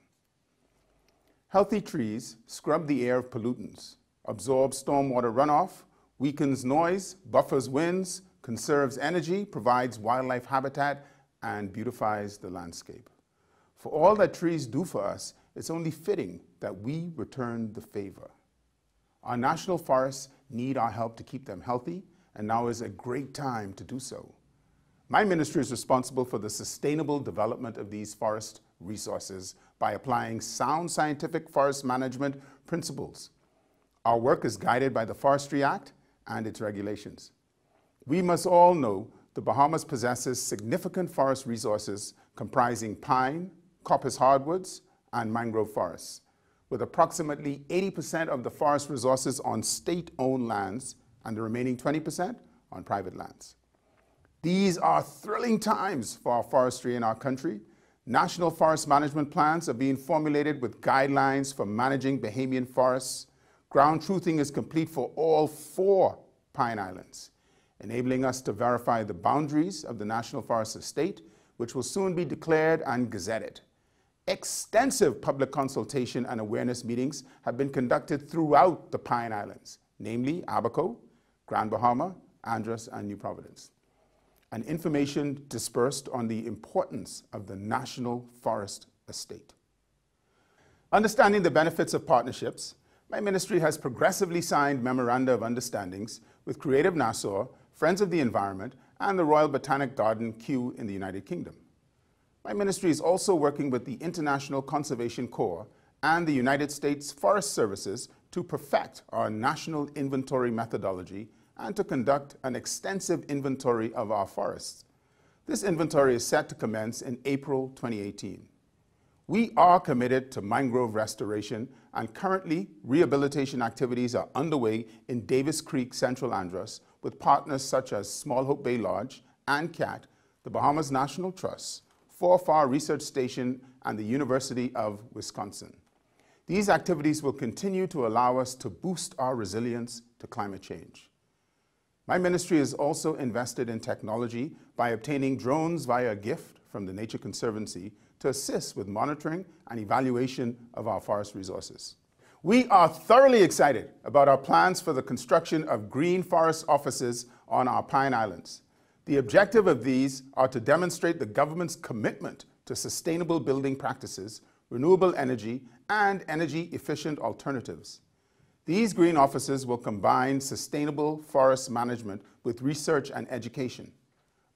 Speaker 11: Healthy trees scrub the air of pollutants, absorb stormwater runoff, weakens noise, buffers winds, conserves energy, provides wildlife habitat, and beautifies the landscape. For all that trees do for us, it's only fitting that we return the favor. Our national forests need our help to keep them healthy, and now is a great time to do so. My ministry is responsible for the sustainable development of these forest resources by applying sound scientific forest management principles. Our work is guided by the Forestry Act and its regulations. We must all know the Bahamas possesses significant forest resources comprising pine, coppice hardwoods, and mangrove forests, with approximately 80% of the forest resources on state-owned lands and the remaining 20% on private lands. These are thrilling times for our forestry in our country. National forest management plans are being formulated with guidelines for managing Bahamian forests. Ground truthing is complete for all 4 Pine Islands, enabling us to verify the boundaries of the National Forest Estate, which will soon be declared and gazetted. Extensive public consultation and awareness meetings have been conducted throughout the Pine Islands, namely Abaco, Grand Bahama, Andros, and New Providence, and information dispersed on the importance of the National Forest Estate. Understanding the benefits of partnerships, my ministry has progressively signed memoranda of understandings with Creative Nassau, Friends of the Environment, and the Royal Botanic Garden Kew in the United Kingdom. My ministry is also working with the International Conservation Corps and the United States Forest Services to perfect our national inventory methodology and to conduct an extensive inventory of our forests. This inventory is set to commence in April 2018. We are committed to mangrove restoration, and currently rehabilitation activities are underway in Davis Creek, Central Andros, with partners such as Small Hope Bay Lodge, ANCAT, the Bahamas National Trust, Forfar Research Station, and the University of Wisconsin. These activities will continue to allow us to boost our resilience to climate change. My ministry is also invested in technology by obtaining drones via a gift from the Nature Conservancy to assist with monitoring and evaluation of our forest resources. We are thoroughly excited about our plans for the construction of green forest offices on our Pine Islands. The objective of these are to demonstrate the government's commitment to sustainable building practices, renewable energy, and energy-efficient alternatives. These green offices will combine sustainable forest management with research and education.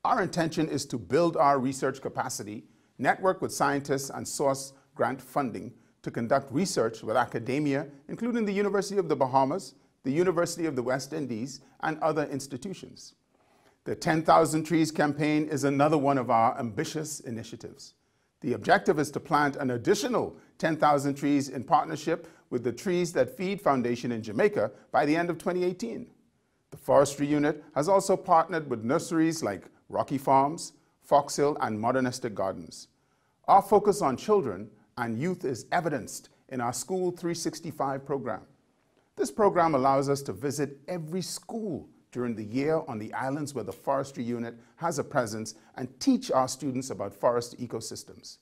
Speaker 11: Our intention is to build our research capacity, network with scientists, and source grant funding to conduct research with academia, including the University of the Bahamas, the University of the West Indies, and other institutions. The 10,000 Trees campaign is another one of our ambitious initiatives. The objective is to plant an additional 10,000 trees in partnership with the Trees That Feed Foundation in Jamaica by the end of 2018. The Forestry Unit has also partnered with nurseries like Rocky Farms, Fox Hill, and Modernistic Gardens. Our focus on children and youth is evidenced in our School 365 program. This program allows us to visit every school during the year on the islands where the Forestry Unit has a presence and teach our students about forest ecosystems.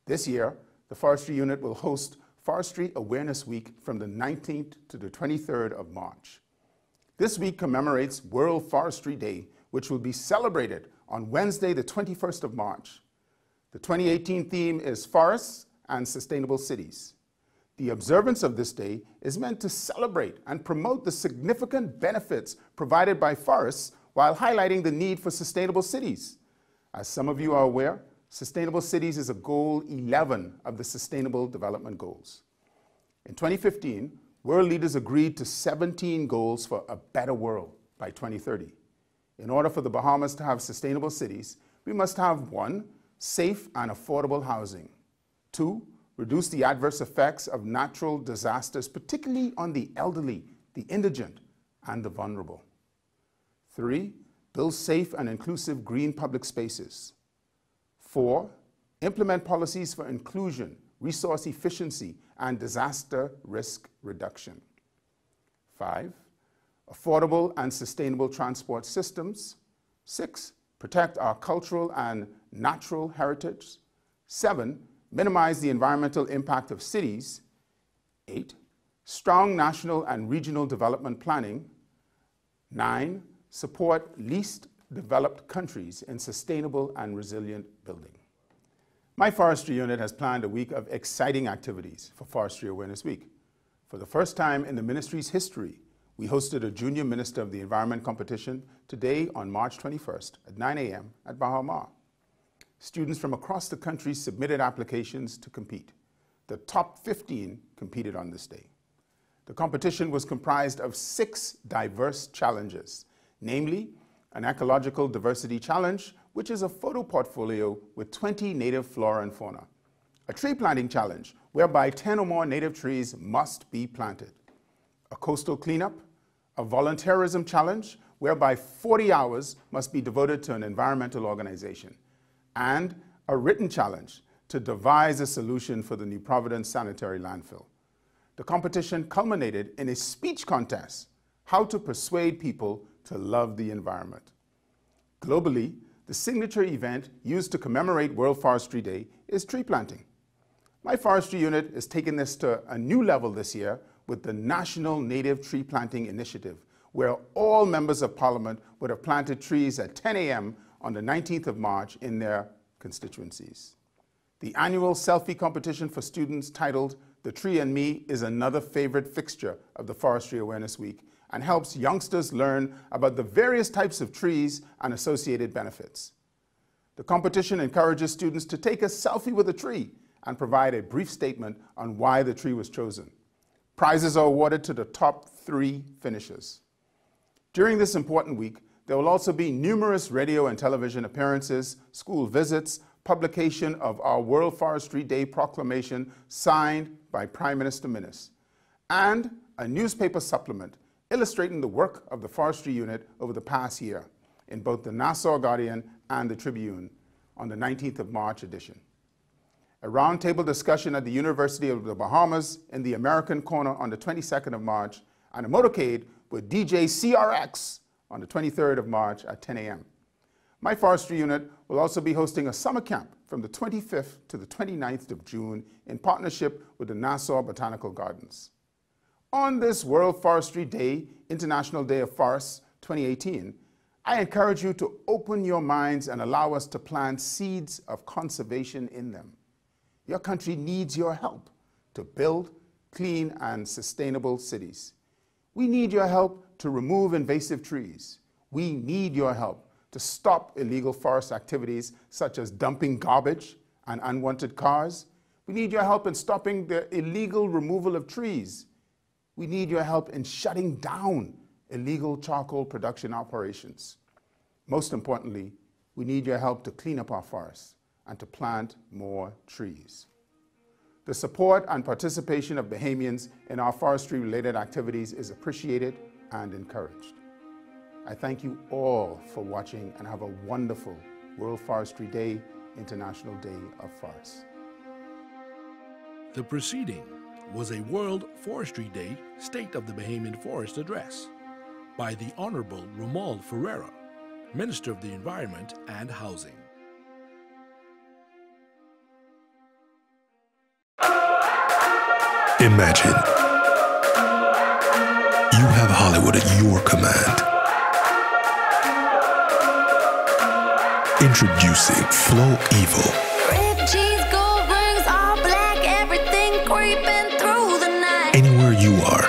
Speaker 11: This year, the Forestry Unit will host Forestry Awareness Week from the 19th to the 23rd of March. This week commemorates World Forestry Day, which will be celebrated on Wednesday, the 21st of March. The 2018 theme is Forests and Sustainable Cities. The observance of this day is meant to celebrate and promote the significant benefits provided by forests while highlighting the need for sustainable cities. As some of you are aware, sustainable cities is a goal 11 of the Sustainable Development Goals. In 2015, world leaders agreed to 17 goals for a better world by 2030. In order for the Bahamas to have sustainable cities, we must have 1, safe and affordable housing, 2, reduce the adverse effects of natural disasters, particularly on the elderly, the indigent, and the vulnerable. 3, build safe and inclusive green public spaces. 4, implement policies for inclusion, resource efficiency, and disaster risk reduction. 5, affordable and sustainable transport systems. 6, protect our cultural and natural heritage. 7, minimize the environmental impact of cities. 8, strong national and regional development planning. 9, support least developed countries in sustainable and resilient building. My Forestry Unit has planned a week of exciting activities for Forestry Awareness Week. For the first time in the ministry's history, we hosted a Junior Minister of the Environment competition today on March 21st at 9 a.m. at Baha Ma. Students from across the country submitted applications to compete. The top 15 competed on this day. The competition was comprised of 6 diverse challenges, namely an ecological diversity challenge, which is a photo portfolio with 20 native flora and fauna, a tree planting challenge, whereby 10 or more native trees must be planted, a coastal cleanup, a volunteerism challenge, whereby 40 hours must be devoted to an environmental organization, and a written challenge to devise a solution for the New Providence sanitary landfill. The competition culminated in a speech contest, how to persuade people to love the environment. Globally, the signature event used to commemorate World Forestry Day is tree planting. My Forestry Unit is taking this to a new level this year with the National Native Tree Planting Initiative, where all members of Parliament would have planted trees at 10 a.m. on the 19th of March in their constituencies. The annual selfie competition for students titled The Tree and Me is another favorite fixture of the Forestry Awareness Week and helps youngsters learn about the various types of trees and associated benefits. The competition encourages students to take a selfie with a tree and provide a brief statement on why the tree was chosen. Prizes are awarded to the top 3 finishers. During this important week, There will also be numerous radio and television appearances, school visits, publication of our World Forestry Day proclamation signed by Prime Minister Minnis, and a newspaper supplement illustrating the work of the Forestry Unit over the past year in both the Nassau Guardian and the Tribune on the 19th of March edition. A roundtable discussion at the University of the Bahamas in the American Corner on the 22nd of March, and a motorcade with DJ CRX on the 23rd of March at 10 a.m. My Forestry Unit will also be hosting a summer camp from the 25th to the 29th of June in partnership with the Nassau Botanical Gardens. On this World Forestry Day, International Day of Forests 2018, I encourage you to open your minds and allow us to plant seeds of conservation in them. Your country needs your help to build clean and sustainable cities. We need your help to remove invasive trees. We need your help to stop illegal forest activities such as dumping garbage and unwanted cars. We need your help in stopping the illegal removal of trees. We need your help in shutting down illegal charcoal production operations. Most importantly, we need your help to clean up our forests and to plant more trees. The support and participation of Bahamians in our forestry-related activities is appreciated and encouraged. I thank you all for watching and have a wonderful World Forestry Day, International Day of Forests.
Speaker 12: The proceeding was a World Forestry Day State of the Bahamian Forest Address by the Honorable Romuald Ferreira, Minister of the Environment and Housing.
Speaker 13: Imagine you have Hollywood at your command. Introducing Flow Evo.
Speaker 14: Red cheese, gold rings, all black, everything creeping through the night.
Speaker 13: Anywhere you are,